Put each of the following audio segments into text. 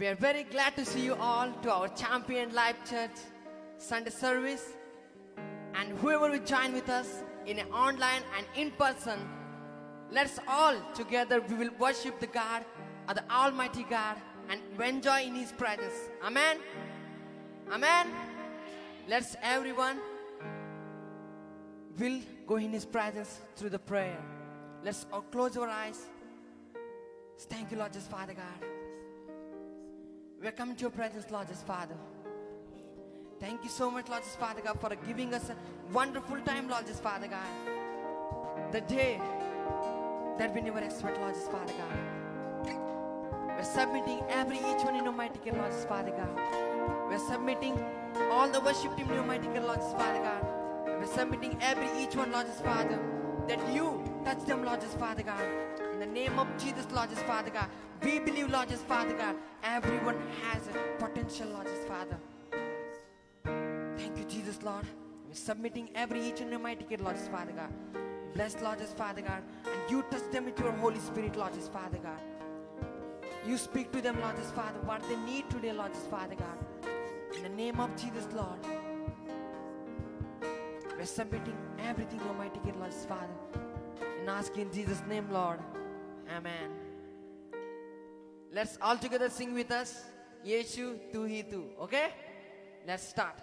We are very glad to see you all to our Champion Life Church Sunday service, and whoever will join with us in an online and in person, let's all together we will worship the God, the Almighty God, and enjoy in His presence. Amen. Amen. Let's everyone will go in His presence through the prayer. Let's all close our eyes. Thank you, Lord, just Father God. We are coming to your presence, Lord, just Father. Thank you so much, Lord, just Father God, for giving us a wonderful time, Lord, just Father God. The day that we never expect, Lord, just Father God. We're submitting each one in your mighty care, Lord, just Father God. We're submitting all the worship team in your mighty care, Lord, just Father God. We're submitting each one, Lord, just Father, that you touch them, Lord, just Father God. In the name of Jesus, Lord, just Father God. We believe, Lord, just Father God, everyone has a potential, Lord, just Father. Thank you, Jesus, Lord. We're submitting each and mighty care, Lord, just Father God. Bless, Lord, just Father God, and you touch them with your Holy Spirit, Lord, just Father God. You speak to them, Lord, just Father, what they need today, Lord, just Father God. In the name of Jesus, Lord, we're submitting everything, your mighty care, Lord, just Father, and ask in Jesus' name, Lord. Amen. Let's all together sing with us, Yeshu tu hi tu. Okay? Let's start.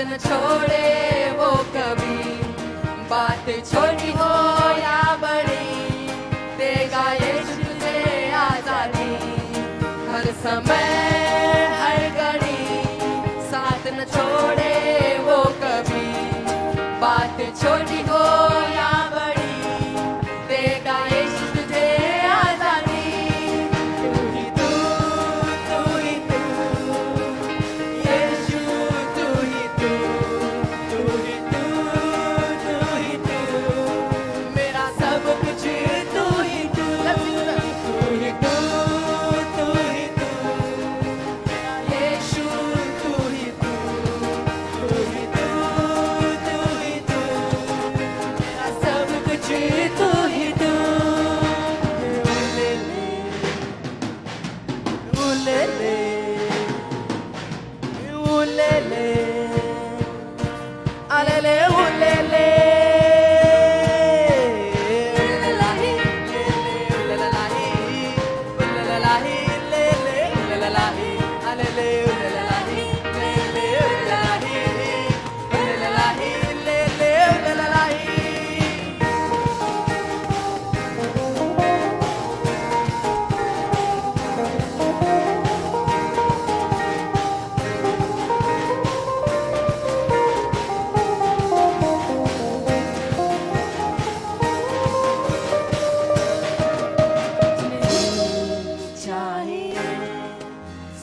न छोड़े वो कभी, बात छोटी हो या बड़ी, देगा यीशु तुझे आजादी। हर समय हर घड़ी साथ न छोड़े वो कभी, बात छोटी हो या बड़ी, देगा यीशु तुझे आजादी। तू ही तू, तू ही तू, यीशु तू ही तू, तू ही तू, तू ही तू, मेरा सब कुछ तू ही तू। तू ही तू, तू ही तू, मेरा यीशु तू ही तू, तू ही तू, तू ही तू, मेरा सब कुछ तू ही तू। उले ले, ale le ule le, ule la hi, ule la la hi, ule la la hi, le le, ule la la hi, ale le ule la la hi, le le ule la la hi, ule la la hi, le le ule la la hi.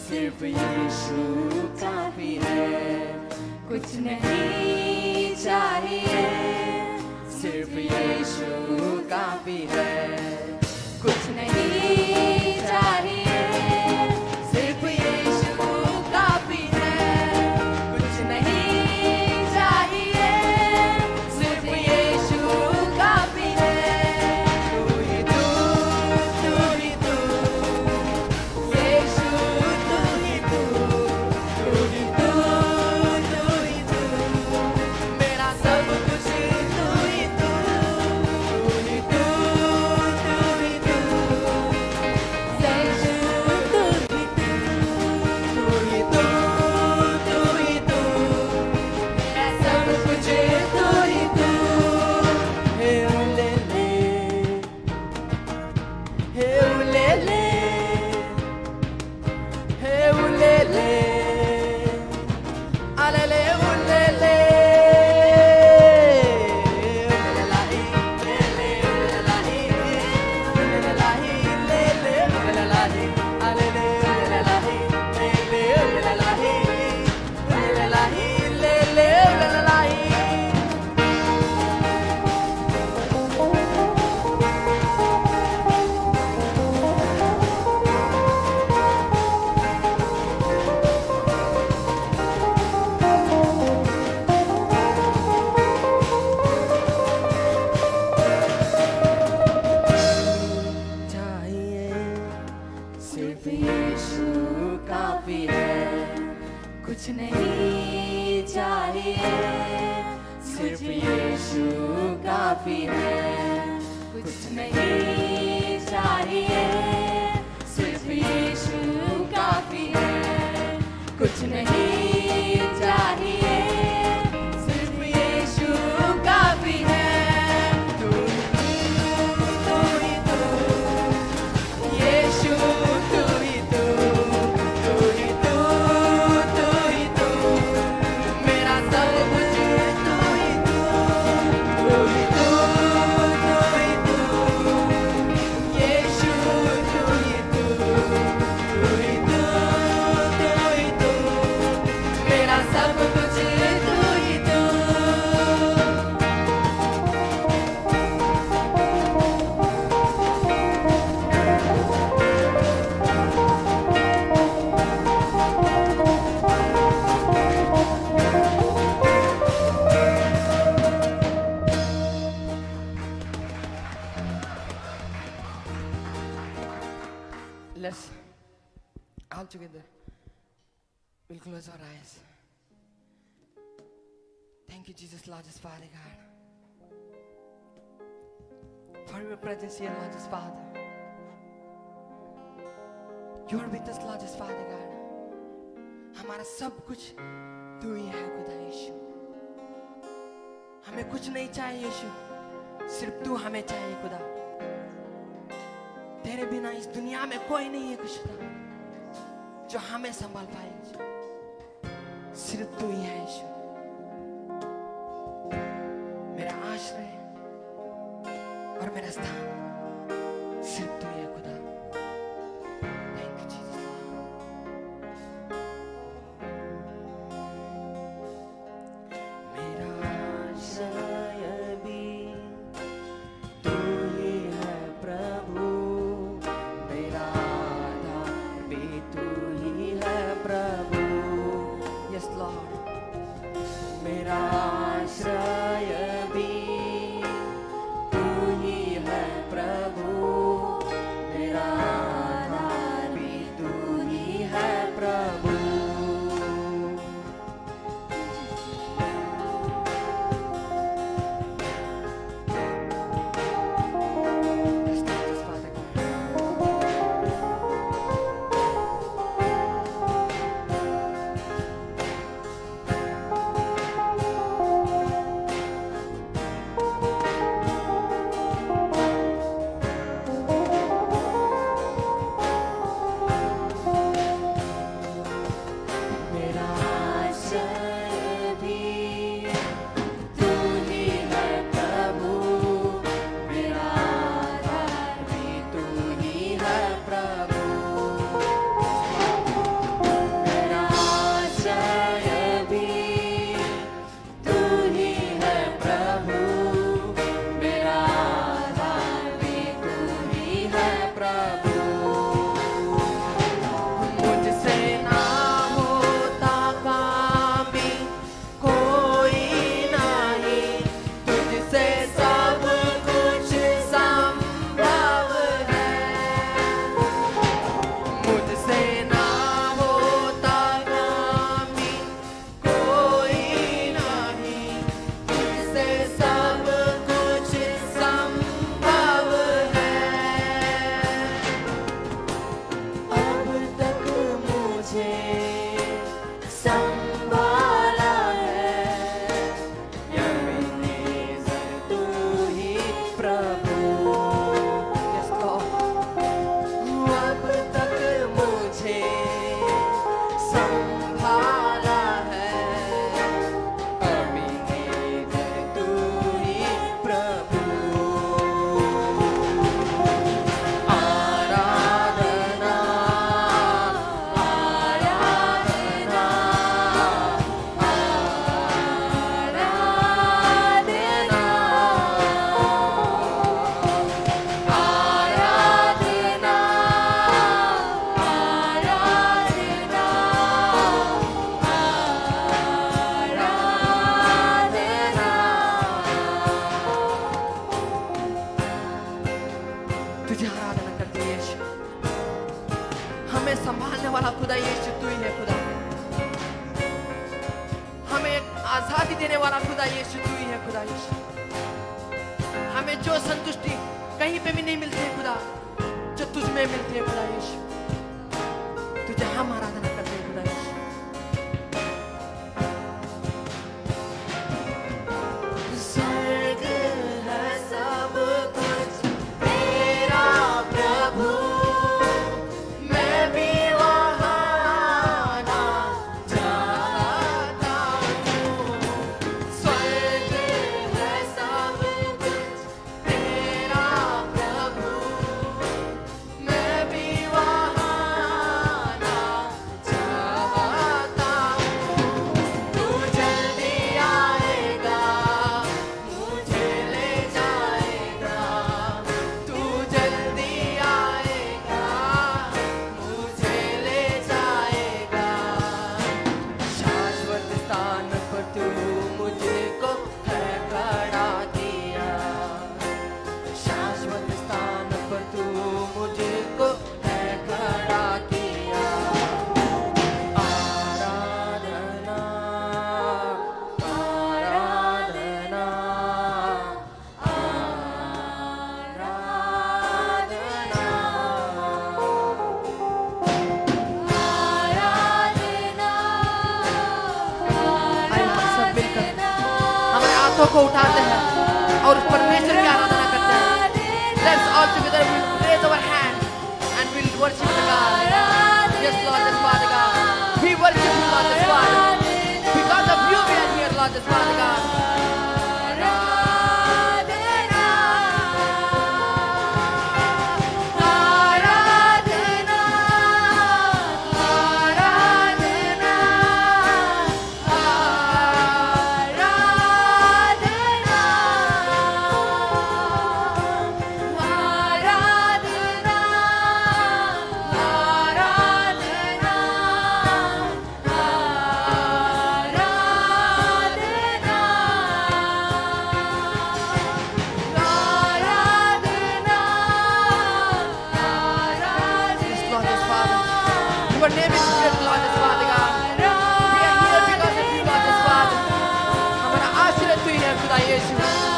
सिर्फ यीशु काफी है, कुछ नहीं चाहिए, सिर्फ यीशु काफी है, कुछ नहीं चाहिए, सिर्फ यीशु काफी है, कुछ नहीं चाहिए, सिर्फ यीशु काफी है। चाहिए, सिर्फ यीशु काफी है। कुछ नहीं चाहिए, सिर्फ यीशु काफी है। कुछ नहीं चाहिए, सिर्फ यीशु काफी है। तू ही तू, यीशु तू ही तू, तू ही तू, तू ही तू, मेरा सब कुछ तू ही तू, तू ही तू, तू ही तू, यीशु तू ही तू, तू ही तू, तू ही तू, मेरा सब कुछ तू ही तू। Let's all together we'll close our eyes. Thank you, Jesus, Lord, just Father God, for your presence here, Lord, just Father. You are with us, Lord, just Father God. हमारा सब कुछ तू ही है खुदा यीशु। हमें कुछ नहीं चाहिए यीशु, सिर्फ तू हमें चाहिए खुदा। तेरे बिना इस दुनिया में कोई नहीं है कुछ जो हमें संभाल पाएगा, सिर्फ तू ही है यीशु। मेरा आश्रय और मेरा स्थान सिर्फ तू ही है खुदा। Thank you Jesus. मेरा आश्रय भी तू ही है प्रभु, मेरा आधार भी तू ही है प्रभु। यस लॉर्ड, मेरा आश्रय भी तू ही है प्रभु, मेरा आधार भी तू ही है प्रभु। आजादी देने वाला खुदा यीशु तू ही है खुदा यीशु। हमें जो संतुष्टि कहीं पे भी नहीं मिलती है खुदा, जो तुझ में मिलती है खुदा यीशु, तुझे हम आराधना करते हैं खुदा यीशु। स्वर्ग है सब कुछ तेरा प्रभु, मैं भी वहाँ आना चाहता हूँ। स्वर्ग है सब कुछ तेरा प्रभु, मैं भी वहाँ आना चाहता हूँ। तू जल्दी आएगा, मुझे ले जाएगा। तू जल्दी आएगा, मुझे ले जाएगा। शाश्वत स्थान पर तू मुझको है खड़ा किया। शाश्वत स्थान पर तू मुझको है खड़ा किया। आराधना आराधना आइए हम सब मिलकर हमारे हाथों को उठाते हैं और उस परमेश्वर की आराधना करते हैं। Let's all together raise our hand and we'll worship the God. Yes, Lord, yes, Father God. We worship you, Lord, yes, Father. Because of you we are here, Lord, yes, Father God. Yes, Lord, yes, Father. Your name is great, Lord, yes, Father God. We are here because of you, Lord, yes, Father. हमारा आश्रय तू ही है खुदा यीशु।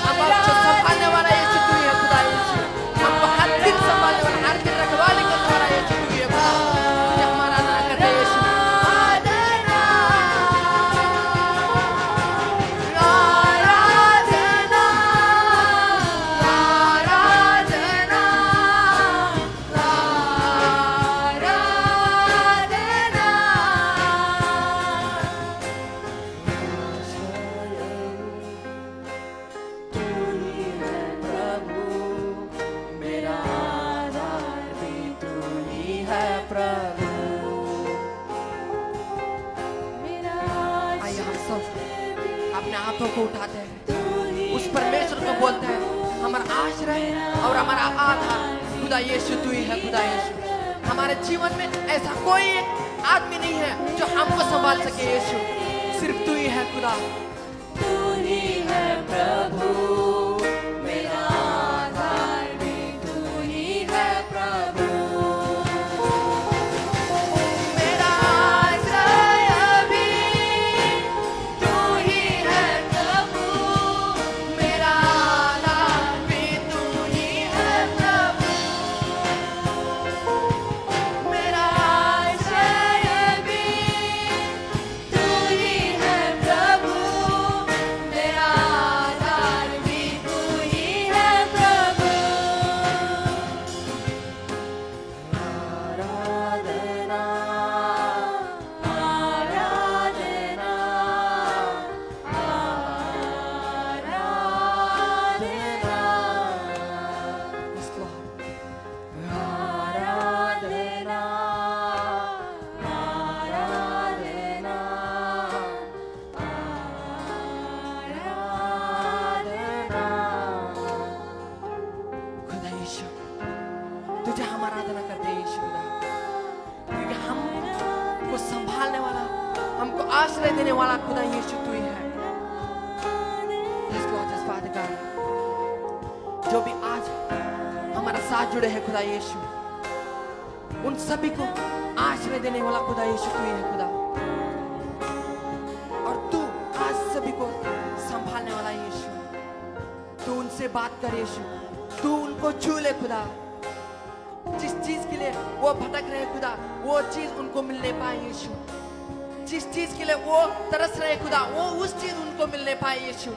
हम आपको संभालने वाला यीशु तू ही है खुदा यीशु। हमको हर दिन संभालने वाला, हर दिन रखवाली करने वाला यीशु तू ही है खुदा। तुझे हम आराधना करते हैं यीशु। तू ही है प्रभु, मेरा आधार भी तू ही है प्रभु। आइए हम सब अपने हाथों को उठाते हैं, उस परमेश्वर को बोलते हैं हमारा आश्रय और हमारा आधार खुदा यीशु तू ही है खुदा यीशु। हमारे जीवन में ऐसा कोई आदमी नहीं है जो हमको संभाल सके यीशु, सिर्फ तू ही है खुदा। तू ही है प्रभु, मेरा आधार भी तू ही है प्रभु। मेरा आश्रय भी तू ही है प्रभु, मेरा आधार भी तू ही है प्रभु। मेरा आश्रय भी तू ही है प्रभु, मेरा आधार भी तू ही है प्रभु। आराधना आराधना आराधना। Yes, Lord. आराधना आराधना आराधना। खुदा यीशु, तुझे हम आराधना करते हैं यीशु खुदा, क्योंकि हमको संभालने वाला, हमको आश्रय देने वाला खुदा यीशु तू ही है। Yes, Lord, yes, Father God. जो भी आज हमारा साथ जुड़े हैं खुदा यीशु, उन सभी को आश्रय देने वाला खुदा यीशु तू ही है खुदा। और तू आज सभी को उनसे बात कर यीशु, तू उनको छू ले खुदा। जिस चीज के लिए वो भटक रहे खुदा, वो चीज उनको मिलने पाए यीशु। जिस चीज के लिए वो तरस रहे खुदा, वो उस चीज उनको मिलने पाए यीशु।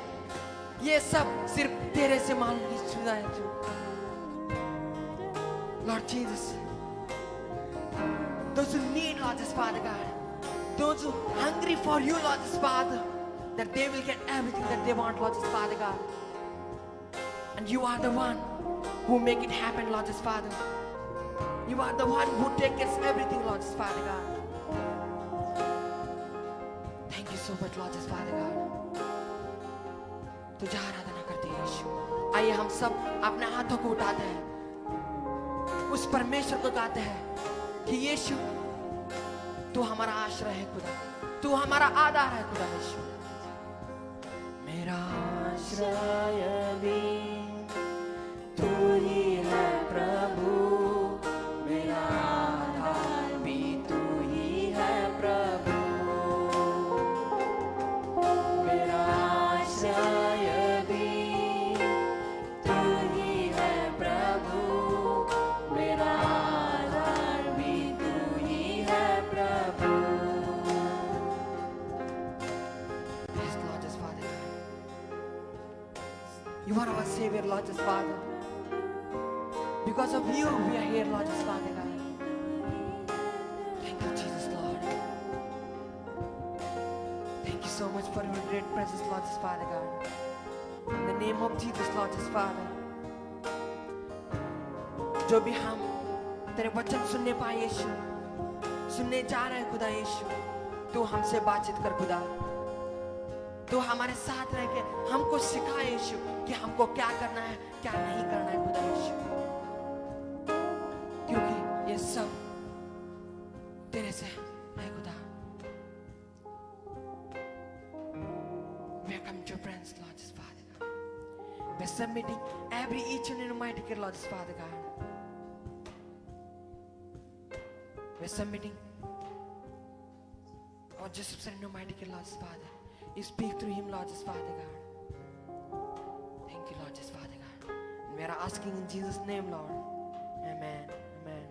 ये सब सिर्फ तेरे से मालूम यीशु है। Lord Jesus, those who need, Lord Jesus, Father God, those who hungry for you, Lord Jesus, Father, that they will get everything that they want, Lord Jesus, Father God. And you are the one who make it happen, Lord Jesus, Father. You are the one who takes care of everything, Lord Jesus, Father God. Thank you so much, Lord Jesus, Father God. तुझे आराधना करते हैं यीशु। आइए हम सब अपने हाथों को उठाते हैं, उस परमेश्वर को गाते हैं कि यीशु तू हमारा आश्रय है खुदा, तू हमारा आधार है खुदा। यीशु मेरा आश्रय भी तू ही है प्रभु, मेरा आधार भी तू ही है प्रभु। मेरा आश्रय भी तू ही है प्रभु, मेरा आधार भी तू ही है प्रभु। Yes, Lord Jesus, Father. You are our Savior, Lord Jesus, Father. Because of you, we are here, Lord Jesus, Father God. Thank you, Jesus, Lord. Thank you so much for your great presence, Lord Jesus, Father God. In the name of Jesus, Lord Jesus, Father. जो भी हम तेरे वचन सुनने पाए यीशु, सुनने जा रहे हैं खुदा यीशु, तू हमसे बातचीत कर खुदा। तू हमारे साथ रह के हमको सिखा यीशु कि हमको क्या करना है, क्या नहीं करना है खुदा यीशु, क्योंकि ये सब तेरे से है खुदा। Welcome to your presence, Lord Jesus, Father God. We're submitting each and every mighty care, Lord Jesus, Father God. We're submitting our Joseph's and mighty care, Lord Jesus, Father. You speak through him, Lord Jesus, Father God. Thank you, Lord Jesus, Father God. And we are asking in Jesus' name, Lord. Amen. Amen.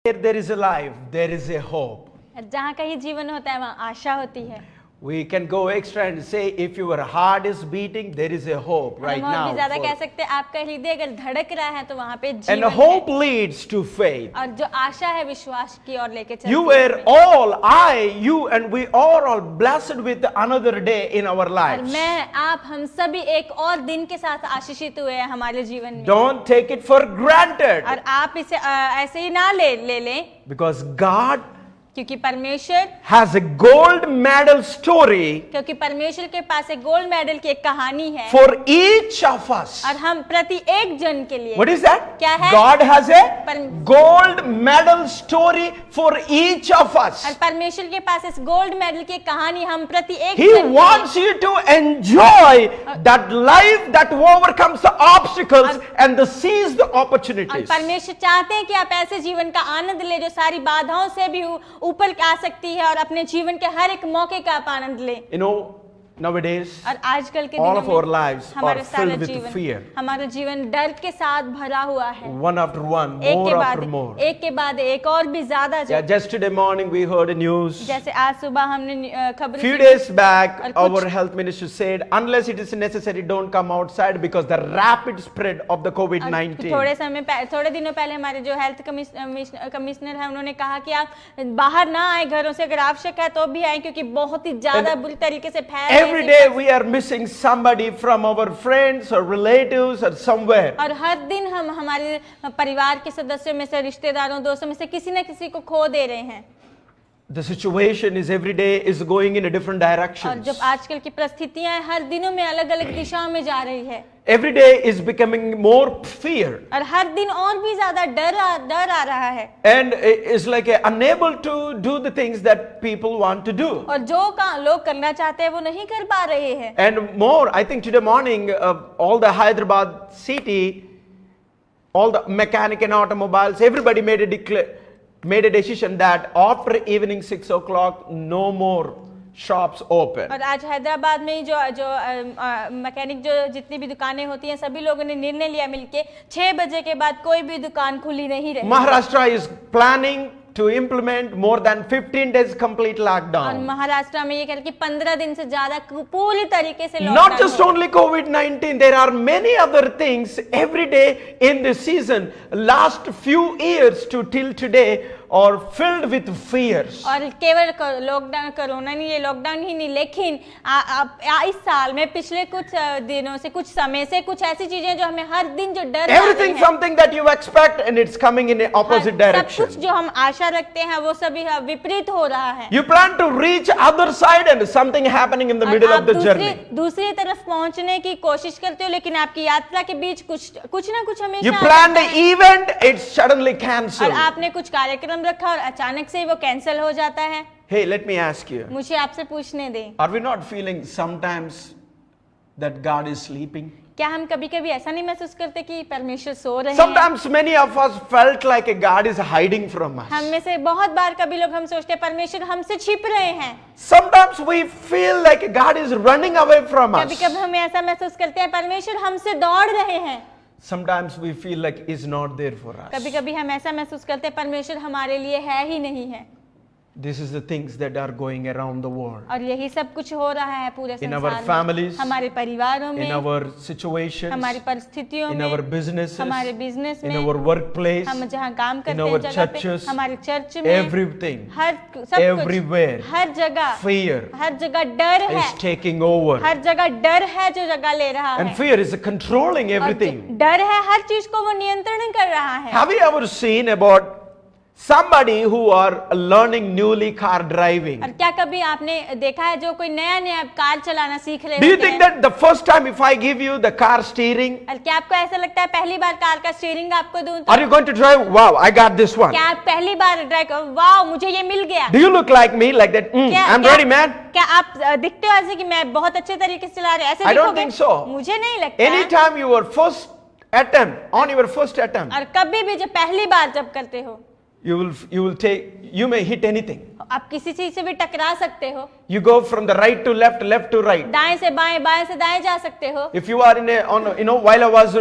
Where there is a life, there is a hope. जहाँ कहीं जीवन होता है वहाँ आशा होती है। We can go extra and say if your heart is beating, there is a hope right हम और भी ज्यादा now. कह सकते हैं आपका हृदय अगर धड़क रहा है तो वहाँ पे And जीवन hope है। leads to faith. और जो आशा है विश्वास की ओर लेके चलती You है। were all, I, you and we are all blessed with another day in our और lives. मैं आप हम सभी एक और दिन के साथ आशीषित हुए हैं हमारे जीवन में। Don't take it for granted. और आप इसे ऐसे ही ना ले लें। Because God क्योंकि परमेश्वर has a gold medal story क्योंकि परमेश्वर के पास एक गोल्ड मेडल की एक कहानी है for each of us. और हम प्रति एक जन के लिए What is that? क्या है? God has a पर- gold medal story for each of us. और परमेश्वर के पास इस गोल्ड मेडल की एक कहानी हम प्रति एक He जन के wants you to enjoy that life that overcomes the obstacles and the seize the और opportunities. परमेश्वर चाहते हैं कि आप ऐसे जीवन का आनंद ले जो सारी बाधाओं से भी ऊपर आ सकती है और अपने जीवन के हर एक मौके का आप आनंद ले। You know, nowadays, और आजकल के all दिनों of our में lives हमारा are सारा filled with जीवन fear. हमारा जीवन डर के साथ भरा हुआ है, One after one, एक more के after बाद more. एक के बाद एक और भी ज्यादा। Yeah, just today morning we heard a news. जैसे आज सुबह हमने खबर Few days back, और our कुछ- health minister said, unless it is necessary, don't come outside because the rapid spread of the COVID-19. थोड़े दिनों पहले हमारे जो हेल्थ कमिश्नर है उन्होंने कहा कि आप बाहर ना आए घरों से, अगर आवश्यक है तो भी आए क्योंकि बहुत ही ज्यादा बुरी तरीके से फैल रहे हैं Every day we are missing somebody from our friends or relatives or somewhere. और हर दिन हम हमारे परिवार के सदस्यों में से, रिश्तेदारों, दोस्तों में से किसी न किसी को खो दे रहे हैं। The situation is every day is going in a different और direction. जब आजकल की परिस्थितियां हर दिनों में अलग अलग दिशाओं में जा रही है Every day is becoming more fear और हर दिन और भी ज्यादा डर आ रहा है and is like unable to do the things that people want to do. और जो लोग करना चाहते हैं वो नहीं कर पा रहे हैं। And more, I think today morning, all the Hyderabad city, all the mechanic and automobiles, everybody made a decision that after evening 6 o'clock, no more shops open. और आज हैदराबाद में ही जो मैकेनिक जो जितनी भी दुकानें होती हैं सभी लोगों ने निर्णय लिया मिलके 6 बजे के बाद कोई भी दुकान खुली नहीं रही। Maharashtra is planning to implement more than 15 days complete और lockdown. महाराष्ट्र में ये कह रहे कि 15 दिन से ज्यादा पूरी तरीके से Not lockdown just only COVID-19, there are many other things every day in this season, last few years to till today, are filled with fears. और केवल लॉकडाउन कोरोना नहीं, ये लॉकडाउन ही नहीं, लेकिन इस साल में पिछले कुछ दिनों से, कुछ समय से कुछ ऐसी चीजें जो हमें हर दिन जो डर Everything, something that you expect, and it's coming in an opposite सब direction. कुछ जो हम आशा रखते हैं वो सभी विपरीत हो रहा है। You plan to reach other side, and something happening in the और middle आप of the journey. दूसरी तरफ पहुंचने की कोशिश करते हो लेकिन आपकी यात्रा के बीच कुछ ना कुछ हमेशा You आ planned जाता an है। event, it's suddenly और cancelled. आपने कुछ कार्यक्रम रखा और अचानक से ही वो कैंसिल हो जाता है। Hey, let me ask you, मुझे आपसे पूछने दें, are we not feeling sometimes that God is sleeping? क्या हम कभी कभी ऐसा नहीं महसूस करते कि परमेश्वर सो रहे हैं? Sometimes many of us felt like a God is hiding from us. हम में से बहुत बार कभी लोग हम सोचते हैं परमेश्वर हमसे छिप रहे हैं। Sometimes we feel like God is running away from कभी us. कभी हम ऐसा महसूस करते हैं परमेश्वर हमसे दौड़ रहे हैं। Sometimes we feel like He's not there for us. कभी कभी हम ऐसा महसूस करते हैं परमेश्वर हमारे लिए है ही नहीं है। This is the things that are going around the world. और यही सब कुछ हो रहा है पूरे In संसार our में, families, हमारे परिवारों में, in our situations, हमारी परिस्थितियों in में, our businesses, हमारे बिजनेस in में, our workplace, हम जहाँ काम in करते हैं our जगह पे, churches, हमारे चर्च में, everything, हर सब everywhere, कुछ, हर जगह, fear हर जगह डर है, is taking over. हर जगह डर है जो जगह ले रहा And है। fear is controlling और everything. डर है हर चीज को वो नियंत्रण कर रहा है। Have you ever seen about somebody who are learning newly car driving? और क्या कभी आपने देखा है जो कोई नया कार चलाना सीख रहे Do you होते think हैं? that the first time if I give you the car steering, और क्या आपको ऐसा लगता है पहली बार कार का स्टीयरिंग आपको दूं तो are you going to drive? Wow, I got this one. क्या आप पहली बार ड्राइव करो, वाह मुझे ये मिल गया? Do you look like me like that? I'm ready, man. क्या आप दिखते हो ऐसे कि मैं बहुत अच्छे तरीके से चला रहे ऐसे I don't दिखोगे? think so. मुझे नहीं लगता। Anytime your first attempt, on your first attempt, और कभी भी जब पहली बार जब करते हो you may hit anything. आप किसी चीज से भी टकरा सकते हो, You go from the right to left, left to right. दाएं से बाएं, बाएं से दाएं जा सकते हो। If you are while I was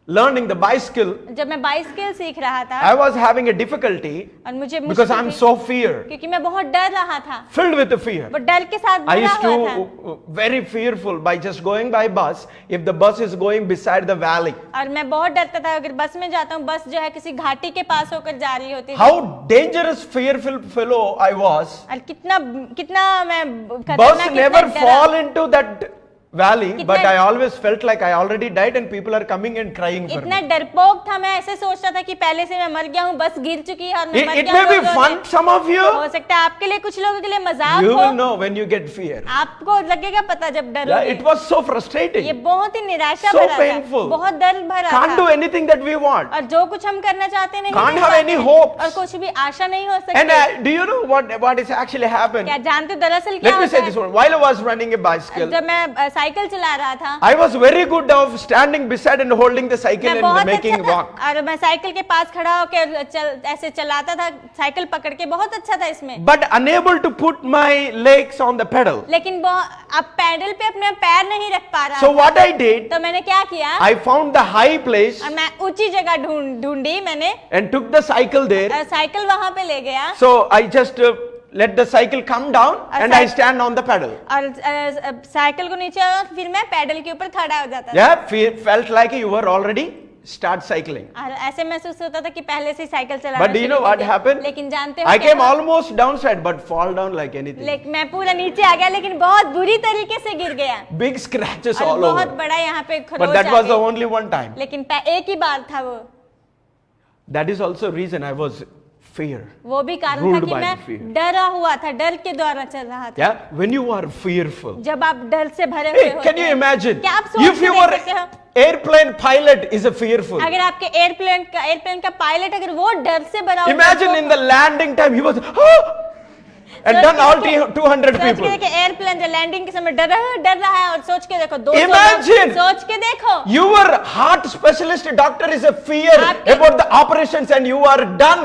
learning the bicycle, जब मैं बाइसिकल सीख रहा था I was having a difficulty और मुझे because मुश्किल I'm थी, so fear, क्योंकि मैं बहुत डर रहा था, filled with the fear. वो डर के साथ I भरा used हुआ था। to very fearful by just going by bus if the bus is going beside the valley. और मैं बहुत डरता था अगर बस में जाता हूँ, बस जो है किसी घाटी के पास होकर जा रही होती थी। How dangerous, fearful fellow I was. और कितना मैं Bus खतरनाक never इतना डरा। fall into that valley, but कितना- I always felt like I already died and people are coming and crying for इतना me. डरपोक था, मैं ऐसे सोचता था कि पहले से मैं मर गया हूँ, बस गिर चुकी है और मैं मर It गया may हूँ, be लोग fun, रोने- some of you, हो सकता है आपके लिए, कुछ लोगों के लिए मजाक you हो, will know when you get fear. आपको लगेगा पता जब Yeah, डरोगे। it was so ये frustrating. बहुत ही निराशा So भरा painful. था, बहुत डर भरा Can't do था, anything that we want. और जो कुछ हम करना चाहते नहीं Can't कर have पाते any हैं, hopes. और कुछ भी आशा नहीं हो And सकती। do you know what is actually happened? क्या जानते हो दरअसल क्या Let me होता say this है? one. While I was running a bicycle, जब मैं साइकिल चला रहा था, I was very good of standing beside and holding the cycle मैं and बहुत making अच्छा walk. था, और मैं साइकिल के पास खड़ा होकर ऐसे चलाता था, साइकिल पकड़ के, बहुत अच्छा था इसमें। But unable to put my legs on the pedal. लेकिन अब पैडल पे अपने पैर नहीं रख पा रहा So था। what I did, तो मैंने क्या किया, I found the high place और मैं ऊंची जगह ढूंढी मैंने, and took the cycle there. और साइकिल वहां पे ले गया, So I just let the cycle come down and I stand on the pedal. और साइकिल को नीचे, और फिर मैं पैडल के ऊपर खड़ा हो जाता था, Yeah, felt like you were already start cycling. और ऐसे महसूस होता था कि पहले से साइकिल चलाना But do you know शुरू कर what दिया। happened? लेकिन जानते हो I क्या came हुआ? almost downside but fall down like anything. लेकिन मैं पूरा नीचे आ गया, लेकिन बहुत बुरी तरीके से गिर गया, Big scratches और all बहुत over. बड़ा यहाँ पे But खरोच that आ was the गई। only one time. लेकिन एक ही बार था वो That is also reason I was fear. वो भी कारण था Ruled कि by मैं fear. डरा हुआ था, डर के द्वारा चल रहा था। Yeah, when you are fearful. जब आप डर से भरे हुए Hey, होते can you हैं, imagine? क्या आप सोच If के you देख were सकते हो? airplane pilot is a fearful. अगर आपके एयरप्लेन का पायलट अगर वो डर से भरा हुआ, Imagine in the landing time he was and done all 200 सोच के people. देखो, एयरप्लेन जो लैंडिंग के समय डर रहा है, और सोच के देखो 200 Imagine. सोच के देखो, Your heart specialist doctor is a fear आपके- about the operations and you are done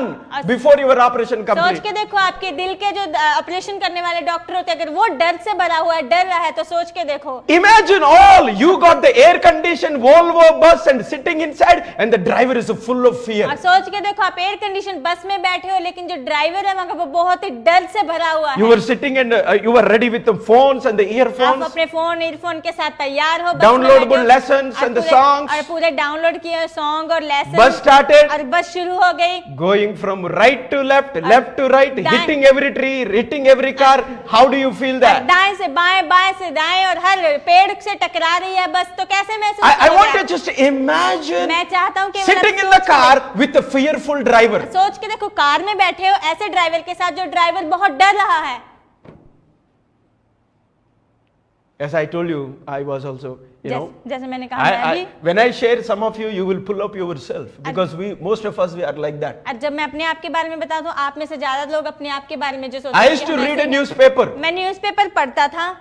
before your operation सोच complete. के देखो, आपके दिल के जो ऑपरेशन करने वाले डॉक्टर होते हैं, अगर वो डर से भरा हुआ है, डर रहा है, तो सोच के देखो। Imagine all you got the air conditioned Volvo bus and sitting inside and the driver is full of fear. और सोच के देखो, आप एयर कंडीशन बस में बैठे हो, लेकिन जो ड्राइवर है वहां का वो बहुत ही डर से भरा हुआ You है। were sitting and you were ready with the phones and the आप earphones. अपने फोन ईयरफोन के साथ तैयार हो, बस में Downloadable बैठे हो, lessons और and the पूरे- songs. और पूरे डाउनलोड किए सॉन्ग और लेसन, Bus started और बस शुरू हो गई, going from right to left, left to right, दाएं- hitting every tree, hitting every car. How do you feel that? दाएं से बाएं, बाएं से दाएं, और हर पेड़ से टकरा रही है बस, तो कैसे महसूस I करोगे want आप? to just imagine मैं चाहता हूँ कि sitting in the car with a fearful driver. सोच के देखो, कार में बैठे हो ऐसे ड्राइवर के साथ जो ड्राइवर बहुत डर रहा है। As I told you, I was also, you know, जैसे मैंने कहा, मैं भी, when I share some of you, you will pull up yourself because most of us we are like that. और जब मैं अपने आप के बारे में बताता हूँ, आप में से ज्यादा लोग अपने आप के बारे में जो सोचते I हैं used कि to हम read ऐसे a हैं। newspaper मैं न्यूज़पेपर पढ़ता था,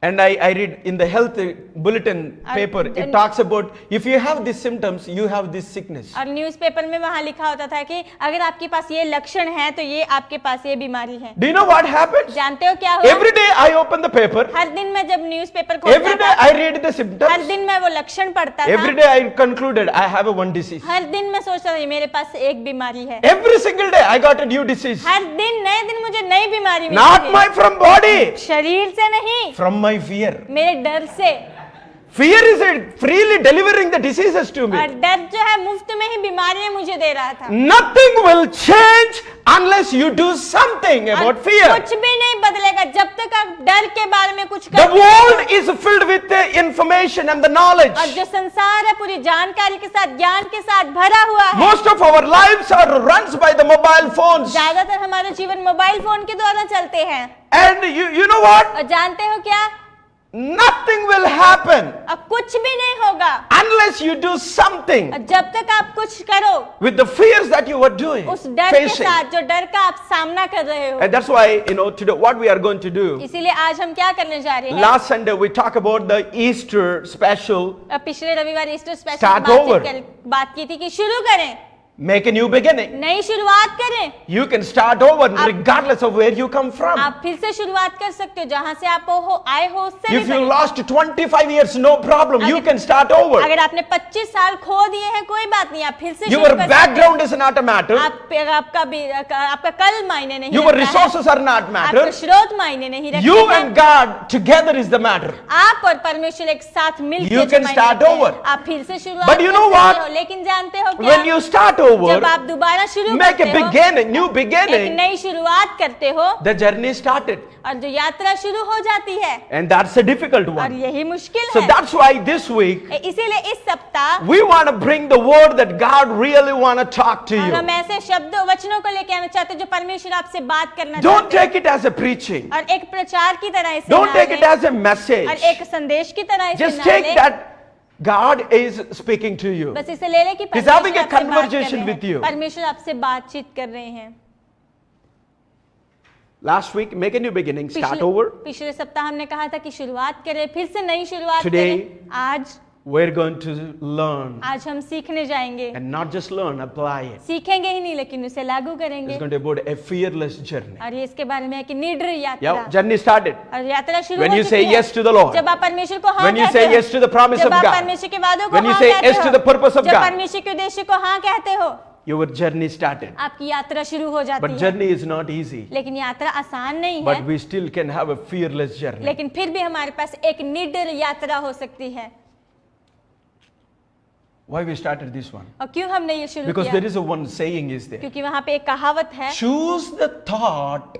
and I read in the health bulletin paper. It talks about if you have these symptoms, you have this sickness. और न्यूज़पेपर में वहां लिखा होता था कि अगर आपके पास ये लक्षण है तो ये आपके पास ये बीमारी है। Do you know what happens? जानते हो क्या हुआ? Every day I open the paper. हर दिन मैं जब न्यूज़पेपर खोलता Every day था, I read the her symptoms. दिन मैं वो लक्षण पढ़ता Every था, day I concluded I have a one disease. हर दिन मैं सोचता था मेरे पास एक बीमारी है। Every single day I got a new disease. हर दिन नए दिन मुझे नई बीमारी Not मिलती my थी। from body, शरीर से नहीं, from my fear. मेरे डर से। Fear is freely delivering the diseases to me. और डर जो है मुफ्त में ही बीमारियां मुझे दे रहा था। Nothing will change unless you do something और about fear. कुछ भी नहीं बदलेगा जब तक आप डर के बारे में कुछ The करते world नहीं is filled with the information and the हो। knowledge. और जो संसार है पूरी जानकारी के साथ, ज्ञान के साथ भरा हुआ है। Most of our lives are runs by the mobile phones. ज्यादातर हमारे जीवन मोबाइल फोन के द्वारा चलते हैं। And you know what? और जानते हो क्या, Nothing will happen अब कुछ भी नहीं होगा unless you do something और जब तक आप कुछ करो with the fears that you are doing, उस डर के facing. साथ, जो डर का आप सामना कर रहे हो। And that's why, you know, today what we are going to do. इसीलिए आज हम क्या करने जा रहे हैं? Last Sunday we talk about the Easter special. पिछले रविवार ईस्टर स्पेशल Start over. बात की थी कि शुरू करें, Make a new beginning. नई शुरुआत करें। You can start over regardless of where you come from. आप फिर से शुरुआत कर सकते हो, जहां से आप आए हो उससे भी If you करें। lost 25 years, no problem. You can start over. अगर आपने 25 साल खो दिए हैं, कोई बात नहीं, आप फिर से Your शुरू कर सकते background is not a matter. हैं। आपका कल मायने नहीं Your रखता है। resources are not matter. आपका स्रोत मायने नहीं रखता You है। and God together is the matter. आप और परमेश्वर एक साथ मिलकर You जो can मायने start रखते हैं, over. आप फिर से शुरुआत But you कर know सकते what? हो। लेकिन जानते हो क्या, When you start over, जब आप दोबारा शुरू make a करते हो, beginning, new एक beginning, नई शुरुआत करते हो, the journey started. और जो यात्रा शुरू हो जाती है, And that's a difficult और one. यही मुश्किल So है। that's why this week, इसीलिए इस सप्ताह we want to bring the word that God really want to talk to और you. हम ऐसे शब्दों वचनों को लेके आना चाहते हैं जो परमेश्वर आपसे बात करना Don't चाहते हैं, take it as a preaching. और एक प्रचार की तरह इसे Don't ना take it लें, as a message. और एक संदेश की तरह इसे Just ना take लें, that God is speaking to you. बस इसे ले लें कि He's having a परमेश्वर आपसे बात कर conversation रहे with हैं, you. परमेश्वर आपसे बातचीत कर रहे हैं। Last week, make a new beginning. Start over. पिछले सप्ताह हमने कहा था कि शुरुआत करें, फिर से नई शुरुआत Today, करें। आज We're going to learn. आज हम सीखने जाएंगे, And not just learn, apply it. सीखेंगे ही नहीं लेकिन उसे लागू करेंगे। It's going to be about a fearless journey. और ये इसके बारे में है कि निडर यात्रा, Yeah, journey started. और यात्रा शुरू When हो you चुकी say है। yes to the Lord. जब आप परमेश्वर को हाँ When you कहते say हो, yes to the promise जब of आप God. परमेश्वर के वादों को When you हाँ say कहते yes हो, to the purpose of जब God. परमेश्वर के उद्देश्य को हाँ कहते हो, Your journey started. आपकी यात्रा शुरू हो जाती But है। journey is not easy. लेकिन यात्रा आसान नहीं But है, we still can have a fearless journey. लेकिन फिर भी हमारे पास एक निडर यात्रा हो सकती है। Why we started this one? और क्यों हमने ये शुरू Because किया? there is a one saying is there. क्योंकि वहां पे एक कहावत है, Choose the thought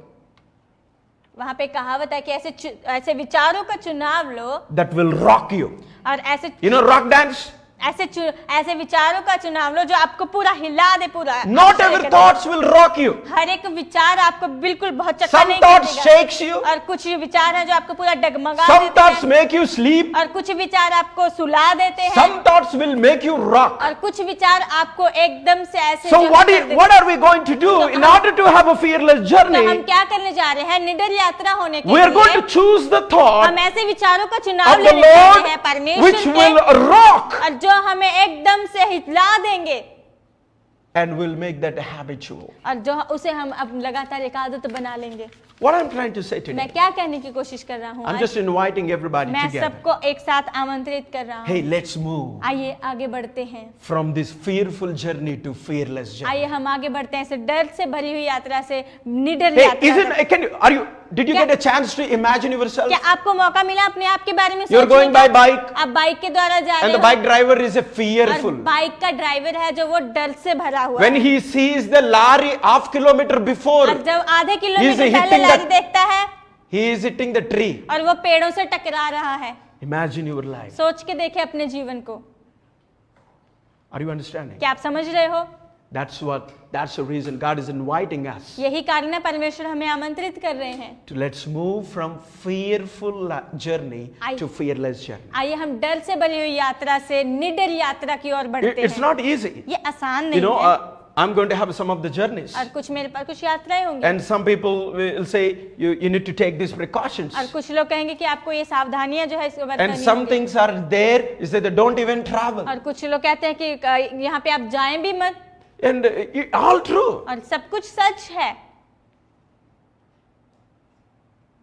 वहां पे कहावत है कि ऐसे विचारों का चुनाव लो, that will rock you. और ऐसे You know rock dance? ऐसे विचारों का चुनाव लो जो आपको पूरा हिला दे, पूरा Not every thoughts will rock you. हर एक विचार आपको बिल्कुल बहुत चक्का Some नहीं thoughts करेगा। shakes you. और कुछ विचार हैं जो आपको पूरा डगमगा Some देते thoughts हैं, make you sleep. और कुछ विचार आपको सुला देते हैं, Some thoughts will make you rock. और कुछ विचार आपको एकदम से ऐसे So जो what कर देते what are we going to do in order to have a fearless हैं। तो journey? हम क्या करने जा रहे हैं? निडर यात्रा होने के We are going लिए to choose the हम thought ऐसे विचारों का चुनाव of the लेने जा रहे हैं Lord परमेश्वर which के, will rock और जो हमें एकदम से हिला देंगे, and will make that habitual. और जो उसे हम अब लगातार एक आदत बना लेंगे। What I'm trying to say मैं today, क्या कहने की कोशिश कर रहा हूँ I'm आज? just inviting everybody मैं together. सबको एक साथ आमंत्रित कर रहा हूँ। Hey, let's move आइए आगे बढ़ते हैं, from this fearful journey to fearless journey. आइए हम आगे बढ़ते हैं, इस डर से भरी हुई यात्रा से निडर Hey, यात्रा। did you क्या- get a chance to imagine yourself? क्या आपको मौका मिला अपने आप के बारे में You're सोचने going का? by bike आप बाइक के द्वारा जा and रहे the bike हो, driver is a और fearful. बाइक का ड्राइवर है जो वो डर से भरा हुआ When है। he sees the lorry half kilometer before, और जब आधे He's किलोमीटर पहले hitting लारी that- देखता है he is hitting the tree. और वो पेड़ों से टकरा रहा है, Imagine your life. सोच के देखे अपने जीवन को। Are you understanding? क्या आप समझ रहे हो? That's the reason God is inviting us यही कारण है परमेश्वर हमें आमंत्रित कर रहे हैं। to let's move from fearful journey to fearless journey. आइए हम डर से भरी हुई यात्रा से निडर यात्रा की ओर बढ़ते It's हैं। not easy. ये आसान You नहीं know, है, I'm going to have some of the journeys. और कुछ मेरे पास कुछ यात्राएं होंगी, And some people will say, you need to take these precautions. और कुछ लोग कहेंगे कि आपको ये सावधानियां जो है इसको And बरतनी some होंगी। things are there, is that they don't even travel. और कुछ लोग कहते हैं कि यहाँ पे आप जाएं भी मत, And all true. और सब कुछ सच है।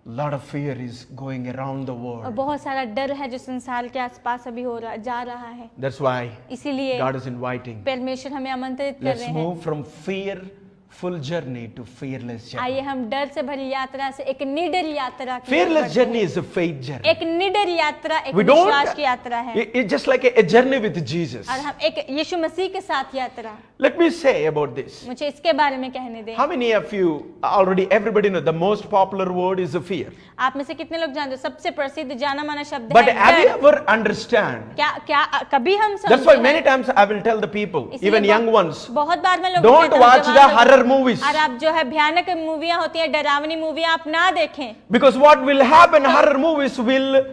Lot of fear is going around the और world. बहुत सारा डर है जो संसार के आसपास अभी जा रहा है। That's why इसीलिए God is inviting. परमेश्वर हमें आमंत्रित कर Let's रहे हैं, move from fearful journey to fearless journey. आइए हम डर से भरी यात्रा से एक निडर यात्रा की ओर Fearless बढ़ते journey हैं। is a faith journey. एक निडर यात्रा एक We don't. विश्वास की यात्रा है, It's just like a journey with Jesus. और हम एक यीशु मसीह के साथ यात्रा। Let me say about this. मुझे इसके बारे में कहने दें। How many of you already? Everybody know the most popular word is a fear. आप में से कितने लोग जानते हो सबसे प्रसिद्ध जाना माना शब्द But है have you डर? ever understand? क्या क्या कभी हम That's why समझते many हैं, times I will tell the people, इसलिए even young ones, बहुत बार मैं लोगों don't को कहता हूँ, watch जवान the लोगों को, horror movies. और आप जो है भयानक मूवियां होती हैं, डरावनी मूवियां आप ना देखें, Because what will happen, horror movies will,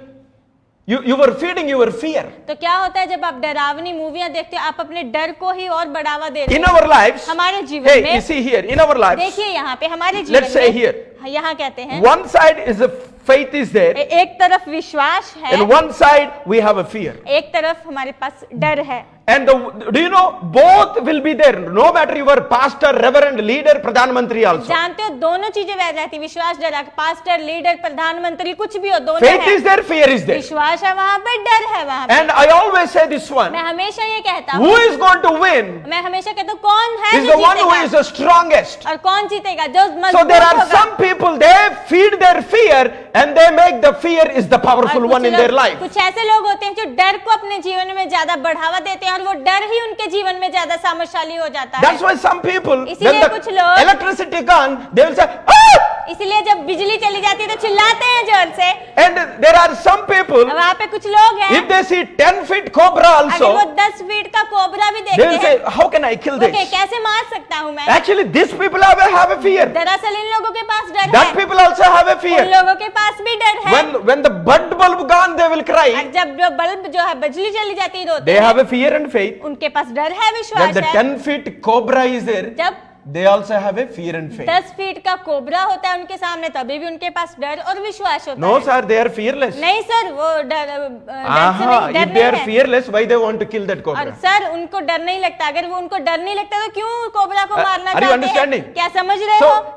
you were feeding your fear. तो क्या होता है जब आप डरावनी मूवियां देखते हो, आप अपने डर को ही और बढ़ावा दे रहे In हैं। our lives, हमारे जीवन hey, में you see here, in our lives, देखिए यहाँ पे हमारे जीवन let's say में here, यहाँ कहते हैं one side is a faith is there, एक तरफ विश्वास है, and one side we have a fear. एक तरफ हमारे पास डर है, And do you know, both will be there, no matter you are pastor, reverend, leader, pradhan mantri also. जानते हो दोनों चीजें वैध रहती, विश्वास डर, पास्टर लीडर प्रधानमंत्री कुछ भी हो, दोनों Faith है। is there, fear is there. विश्वास है वहां पे, डर है वहां पे। And I always say this one, मैं हमेशा ये कहता who हूँ, is going to win मैं हमेशा कहता हूँ कौन है is जो the one who is जीतेगा the strongest. और कौन जीतेगा, जो So मजबूत there are होगा। some people, they feed their fear and they make the fear is the और powerful कुछ one in their life. कुछ ऐसे लोग होते हैं जो डर को अपने जीवन में ज्यादा बढ़ावा देते हैं और वो डर ही उनके जीवन में ज्यादा सामर्थ्यशाली हो जाता है। That's why some people, इसीलिए when कुछ the लोग- electricity comes, they will say, "Ah!" इसलिए जब बिजली चली जाती है तो चिल्लाते हैं जोर से। And there are some people, वहाँ पे कुछ लोग हैं, if they see 10 feet cobra अगर वो also, 10 फीट का कोबरा भी they देखते will हैं, say, "How can I kill okay this?" कैसे मार सकता हूँ मैं? Actually, these people have a fear. दरअसल इन लोगों के पास डर That है, people also have a उन fear. लोगों के पास भी डर है। When the bud bulb gone, they will और cry. जब जो बल्ब जो है बिजली चली जाती है रोते They हैं, have a fear and faith. उनके पास डर है, When विश्वास the है। 10 feet cobra is there, जब they also have a fear and faith. 10 feet का कोबरा होता है उनके सामने, तभी भी उनके पास डर और विश्वास होता No, है। sir, they are fearless. नहीं सर, वो डर से Aha, नहीं, डर if they are नहीं है। fearless, why they want to kill that और cobra? सर उनको डर नहीं लगता, अगर वो उनको डर नहीं लगता तो क्यों कोबरा को मारना are you चाहते understanding? हैं? क्या समझ रहे So, हो?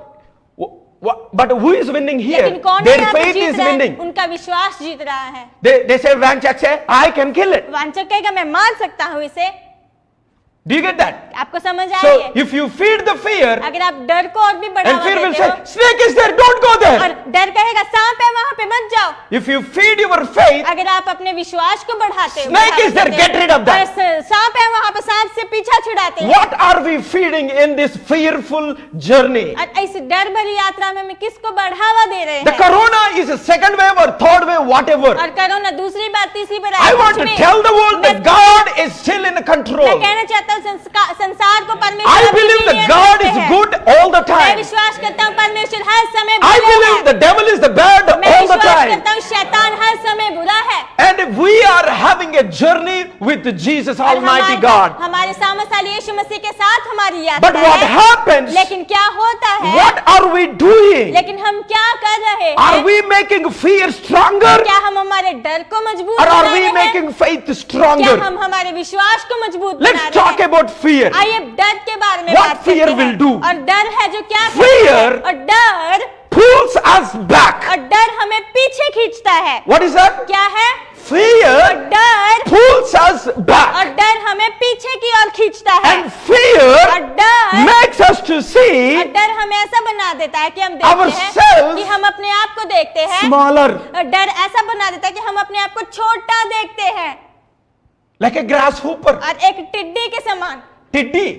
but who is winning here? लेकिन कौन Their यहाँ पे faith जीत is रहा है? winning. उनका विश्वास जीत रहा है। They say, Vanchak say, I can kill it. वांचक कहेगा मैं मार सकता हूँ इसे। Do you get that? आपको समझ आ रही So, है? if you feed the fear, अगर आप डर को और भी and बढ़ावा fear will देते say, हो snake is there, don't go और there. डर कहेगा सांप है वहां पे मत जाओ। If you feed your faith, अगर आप अपने विश्वास को बढ़ाते हो, Snake is there, बढ़ावा देते get rid हो, of that. और सांप है वहां पे, सांप से पीछा छुड़ाते हैं। what are we feeding in this fearful journey? और इस डर भरी यात्रा में हम किसको बढ़ावा दे रहे The हैं? corona is a second wave or third wave, whatever. और कोरोना दूसरी बार तीसरी बार I आए, want कुछ to भी। tell the world that God is still in मैं control. कहना चाहता हूँ संसार को परमेश्वर I अपनी believe that नियत God रखते is हैं। good all the मैं time. विश्वास करता हूँ परमेश्वर हर समय I बुरा believe है। the devil is the bad मैं all the विश्वास time. करता हूँ शैतान हर समय बुरा है। And we are having a journey with Jesus और Almighty God. हमारे सामर्थ्यशाली यीशु मसीह के साथ हमारी But यात्रा what है। happens? लेकिन क्या होता है? What are we doing? लेकिन हम क्या कर रहे Are हैं? we making fear stronger क्या हम हमारे डर को मजबूत or are बना we रहे हैं? making faith क्या stronger? हम हमारे विश्वास को मजबूत बना Let's रहे talk हैं? about fear. आइए डर के बारे में What बात करते fear हैं। will do? और डर है जो क्या करता Fear है? और डर Pulls us back. और डर हमें पीछे खींचता है। What is that? क्या है? और Fear डर pulls us और back. डर हमें पीछे की ओर खींचता है। And fear और डर makes us to और see डर हमें ऐसा बना देता है कि हम देखते हैं ourselves कि हम अपने आप को देखते हैं। smaller, और डर ऐसा बना देता है कि हम अपने आप को छोटा देखते हैं like a grasshopper. और एक टिड्डी के समान। Tiddy.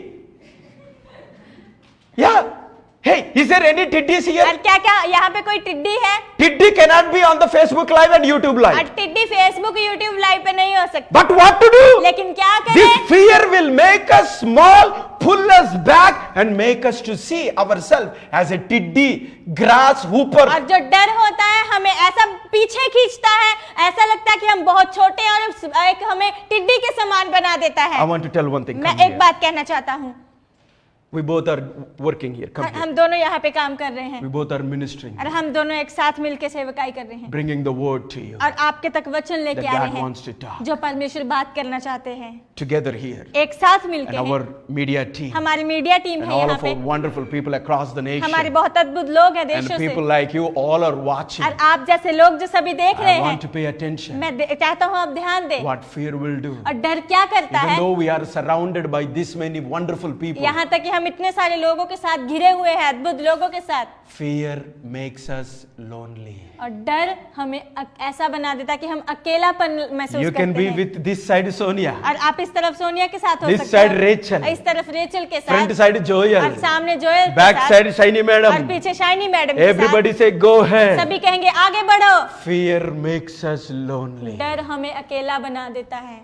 Yeah. Hey, is there any tiddies और here? क्या क्या यहाँ पे कोई टिड्डी है? Tiddy cannot be on the Facebook Live and YouTube और Live. टिड्डी फेसबुक यूट्यूब लाइव पे नहीं हो सकती। But what to do? लेकिन क्या This करें? fear will make us small, pull us back, and make us to see ourselves as a tiddy, grasshopper. और जो डर होता है हमें ऐसा पीछे खींचता है, ऐसा लगता है कि हम बहुत छोटे हैं और एक हमें टिड्डी के समान बना देता I है। want to tell one thing. मैं Come एक here. बात कहना चाहता हूँ, We both are working here. Come here. हम दोनों यहाँ पे काम कर रहे हैं We both are ministering, और हम दोनों एक साथ मिलकर सेवकाई कर रहे हैं bringing the word to you और आपके तक वचन that लेके आ God रहे wants to हैं talk जो परमेश्वर बात करना चाहते हैं। together here. एक साथ And मिलके our हैं। media team हमारी मीडिया टीम and है all यहाँ of पे, our wonderful people across the हमारे nation बहुत अद्भुत लोग हैं and देशों people से like you all are watching. और आप जैसे लोग जो सभी देख रहे I want to हैं, pay attention. मैं चाहता हूँ आप ध्यान दें। What fear will do. और डर क्या करता Even है? though we are surrounded by this many wonderful people, यहाँ तक कि हम इतने सारे लोगों के साथ घिरे हुए हैं, अद्भुत लोगों के साथ, fear makes us lonely. और डर हमें ऐसा बना देता है कि हम अकेलापन महसूस You करते can be हैं। with this side Sonia, और आप इस तरफ सोनिया के साथ हो This सकते side हो, Rachel, इस तरफ रेचल के front साथ, side और Joel, सामने जोएल के back साथ, side Shiny और Madam. पीछे शाइनी मैडम के Everybody say go साथ। ahead. सभी कहेंगे आगे बढ़ो। Fear makes us lonely. डर हमें अकेला बना देता है।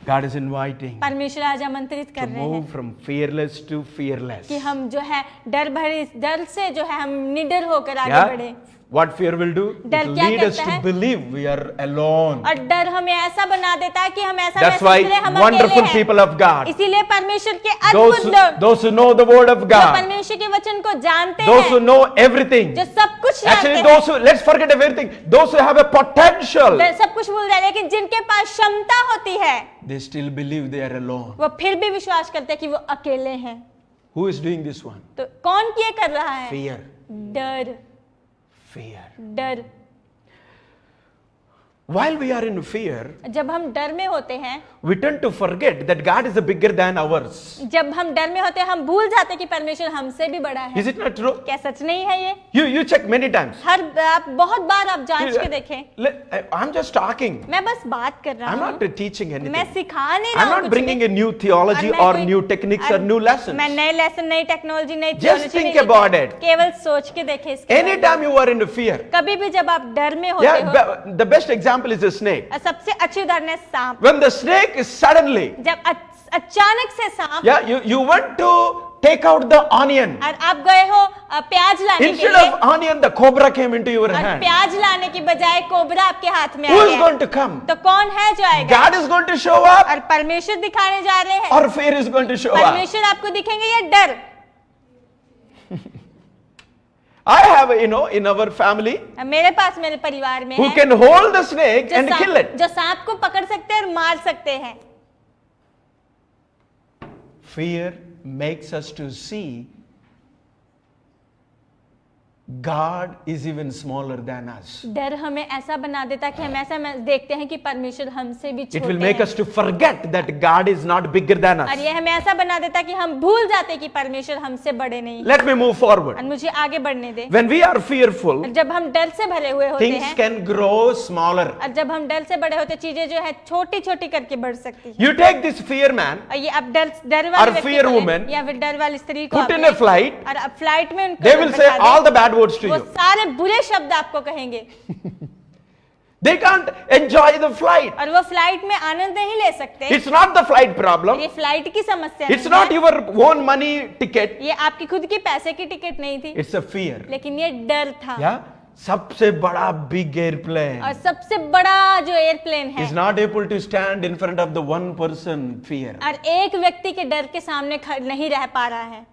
God is inviting परमेश्वर आज आमंत्रित to कर रहे move हैं from fearless to fearless. कि हम जो है डर से जो है हम निडर होकर आगे Yeah? बढ़े। What fear will do? डर It will क्या lead us करता to है? believe we are alone. और डर हमें ऐसा बना देता है कि हम ऐसा That's महसूस why करें हम wonderful अकेले people हैं। of God, इसीलिए परमेश्वर के those, अद्भुत लोग those who know the word of जो God, परमेश्वर के वचन को जानते those who हैं, know everything. जो सब कुछ जानते Actually, हैं, those who, let's forget everything. Those who have a potential, सब कुछ भूल जाए, लेकिन जिनके पास क्षमता होती है they still believe they are alone. वो फिर भी विश्वास करते हैं कि वो अकेले हैं। Who is doing this one? तो कौन ये कर रहा है? Fear. डर। Fear. डर। while we are in fear, जब हम डर में होते हैं, we tend to forget that God is bigger than ours. जब हम डर में होते हैं, हम भूल जाते हैं कि परमेश्वर हमसे भी बड़ा है। Is it not true? क्या सच नहीं है ये? You check many times. आप बहुत बार आप जांच के देखें। I'm just talking. मैं बस बात कर रहा I'm हूँ। not teaching anything. मैं सिखा नहीं I'm रहा हूँ not कुछ bringing भी। a new theology और मैं or कोई- new techniques or new lessons. मैं नए लेसन, नई टेक्नोलॉजी, नई Just theology think नहीं about लेकर, it. केवल सोच के देखें इसके बारे में। Anytime you are in fear. कभी भी जब आप डर में होते Yeah, हो, the best example is a snake. सबसे अच्छी उदाहरण है सांप। When the snake is suddenly, जब अचानक से सांप, yeah, you went to take out the onion. और आप गए हो प्याज लाने के Instead लिए, of onion, the cobra came into your और hand. प्याज लाने की बजाय कोबरा आपके हाथ में आ Who is गया। going to come? तो कौन है जो आएगा? God is going to show up, और परमेश्वर दिखाने जा रहे हैं, or fear is going to show up? परमेश्वर आपको दिखेंगे या डर? I have, in our family, मेरे पास, मेरे परिवार में who है can hold the snake जो and kill it. जो सांप को पकड़ सकते हैं और मार सकते हैं। Fear makes us to see God is even smaller than us. डर हमें ऐसा बना देता कि हम ऐसा देखते हैं कि परमेश्वर हमसे भी It छोटे will make हैं। us to forget that God is not bigger than और us. ये हमें ऐसा बना देता कि हम भूल जाते कि परमेश्वर हमसे बड़े नहीं हैं। Let me move forward. और मुझे आगे बढ़ने दे। When we are fearful, और जब हम डर से भरे हुए होते things हैं, can grow smaller. और जब हम डर से बड़े होते, चीजें जो है छोटी छोटी करके बढ़ सकती हैं। You take this fear man, और ये आप डर वाले Or व्यक्ति fear को ले, woman, या फिर डर वाली स्त्री को put आप in ले, a flight, और अब फ्लाइट में उनको they will say बैठा all दें, the bad words to वो you. सारे बुरे शब्द आपको कहेंगे, They can't enjoy the flight. और वो फ्लाइट में आनंद नहीं ले सकते। It's not the flight problem. ये फ्लाइट की समस्या It's नहीं not है, your own money ticket. ये आपकी खुद की पैसे की टिकट नहीं थी, It's a fear. लेकिन ये डर था। Yeah? सबसे बड़ा big airplane और सबसे बड़ा जो एयरप्लेन है, is not able to stand in front of the one person fear. और एक व्यक्ति के डर के सामने नहीं रह पा रहा है।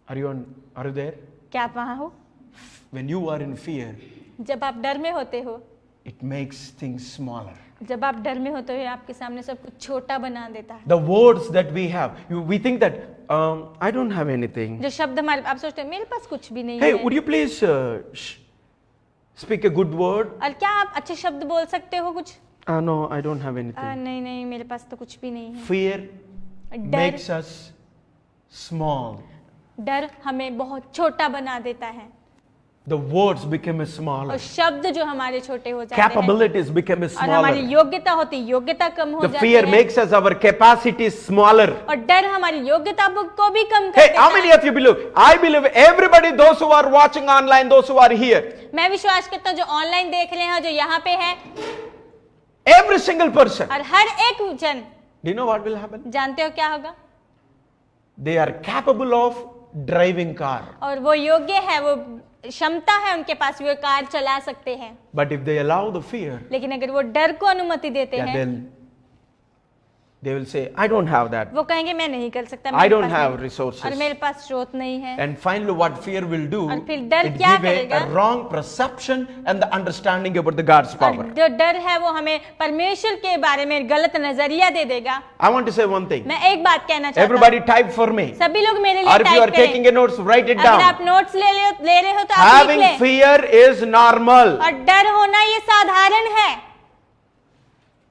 Are you there? क्या आप वहां हो? When you are in fear, जब आप डर में होते हो, it makes things smaller. जब आप डर में होते हो, आपके सामने सब कुछ छोटा बना देता है। The words that we have, we think that I don't have anything. जो शब्द हमारे, आप सोचते हैं मेरे पास कुछ भी नहीं Hey, है। would you please speak a good word? और क्या आप अच्छे शब्द बोल सकते हो कुछ? No, I don't have anything. नहीं नहीं, मेरे पास तो कुछ भी नहीं है। Fear डर makes us small. डर हमें बहुत छोटा बना देता है, The words become smaller. और शब्द जो हमारे छोटे हो जाते हैं, Capabilities become और हमारी smaller. योग्यता होती, योग्यता कम हो The जाती fear है, makes us our capacity smaller. और डर हमारी योग्यता को भी कम कर Hey, देता how many है। of you believe? I believe everybody, those who are watching online, those who are here, मैं विश्वास करता हूँ जो ऑनलाइन देख रहे हैं, जो यहाँ पे है, every single person. और हर एक जन, Do you know what will happen? जानते हो क्या होगा? They are capable of driving car. और वो योग्य है, वो क्षमता है उनके पास, वो कार चला सकते हैं। But if they allow the fear, लेकिन अगर वो डर को अनुमति देते yeah, हैं, they will say, I don't have that. वो कहेंगे मैं नहीं कर सकता, I मेरे don't पास have नहीं, resources. और मेरे पास स्रोत नहीं है। And finally, what fear will do, और फिर डर it क्या give करेगा? a wrong perception and the understanding about the God's power. और जो डर है वो हमें परमेश्वर के बारे में गलत नजरिया दे देगा। I want to say one thing. मैं एक बात कहना चाहता हूँ, Everybody type for me. सभी लोग मेरे लिए Or if you are type taking करें। a notes, write it अगर आप down. नोट्स ले रहे हो तो आप लिख Having लें। fear is normal. और डर होना ये साधारण है,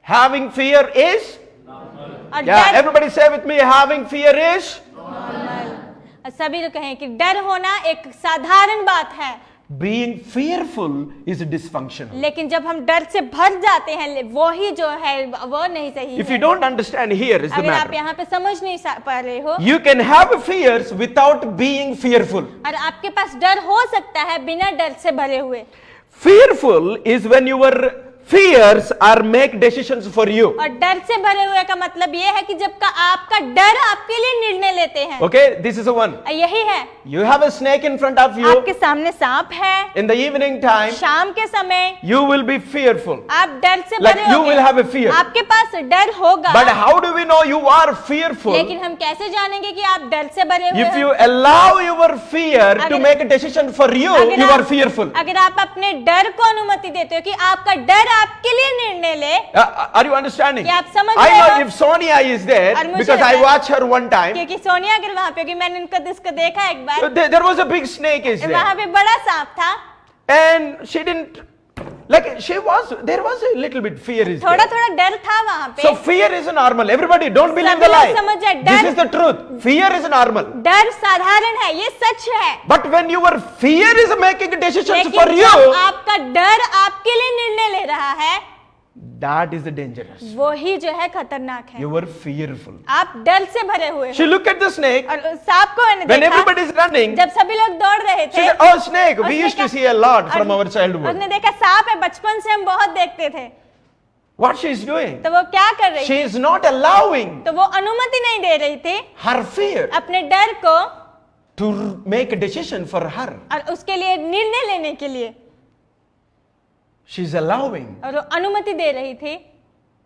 Having fear is, और yeah, डर, everybody say with me, having fear is, और सभी लोग कहें कि डर होना एक साधारण बात है। being fearful is dysfunctional. लेकिन जब हम डर से भर जाते हैं, वो ही जो है वो नहीं सही If है। you don't understand, here is the अगर आप matter. यहाँ पे समझ नहीं पा रहे हो, You can have fears without being fearful. और आपके पास डर हो सकता है बिना डर से भरे हुए, Fearful is when your fears are make decisions for you. और डर से भरे हुए का मतलब ये है कि जब का आपका डर आपके लिए निर्णय लेते हैं। Okay, this is the one. यही है, You have a snake in front of you. आपके सामने सांप है, In the evening time, शाम के समय you will be fearful. आप डर से Like भरे you होंगे, will have a fear. आपके पास डर होगा। But how do we know you are fearful? लेकिन हम कैसे जानेंगे कि आप डर से भरे हुए If हैं? you allow your fear to अगर- make a decision for you, अगर you आप- are fearful. अगर आप अपने डर को अनुमति देते हो कि आपका डर आपके लिए निर्णय ले, Are you understanding? क्या आप समझ I रहे know हो? if Sonia is there, और मुझे because I लगता है- watched her one time, क्योंकि सोनिया अगर वहां पे होगी, मैंने इसको देखा एक बार, there was a big snake is there. वहां पे बड़ा सांप था, And she didn't, like there was a little bit fear is थोड़ा there. थोड़ा डर था वहाँ पे। So fear is normal. Everybody don't believe सभी the lie. लोग समझ जाए, This डर- is the truth. Fear is normal. डर साधारण है, ये सच है। But when your fear is making decisions लेकिन for जब you, आपका डर आपके लिए निर्णय ले रहा है, that is dangerous. वो ही जो है खतरनाक है। You were fearful. आप डर से भरे हुए She हो। looked at the snake. और उस सांप को मैंने When देखा, everybody is running, जब सभी लोग दौड़ रहे she थे, said, "Oh, snake! We उसने used to कहा- see a lot from और- our childhood." उसने देखा सांप है, बचपन से हम बहुत देखते थे। What she is doing? तो वो क्या कर रही She थी? is not allowing तो वो अनुमति नहीं दे रही थी her fear अपने डर को to make a decision for her. और उसके लिए निर्णय लेने के लिए, She is allowing और वो अनुमति दे रही थी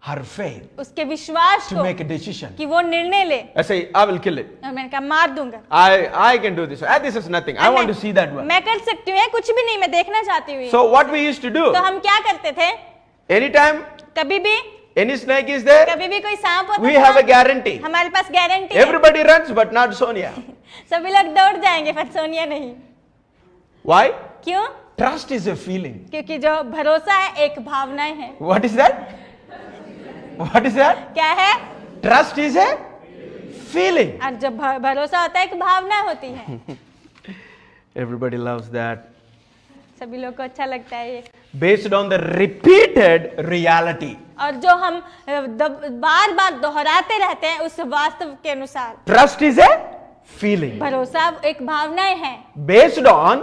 her faith उसके विश्वास to को make a decision. कि वो निर्णय ले। I say, I will kill it. और मैंने कहा मार दूंगा। I can do this. This is nothing. I want to see that one. मैं कर सकती हूँ, ये कुछ भी नहीं, मैं देखना चाहती हूँ। So what we used to do? तो हम क्या करते थे? Anytime कभी भी any snake is there, कभी भी कोई सांप होता we था, have a guarantee. हमारे पास गारंटी है। Everybody runs, but not Sonia. सभी लोग दौड़ जाएंगे पर सोनिया नहीं। Why? क्यों? Trust is a feeling. क्योंकि जो भरोसा है एक भावनाएं है। What is that? What is that? क्या है? Trust is a feeling. और जब भरोसा होता है एक भावना होती है। Everybody loves that. सभी लोग को अच्छा लगता है ये। Based on the repeated reality. और जो हम बार बार दोहराते रहते हैं उस वास्तव के अनुसार। Trust is a feeling. भरोसा एक भावनाएं है। Based on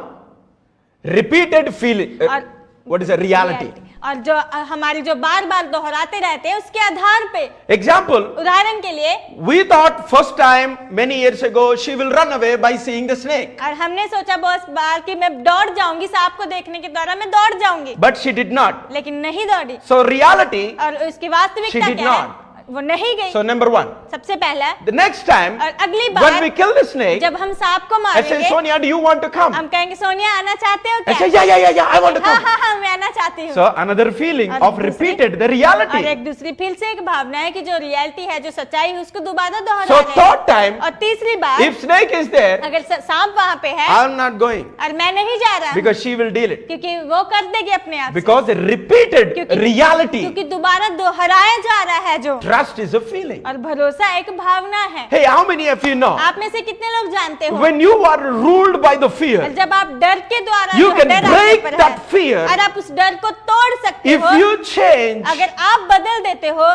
repeated feeling. और What is a reality? और जो हमारी जो बार बार दोहराते रहते हैं उसके आधार पे, Example, उदाहरण के लिए, we thought first time many years ago she will run away by seeing the snake. और हमने सोचा बहुत बार कि मैं दौड़ जाऊंगी, सांप को देखने के द्वारा मैं दौड़ जाऊंगी, But she did not. लेकिन नहीं दौड़ी। So reality, और उसकी She वास्तविकता did क्या है? not. वो नहीं गई। so number one. सबसे पहला, The next time, और अगली when bar we kill the snake, जब हम सांप को I say, मारेंगे, Sonia, do you want to come? हम कहेंगे सोनिया आना चाहते हो I say, क्या? yeah, I want to हाँ come. हाँ हाँ मैं आना चाहती हूँ। So another feeling और of दूसरी- repeated the और reality. एक दूसरी फिर से एक भावना है कि जो रियलिटी है, जो सच्चाई है, उसको दोबारा दोहरा So रहे हैं। third time, और तीसरी बार if snake is there, अगर सांप वहां पे है I'm not going और मैं नहीं जा रहा, because she will deal it. क्योंकि वो कर देगी अपने आप से। Because the repeated reality, क्योंकि दोबारा दोहराया जा रहा है जो, trust is a feeling. और भरोसा एक भावना है। Hey, how many of you know? आप में से कितने लोग जानते हो When you are ruled by the fear, जब आप डर के द्वारा You जो can डर आपके break ऊपर that है, fear और आप उस डर को तोड़ सकते if हो you change अगर आप बदल देते हो,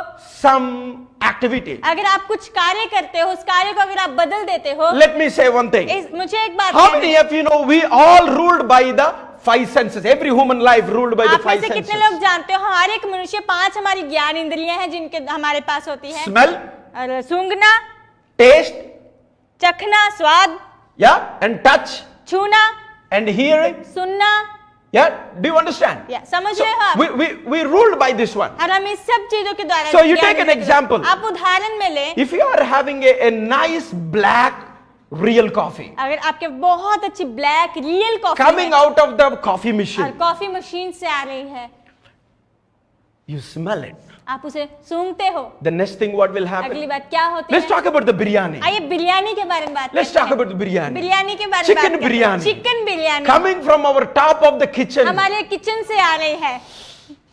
some activity. अगर आप कुछ कार्य करते हो, उस कार्य को अगर आप बदल देते हो। Let me say one thing. मुझे एक बात How कहनी many of you know we all ruled by the five senses? Every human life ruled by the आप में five से senses. कितने लोग जानते हो हर एक मनुष्य 5 हमारी ज्ञान इंद्रियां हैं जिनके हमारे पास होती है। Smell, और सूंघना, taste, चखना, स्वाद, yeah, and touch, छूना, and hearing. सुनना, Yeah, do you understand? या समझ So रहे हो आप? we ruled by this one. और हम इस सब चीजों के द्वारा So you ज्ञान take an इंद्रियों- example. आप उदाहरण में ले, If you are having a nice black real coffee अगर आपके बहुत अच्छी black real coffee coming out of the coffee और machine, कॉफी मशीन से आ रही है, you smell it. आप उसे सूंघते हो, The next thing what will अगली happen? बात क्या होती Let's है? talk about the biryani. आइए बिरयानी के बारे में बात Let's करते talk हैं। about the biryani. बिरयानी के बारे में Chicken बात करते हैं। biryani. Chicken biryani Coming from our top of the kitchen, हमारे किचन से आ रही है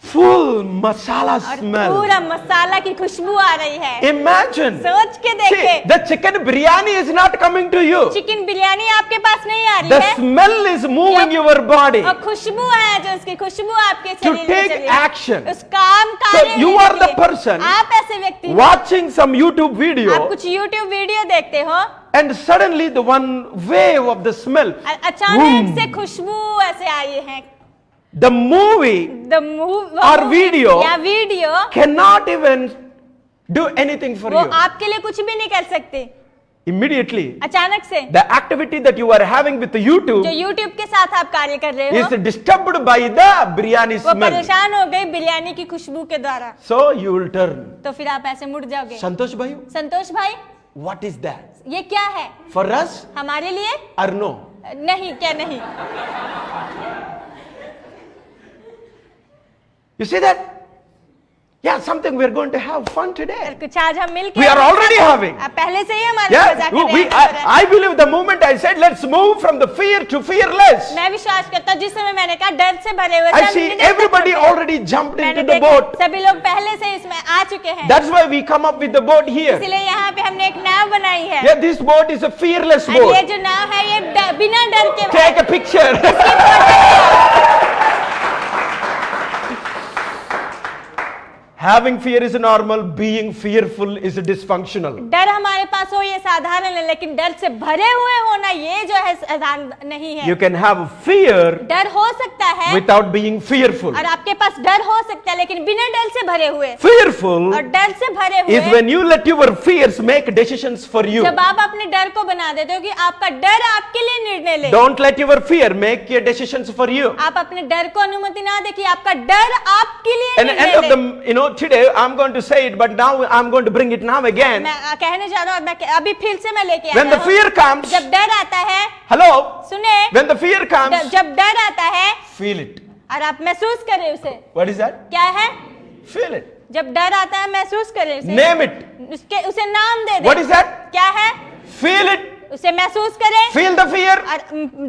full masala और smell. पूरा मसाला की खुशबू आ रही है। Imagine. सोच के See, देखे, the chicken biryani is not coming to you. Chicken biryani आपके पास नहीं आ रही The है smell is moving your body. और खुशबू आया जो उसकी खुशबू आपके To शरीर में take चली है। action. उस काम So कार्य you लेने are के the लिए person आप ऐसे व्यक्ति हैं, watching some YouTube आप video कुछ YouTube वीडियो देखते हो and suddenly the one wave of the smell, अचानक से खुशबू ऐसे आई है। the movie The move Or video या video cannot even do anything for वो you. आपके लिए कुछ भी नहीं कर सकती। Immediately, अचानक से the activity that you are having with the जो YouTube YouTube के साथ आप कार्य कर रहे is हो disturbed by the biryani वो smell. परेशान हो गई बिरयानी की खुशबू के द्वारा, So you will turn. तो फिर आप ऐसे मुड़ जाओगे। Santosh bhai, संतोष भाई, what is that? ये क्या है For us हमारे लिए? or no? नहीं, क्या नहीं? You see that? Yeah, something we're going to have fun today. कुछ आज हम मिलके We are already having. पहले से ही हमारे Yeah, मजाक कर रहे हैं। I believe the moment I said let's move from the fear to fearless, मैं विश्वास करता हूँ जिस समय मैंने कहा डर से भरे हुए I see everybody already jumped into the boat. सभी लोग पहले से इसमें आ चुके हैं। That's why we come up with the boat here. इसलिए यहाँ पे हमने एक नाव बनाई है। Yeah, this boat is a fearless और ये boat. जो नाव है ये बिना डर के Take a picture. Having fear is normal, being fearful is dysfunctional. डर हमारे पास हो ये साधारण है, लेकिन डर से भरे हुए होना ये जो है साधारण नहीं है। You can have fear डर हो सकता है without being fearful. और आपके पास डर हो सकता है लेकिन बिना डर से भरे हुए। Fearful और डर से भरे हुए is when you let your fears make decisions for you. जब आप अपने डर को बना देते हो कि आपका डर आपके लिए निर्णय ले। Don't let your fear make your decisions for you. आप अपने डर को अनुमति ना दे कि आपका डर आपके लिए And end of the, today I'm going to say it, but now I'm going to bring it now again. मैं कहने जा रहा हूँ और मैं अभी फिर से मैं लेके आ When रहा the हूँ। fear comes, जब डर आता है, hello, सुने, when the fear comes, जब डर आता है feel it. और आप महसूस करें उसे। What is that? क्या है? Feel it. जब डर आता है महसूस करें उसे। Name it. उसे नाम दे दे। What is that? क्या है? Feel it. उसे महसूस करें। Feel the fear. और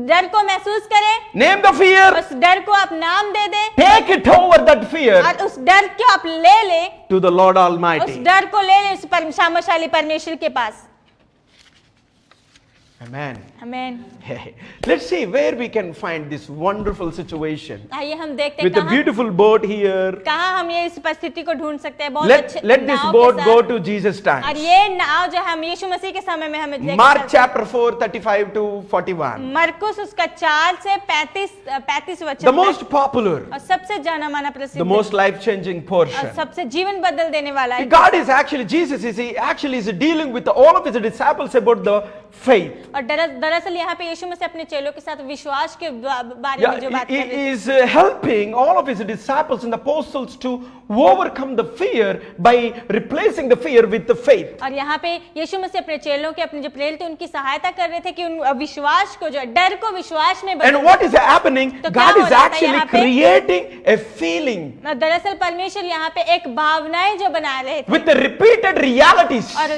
डर को महसूस करें। Name the fear. उस डर को आप नाम दे दे। Take it over that fear और उस डर को आप ले ले। to the Lord उस Almighty. डर को ले ले उस सामर्थ्यशाली परमेश्वर के पास। Amen. आमीन। Let's see where we can find this wonderful situation आइए हम देखते हैं with a कहाँ beautiful boat here. कहाँ हम ये इस परिस्थिति को ढूंढ सकते हैं। बहुत अच्छे Let this नाव boat के go साथ। to Jesus' और time. ये नाव जो हम यीशु मसीह के समय में हमें लेकर Mark चलते हैं। chapter 4, 35 to 41. मरकुस उसका 4 से 35 वचन The तक। most popular, और सबसे जाना माना प्रसिद्ध the most life-changing और portion. सबसे जीवन बदल देने वाला है। God is actually, Jesus is actually is dealing with all of his disciples about the faith. और दरअसल यहाँ पे यीशु मसीह अपने चेलों के साथ विश्वास के बारे में जो Yeah, बात he कर रहे थे। is helping all of his disciples and apostles to overcome the fear by replacing the fear with the faith. और यहाँ पे यीशु मसीह अपने चेलों के अपने जो प्रेरित थे उनकी सहायता कर रहे थे कि उन विश्वास को जो डर को विश्वास में बदल And what is happening? तो God क्या हो is रहा था actually यहाँ पे? creating a feeling दरअसल परमेश्वर यहाँ पे एक भावनाएं जो बना रहे थे with the repeated realities. और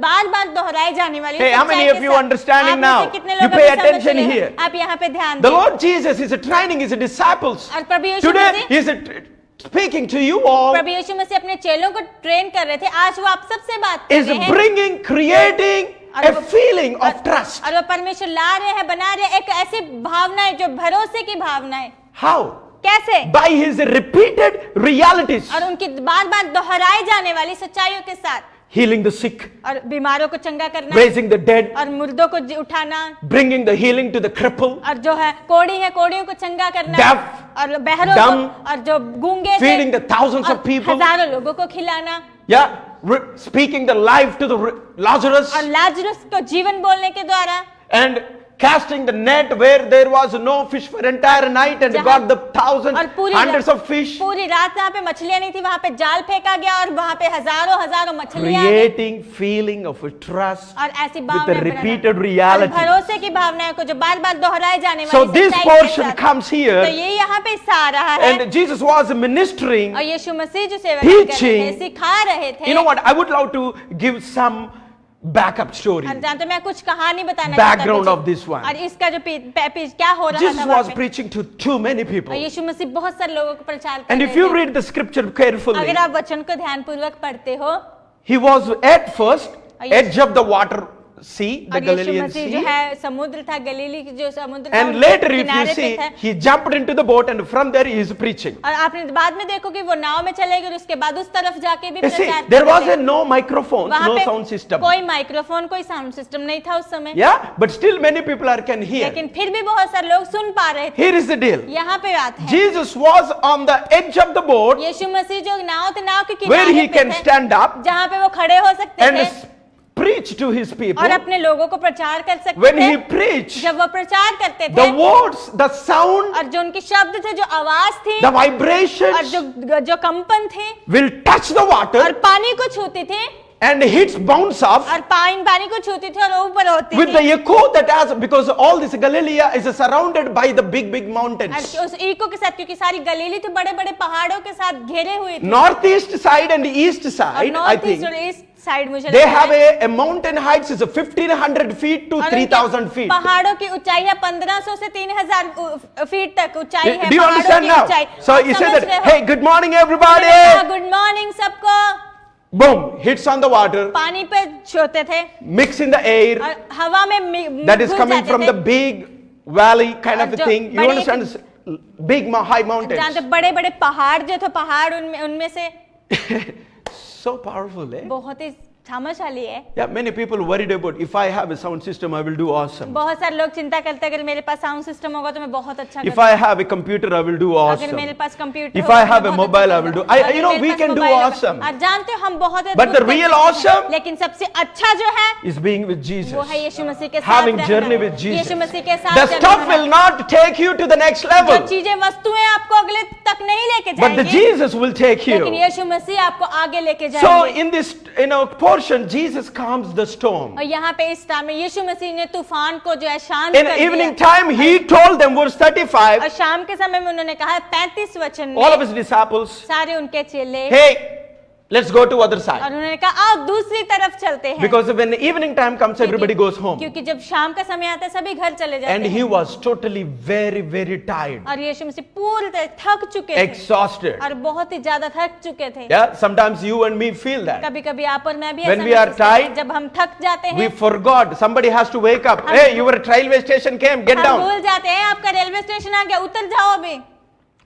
बार बार दोहराई जाने वाली Hey, how many सच्चाई of के you साथ। understanding आप में now? से कितने You लोग pay अभी समझ attention रहे हैं? here. आप यहाँ पे ध्यान The दें। Lord Jesus is training his disciples. और प्रभु यीशु Today Masih he is speaking to you all. प्रभु यीशु मसीह अपने चेलों को ट्रेन कर रहे थे। आज वो आप सबसे बात कर Is रहे हैं bringing, creating a feeling of trust. और वो परमेश्वर ला रहे हैं, बना रहे हैं एक ऐसी भावनाएं जो भरोसे की भावनाएं। How? कैसे? By his repeated realities. और उनकी बार बार दोहराई जाने वाली सच्चाइयों के साथ। Healing the sick, और बीमारों को चंगा करना raising the dead, और मुर्दों को उठाना bringing the healing to the cripple, और जो है कोढ़ी है कोढ़ियों को चंगा करना deaf, और बहरों dumb, को और जो गूंगे थे feeding the thousands और of people. हजारों लोगों को खिलाना Yeah, speaking the life to the Lazarus, और लाजरस को जीवन बोलने के द्वारा and casting the net where there was no fish for entire night and जहाँ- got the thousands, और पूरी hundreds of fish, पूरी रात जहाँ पे मछलियां नहीं थी वहां पे जाल फेंका गया और वहां पे हजारों मछलियां आ गई। creating feeling of a trust और ऐसी with the भावनाएं repeated बनाना। और reality. भरोसे की भावनाएं को जो बार बार दोहराए जाने So वाली this सच्चाई के portion साथ। comes तो here, ये यहाँ पे हिस्सा आ रहा है and Jesus was ministering. और यीशु मसीह जो सेवा कर रहे थे Teaching. सिखा रहे थे। You know what? I would love to give some backup story. और जानते मैं कुछ कहानी बताना Background चाहता of this one. और इसका जो क्या हो रहा Jesus था वहाँ was पे। preaching to too many people. और यीशु मसीह बहुत सारे लोगों को प्रचार कर And रहे if you थे। read the scripture carefully, अगर आप वचन को ध्यानपूर्वक पढ़ते हो he was at first edge of the water sea, the और यीशु Galilean मसीह जो sea. है समुद्र था गलीली की जो समुद्र था And उसके later, if you किनारे पे see, था। he jumped into the boat, and from there he is preaching. और आपने बाद में देखो कि वो नाव में चले गए और उसके बाद उस तरफ जाके भी You see, प्रचार there कर was रहे a थे। no microphone, वहाँ no पे sound system. कोई माइक्रोफोन कोई साउंड सिस्टम नहीं था उस समय। Yeah, but still many people can hear. लेकिन फिर भी बहुत सारे लोग सुन पा रहे थे। Here is the deal. यहाँ पे बात है Jesus was on the edge of the boat यीशु मसीह जो नाव थे नाव के where किनारे he पे can थे, stand up जहाँ पे वो खड़े हो सकते and थे preach to his people. और अपने लोगों को प्रचार कर सकते When थे। he preached, जब वो प्रचार करते थे the words, the sound, और जो उनके शब्द थे जो आवाज थी the और vibrations जो कंपन थे will touch the और water पानी को छूते थे and hits bounce up और पानी को छूती थी और वो ऊपर होती with थी। the echo that has, because all this Galilee is surrounded by the big mountains. और उस इको के साथ, क्योंकि सारी गलीली तो बड़े बड़े पहाड़ों के साथ घेरे हुए थे। Northeast side and east और side, I north east think, और ईस्ट साइड मुझे they लगता have है। a mountain heights is 1500 feet to और 3000 उनके feet. पहाड़ों की ऊंचाई है 1500 से 3000 फीट तक ऊंचाई है। Do you पहाड़ों understand की now? ऊंचाई। So आप you say समझ that, रहे हो? hey, good morning everybody. Good morning सबको। Boom, hits on the water, पानी पे छोते थे mix in the air, और हवा में that is घुल coming जाते from थे। the big valley kind of और a जो thing. You बड़े- understand? This big high mountains. जानते बड़े बड़े पहाड़ जो थे, पहाड़ उनमें से So powerful, eh? बहुत ही सामर्थ्यशाली है। Yeah, many people worried about if I have a sound system, I will do awesome. बहुत सारे लोग चिंता करते हैं अगर मेरे पास साउंड सिस्टम होगा तो मैं बहुत अच्छा If करूंगा। I have a computer, I will do अगर awesome. मेरे पास कंप्यूटर If होगा, I तो have मैं a बहुत mobile, अच्छा I will do. करूंगा। You know, अगर we मेरे can पास do मोबाइल होगा- awesome. और जानते हो हम बहुत But the अद्भुत real कर सकते हैं। awesome लेकिन सबसे अच्छा जो है is being with Jesus. वो है यीशु मसीह के साथ Having रहना। journey with Jesus. यीशु मसीह के साथ The चलना stuff है। will not take you to the next जो level, चीजें वस्तुएं आपको अगले तक नहीं लेके but the जाएंगी, Jesus will take लेकिन you. यीशु मसीह आपको आगे लेके So जाएंगे। in this, portion, Jesus calms the storm. और यहाँ पे इस टाइम में यीशु मसीह ने तूफान को जो है शांत In कर evening दिया। time, he told them, verse 35, और शाम के समय में उन्होंने कहा 35 वचन all of में his disciples, सारे उनके चेले hey, let's go to other और side. उन्होंने कहा आओ दूसरी तरफ चलते हैं। Because when the evening time comes, everybody goes home. क्योंकि जब शाम का समय आता है सभी घर चले जाते And हैं। he was totally very tired, और यीशु मसीह पूरी तरह थक चुके थे exhausted. और बहुत ही ज्यादा थक चुके थे। Yeah, sometimes you and me feel that. कभी कभी आप और मैं भी When ऐसा we are महसूस करते हैं। tired, जब हम थक जाते We हैं forgot. Somebody has to wake up. Hey, your railway station came. Get हम down. भूल जाते हैं आपका रेलवे स्टेशन आ गया उतर जाओ अभी।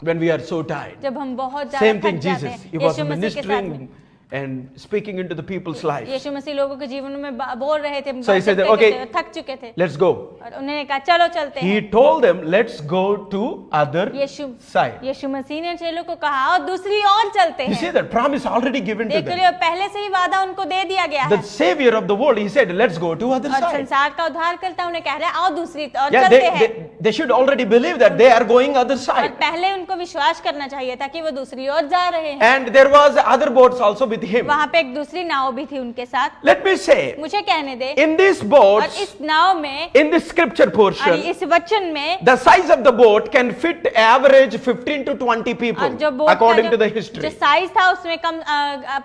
When we are so tired. जब हम बहुत Same ज्यादा thing, थक जाते Jesus. हैं He was यीशु मसीह के साथ में। ministering and speaking into the people's lives. यीशु मसीह लोगों के जीवन में बोल रहे थे। So he said, बातें okay, करते थे, थक चुके थे Let's go. और उन्होंने कहा चलो चलते He हैं। told them, let's go to other Yeshu side. यीशु मसीह ने चेलों को कहा और दूसरी ओर चलते You see हैं। that promise already given to देख them. रहे हो पहले से ही वादा उनको दे दिया गया है The savior of the world, he said, let's go to other और side. संसार का उद्धार करता उन्हें कह रहा है आओ दूसरी और Yeah, चलते हैं। they should already believe that they are going other और side. पहले उनको विश्वास करना चाहिए था कि वो दूसरी ओर जा रहे हैं। And there was other boats also with him. वहां पे एक दूसरी नाव भी थी उनके साथ। Let me say, मुझे कहने दे in these और boats, इस नाव में in this scripture और portion, इस वचन में the size of the boat can fit average 15 to 20 people और जो बोट according का to the जो history. साइज था उसमें कम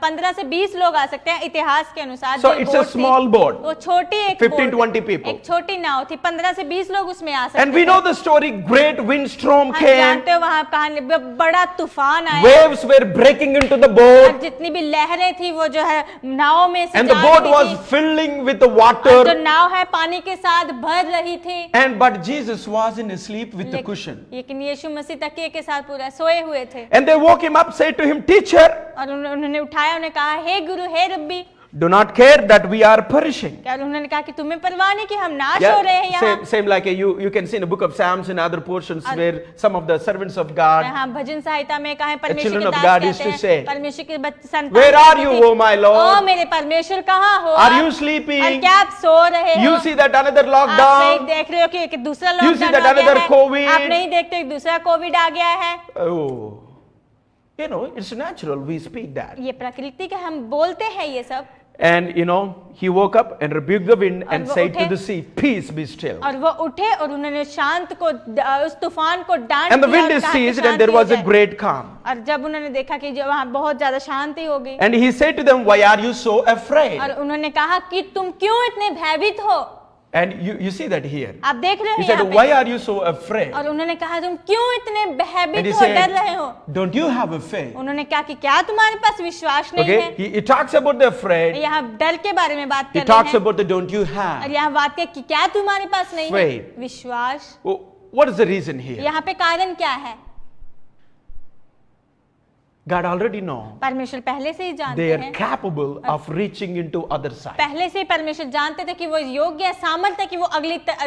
15 से 20 लोग आ सकते हैं इतिहास के अनुसार। So जो it's a बोट थी, small boat. वो छोटी एक 15-20 people. एक छोटी नाव थी 15 से 20 लोग उसमें आ सकते And we थे। know the story, great windstorm हम came, जानते हो वहां कहानी बड़ा तूफान आया waves were breaking into the और boat, जितनी भी लहरें थी वो जो है नाव में से and the जा boat रही was थी। filling with the और जो water, नाव है पानी के साथ भर रही थी। and but Jesus wasn't asleep with the cushion. लेकिन यीशु मसीह तकिए के साथ पूरा सोए हुए थे And they woke him up, said to him, Teacher, और उन्होंने उठाया उन्हें कहा हे गुरु हे रब्बी। do not care that we are perishing. क्या उन्होंने कहा कि तुम्हें परवाह नहीं कि हम नाश हो रहे हैं Yeah, यहाँ। same like you can see in the book of Psalms and other portions where some of the servants of God, हाँ भजन संहिता में कहा परमेश्वर children के of दास God used कहते to say, हैं परमेश्वर के संतान Where are कहती you, थी, O my Lord? ओ मेरे परमेश्वर कहाँ हो Are आप? you और sleeping? क्या आप सो रहे हो You see that another आप lockdown? नहीं देख रहे हो कि एक दूसरा You see लॉकडाउन that आ गया another है COVID? आप नहीं देखते एक दूसरा कोविड आ गया है। Oh, you know, it's natural. We speak that. ये प्रकृति का हम बोलते हैं ये सब। And you know, he woke up and rebuked the wind and वो said to उठे। the sea, Peace, be still. और वो उठे और उन्होंने शांत को उस तूफान को डांट And the दिया wind और is कहा कि ceased, and शांति there हो was a जाए। great calm. और जब उन्होंने देखा कि जो वहाँ बहुत ज्यादा शांति हो गई And he said to them, Why are you so afraid? और उन्होंने कहा कि तुम क्यों इतने भयभीत हो। And you see that here. आप देख रहे हो He said, यहाँ पे। Why are you so afraid? और उन्होंने कहा तुम क्यों इतने And भयभीत he हो डर रहे said, हो। Don't you have a faith? उन्होंने कहा कि क्या तुम्हारे पास विश्वास नहीं Okay, है। he talks about the afraid. यहाँ डर के बारे में बात He कर talks रहे हैं about the don't you और have. यहाँ बात है कि क्या तुम्हारे पास नहीं है Faith. विश्वास। Oh, what is the reason here? यहाँ पे कारण क्या है। God already know परमेश्वर पहले से ही जानते they are हैं capable of reaching into other side. पहले से ही परमेश्वर जानते थे कि वो योग्य है सामर्थ्य है कि वो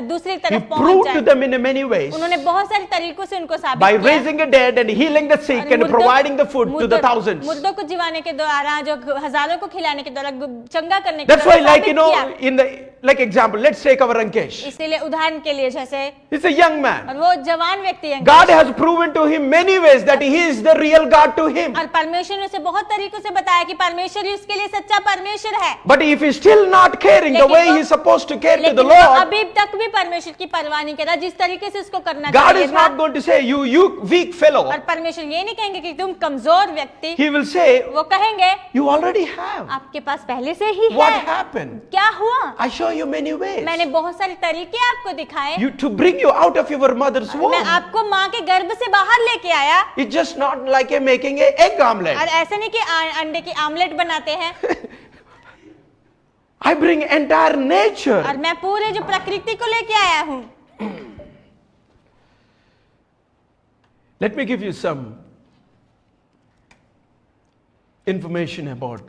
दूसरी He तरफ पहुंच proved to जाए। them in many ways उन्होंने बहुत सारे तरीकों से उनको साबित by किया raising the dead and healing the sick और and providing the food to the मुर्दों- thousands. मुर्दों को जिवाने के द्वारा जो हजारों को खिलाने के द्वारा चंगा करने के That's द्वारा why, like साबित you know, किया। in the like example, let's take our Rankesh. इसीलिए उदाहरण के लिए जैसे He's a young man. और वो जवान व्यक्ति है God has proven to him many ways that He is the real God to him. him. और परमेश्वर ने उसे बहुत तरीकों से बताया कि परमेश्वर ही उसके लिए सच्चा परमेश्वर है। But if he's still not caring the लेकिन way वो- he's supposed to care to लेकिन the वो Lord, अभी तक भी परमेश्वर की परवाह नहीं कर रहा जिस तरीके से उसको करना God चाहिए is था। not going to say, you weak fellow. और परमेश्वर ये नहीं कहेंगे कि तुम कमजोर व्यक्ति, He will say, वो कहेंगे you already have. आपके पास पहले से ही What है। happened? क्या हुआ? I show you many ways. मैंने बहुत सारे तरीके आपको दिखाए। You to bring you out of your mother's womb. मैं आपको माँ के गर्भ से बाहर लेके आया। It's just not like a making a egg omelette. और ऐसे नहीं कि अंडे की आमलेट बनाते हैं। I bring entire nature. और मैं पूरे जो प्रकृति को लेके आया हूँ। Let me give you some information about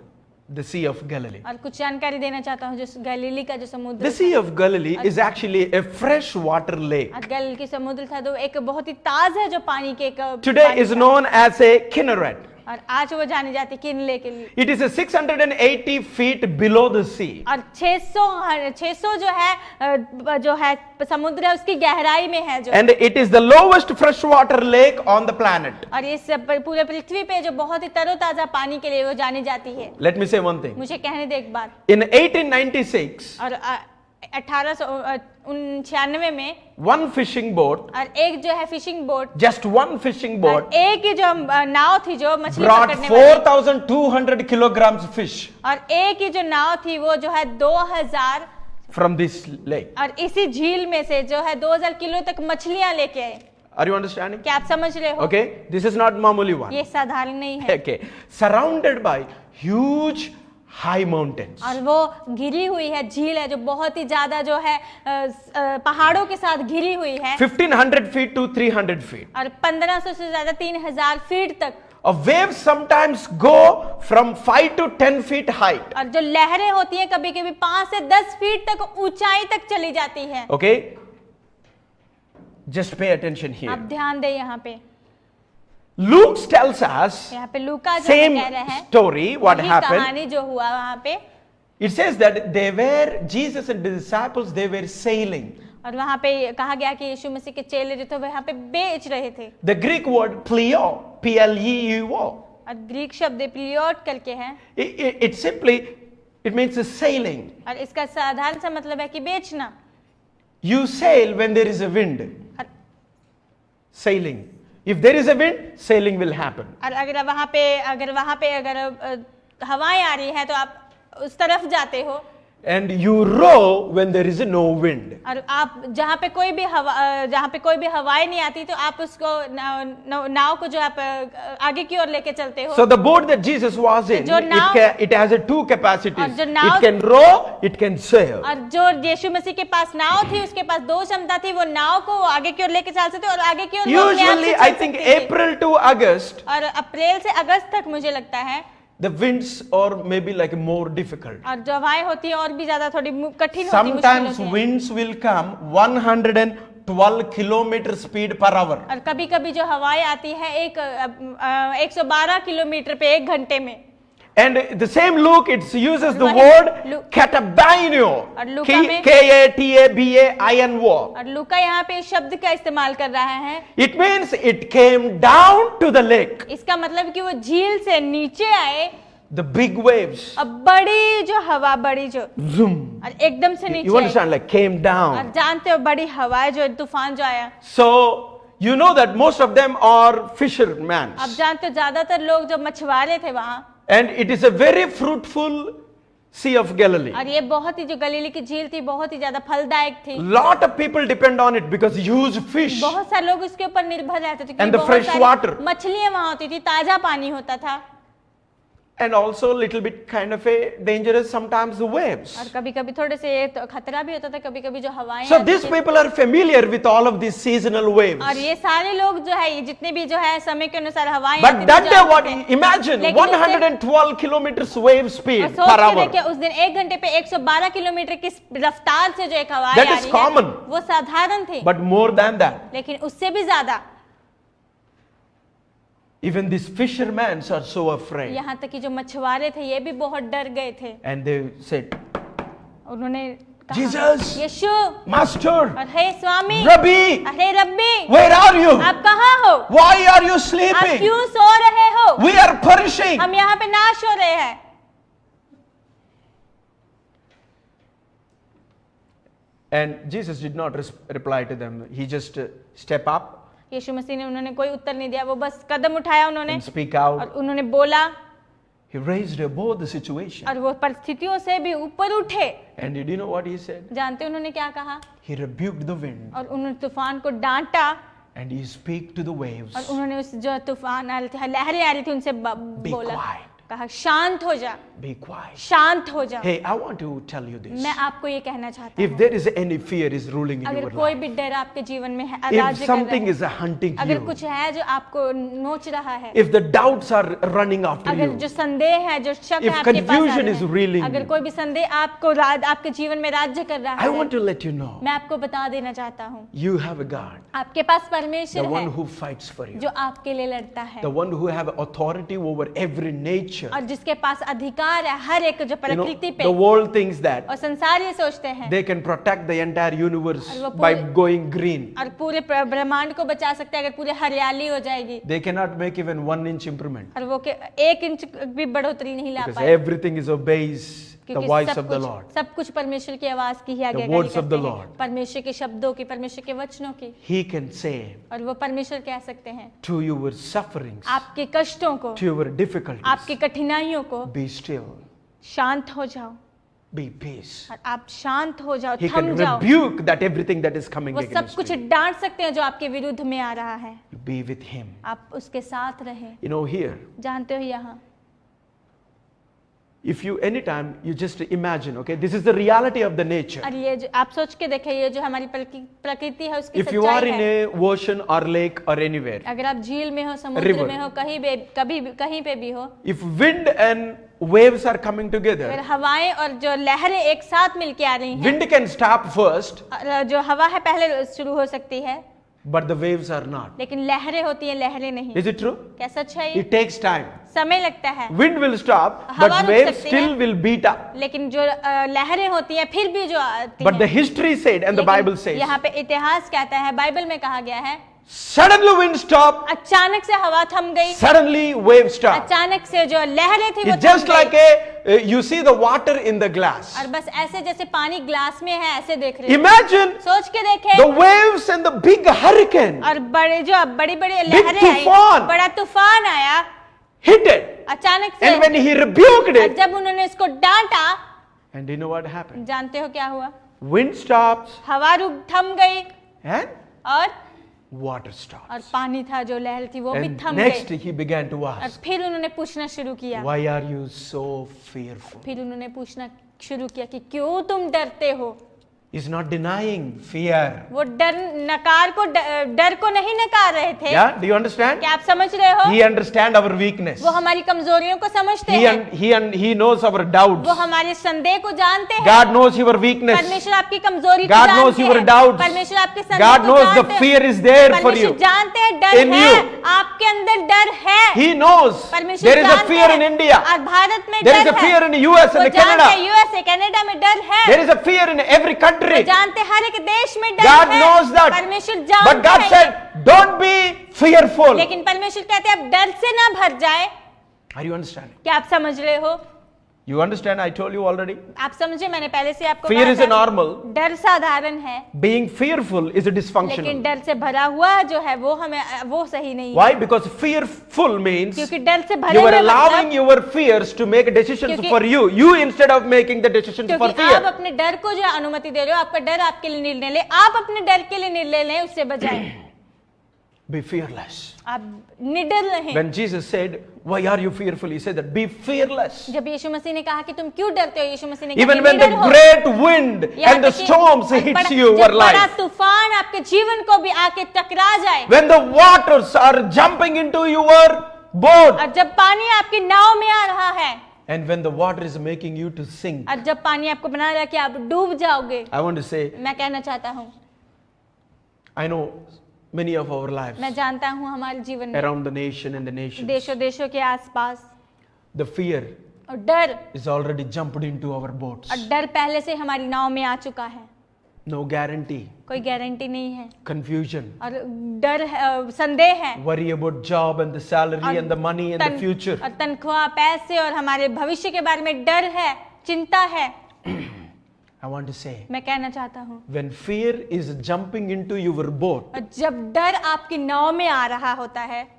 the Sea of Galilee. और कुछ जानकारी देना चाहता हूँ जो गलीली का जो समुद्र The Sea of Galilee is actually a freshwater lake. और गलील की समुद्र था तो एक बहुत ही ताज है जो पानी के एक Today पानी is था। known as a Kinneret. और आज वो जाने जाते किनले के लिए। It is a 680 feet below the sea. और 600 जो है समुद्र है उसकी गहराई में है जो। And it is the lowest freshwater lake on the planet. और इस पूरे पृथ्वी पे जो बहुत ही तरोताजा पानी के लिए वो जानी जाती है। Let me say one thing. मुझे कहने दे एक बात। In 1896, और 1899 में one fishing boat, और एक जो है fishing boat, just one fishing boat, और एक ही जो नाव थी जो मछली brought पकड़ने वाली, 4,200 kilograms fish और एक ही जो नाव थी वो जो है 2000 from this lake. और इसी झील में से जो है 2000 किलो तक मछलियां लेके आए। Are you understanding? क्या आप समझ रहे हो? Okay, this is not मामूली one. ये साधारण नहीं है। Okay, surrounded by huge high mountains. और वो घिरी हुई है, झील है जो बहुत ही ज्यादा जो है पहाड़ों के साथ घिरी हुई है। 1,500 feet to 300 feet. और 1500 से ज्यादा 3000 फीट तक। A wave sometimes go from 5 to 10 feet height. और जो लहरें होती हैं कभी कभी 5 से 10 फीट तक ऊंचाई तक चली जाती है। Okay, just pay attention आप here. ध्यान दें यहाँ पे। Luke tells us यहाँ पे लूका जो same कह रहे हैं story what वही happened. कहानी जो हुआ वहाँ पे। It says that Jesus and the disciples, they were sailing. और वहाँ पे कहा गया कि यीशु मसीह के चेले जो थे वहाँ पे बेच रहे थे। The Greek word pleo, P-L-E-U-O. और ग्रीक शब्द प्लियोट करके है। It simply, it means sailing. और इसका साधारण सा मतलब है कि बेचना। You sail when there is a wind. और Sailing. If there is a wind, sailing will happen. और अगर वहाँ पे हवाएं आ रही हैं तो आप उस तरफ जाते हो। And you row when there is no wind. और आप जहाँ पे कोई भी हवाएं नहीं आती तो आप उसको नाव को जो आप आगे की ओर लेके चलते हो। So the boat that Jesus was in, जो नाव- it has a two capacities. और जो नाव- It can row, it can sail. और जो यीशु मसीह के पास नाव थी उसके पास दो क्षमता थी, वो नाव को आगे की ओर लेके चल सकते और आगे की ओर वो अपने आप से Usually, चल I think सकती थी। April to August, और अप्रैल से अगस्त तक मुझे लगता है the winds are maybe like more difficult. और जो हवाएं होती है और भी ज्यादा थोड़ी कठिन होती मुश्किल Sometimes होती है। winds will come 112 kilometer speed per hour. और कभी कभी जो हवाएं आती है 112 किलोमीटर पे 1 घंटे में। And the same Luke, it uses the वही word Luke- katabaino. और लूका में- K-A-T-A-B-A-I-N-O. और लूका यहाँ पे इस शब्द का इस्तेमाल कर रहा है। It means it came down to the lake. इसका मतलब कि वो झील से नीचे आए The big waves. और बड़ी जो हवा बड़ी जो Zoom. और एकदम से You नीचे आए। understand? Like came और down. जानते हो बड़ी हवाएं जो तूफान जो आया। So, you know that most of them are fishermen. अब जानते हो ज्यादातर लोग जो मछुआरे थे वहां। And it is a very fruitful Sea of Galilee. और ये बहुत ही जो गलीली की झील थी बहुत ही ज्यादा फलदायक थी। Lot of people depend on it because huge fish. बहुत सारे लोग इसके ऊपर निर्भर रहते थे And the बहुत fresh सारी water. मछलियां वहां होती थी, ताजा पानी होता था। And also little bit kind of a dangerous sometimes the waves. और कभी कभी थोड़े से ये तो खतरा भी होता था, कभी कभी जो हवाएं So आती these थी। people are familiar with all of these seasonal waves. और ये सारे लोग जो है ये जितने भी जो है समय के अनुसार हवाएं But आती थी, that जो day आते what, थे। imagine लेकिन उससे- 112 kilometers wave और speed सोच per के hour. देखिए उस दिन 1 घंटे पे 112 किलोमीटर की रफ्तार से जो एक हवाएं That आ is रही common. है वो साधारण थी। But more than that, लेकिन उससे भी ज्यादा even these fishermen are so afraid. यहाँ तक कि जो मछुआरे थे ये भी बहुत डर गए थे। And they said, उन्होंने कहा, Jesus, यीशु Master, और हे स्वामी, Rabbi, अरे रब्बी, where are you? आप कहाँ हो? Why are you आप sleeping? क्यों सो रहे हो? We are perishing. हम यहाँ पे नाश हो रहे हैं। And Jesus did not reply to them. He just step up यीशु मसीह ने उन्होंने कोई उत्तर नहीं दिया, वो बस कदम उठाया उन्होंने and speak और out. उन्होंने बोला He raised above the situation. और वो परिस्थितियों से भी ऊपर उठे। And did you know what he said? जानते हैं उन्होंने क्या कहा? He rebuked the wind और उन्होंने तूफान को डांटा and he spoke to the waves. और उन्होंने उस जो तूफान आ रहे थे, लहरें आ रही थी, उनसे Be बोला, quiet. कहा शांत हो जा, Be quiet. शांत हो जा। Hey, I want to tell you this. मैं आपको ये कहना चाहता If हूँ, there is any fear is ruling in अगर your कोई life, भी डर आपके जीवन में है, if राज्य कर something रहा is है, hunting अगर you, कुछ है जो आपको नोच रहा है, if the doubts are running after अगर you, जो संदेह है, जो शक if है आपके पास आ confusion रहे is हैं, ruling अगर you, कोई भी संदेह आपके जीवन में राज्य कर रहा I है, want to let you know, मैं आपको बता देना चाहता हूँ, you have a God, आपके पास the परमेश्वर one है who fights for you, जो आपके लिए लड़ता है the one who have authority over every nature. और जिसके पास अधिकार है हर एक जो You know, प्रकृति पे, the world thinks that और संसार ये सोचते हैं they can protect the entire universe और वो by पूरे- going green. और पूरे ब्रह्मांड को बचा सकते हैं अगर पूरे हरियाली हो जाएगी, They cannot make even 1 inch improvement और वो 1 इंच भी बढ़ोतरी नहीं ला because पाए, everything is obeys the क्योंकि voice of the Lord. सब कुछ परमेश्वर की आवाज की ही words आज्ञाकारी of the करते हैं, Lord. परमेश्वर के शब्दों की, परमेश्वर के वचनों की, He can say और वो परमेश्वर कह सकते हैं to your sufferings, आपके कष्टों को, to your difficulties, आपकी कठिनाइयों को, be still, शांत हो जाओ, be peace. और आप शांत हो जाओ, He थम can जाओ। rebuke that everything that is coming वो सब against कुछ you. डांट सकते हैं जो आपके विरुद्ध में आ रहा है, You be with Him. आप उसके साथ रहे। You know, here, जानते हो यहाँ if you anytime you just imagine, okay, this is the reality of the nature. और ये जो आप सोच के देखें, ये जो हमारी प्रकृति है उसकी If you are सच्चाई in है। a ocean or lake or anywhere, अगर आप झील में हो, समुद्र river. में हो, कहीं पे भी हो, if wind and waves are coming अगर together, हवाएं और जो लहरें एक साथ मिलके आ रही हैं, wind can stop first, और जो हवा है पहले शुरू हो सकती है, but the waves are not. लेकिन लहरें होती हैं, लहरें नहीं। Is it true? क्या सच है ये? It takes time. समय लगता है, Wind will stop, हवा but रुक waves सकती still है। will beat up. लेकिन जो लहरें होती हैं फिर भी जो आती But the हैं, history said, and the लेकिन Bible says, यहाँ पे इतिहास कहता है, बाइबल में कहा गया है, suddenly wind stopped, अचानक से हवा थम गई, suddenly wave stopped. अचानक से जो लहरें थी वो It's थम just like गई। you see the water in the glass. और बस ऐसे जैसे पानी ग्लास में है ऐसे देख रहे हैं। Imagine सोच के देखें, the waves and the बig hurricane और बड़े जो बड़ी बड़ी लहरें आई, तूफान। बड़ा तूफान आया hit it. अचानक से, And when he rebuked और it, जब उन्होंने इसको डांटा, and do you know what happened? जानते हो क्या हुआ? Wind stops हवा रुक थम गई and और water और stops. पानी था जो लहर थी वो भी And थम next गई। he began to और ask, फिर उन्होंने पूछना शुरू किया, why are you so fearful? फिर उन्होंने पूछना शुरू किया कि क्यों तुम डरते हो? He's not denying fear. वो डर को नहीं नकार रहे थे। Yeah, do you understand? क्या आप समझ रहे हो? He understands our weakness. वो हमारी कमजोरियों को समझते हैं, He knows our doubts. वो हमारे संदेह को जानते हैं। God knows your weakness. परमेश्वर आपकी कमजोरी को God जानते knows your हैं। doubts. परमेश्वर आपके संदेह God को knows the जानते हैं। fear is there for परमेश्वर you. जानते हैं डर In है, you. आपके अंदर डर है। He knows परमेश्वर there is a जानते fear हैं, in India. और भारत में There डर is a है। fear in US वो and जानते हैं Canada. यूएसए कनाडा में डर है। There is a fear in every वो country. जानते हैं हर एक देश में डर God है। knows that. परमेश्वर But जानते God हैं said, don't be fearful. लेकिन परमेश्वर कहते हैं अब डर से ना भर जाए। Are you understanding? क्या आप समझ रहे हो? You understand? I told you already. आप समझे, मैंने पहले से आपको Fear कहा is था, a normal. डर साधारण है, Being fearful is a लेकिन dysfunctional. डर से भरा हुआ जो है वो सही नहीं है। Why? Because fearful means क्योंकि डर से भरे you are हुए allowing मतलब your fears to make decisions क्योंकि- for you. You instead of making the decisions for क्योंकि आप fear. अपने डर को जो अनुमति दे रहे हो, आपका डर आपके लिए निर्णय ले, आप अपने डर के लिए निर्णय लें उससे बजाय Be fearless. आप निडर रहें। When Jesus said, why are you fearful? He said that be fearless. जब यीशु मसीह ने कहा कि तुम क्यों डरते हो, यीशु मसीह ने कहा Even कि when the निडर हो। great wind यहाँ and the तक कि storms जब hits बड़ा- your जब बड़ा life. तूफान आपके जीवन को भी आके टकरा जाए, When the waters are jumping into your boat. और जब पानी आपकी नाव में आ रहा है, And when the water is making you to sink. और जब पानी आपको बना रहा है कि आप डूब जाओगे, I want to say, मैं कहना चाहता हूँ, I know many of our lives मैं जानता हूँ हमारे जीवन में around the nation and the nations. देशों के आसपास The fear और डर is already jumped into our boats. और डर पहले से हमारी नाव में आ चुका है। No guarantee, कोई गारंटी नहीं है confusion, और डर है, संदेह है worry about job and the salary और and the money and the future. और तनख्वाह, पैसे और हमारे भविष्य के बारे में डर है, चिंता है। I want to say, मैं कहना चाहता हूँ when fear is jumping into your boat, और जब डर आपकी नाव में आ रहा होता है,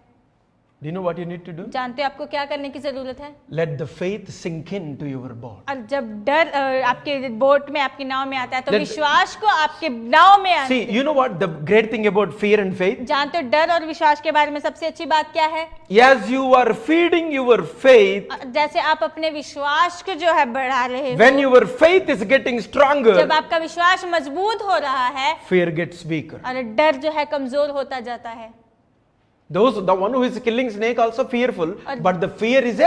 do you know what you need to do? जानते हो आपको क्या करने की जरूरत है? Let the faith sink into your boat. और जब डर आपके बोट में, आपकी नाव में आता है, तो Let- विश्वास को आपके नाव में आने See, you know what the great thing about fear and faith? जानते हो डर और विश्वास के बारे में सबसे अच्छी बात क्या है? As you are feeding your faith, जैसे आप अपने विश्वास को जो है बढ़ा रहे हो, when your faith is getting stronger, जब आपका विश्वास मजबूत हो रहा है fear gets weaker. और डर जो है कमजोर होता जाता है। The one who is killing snake also fearful, और- but the fear is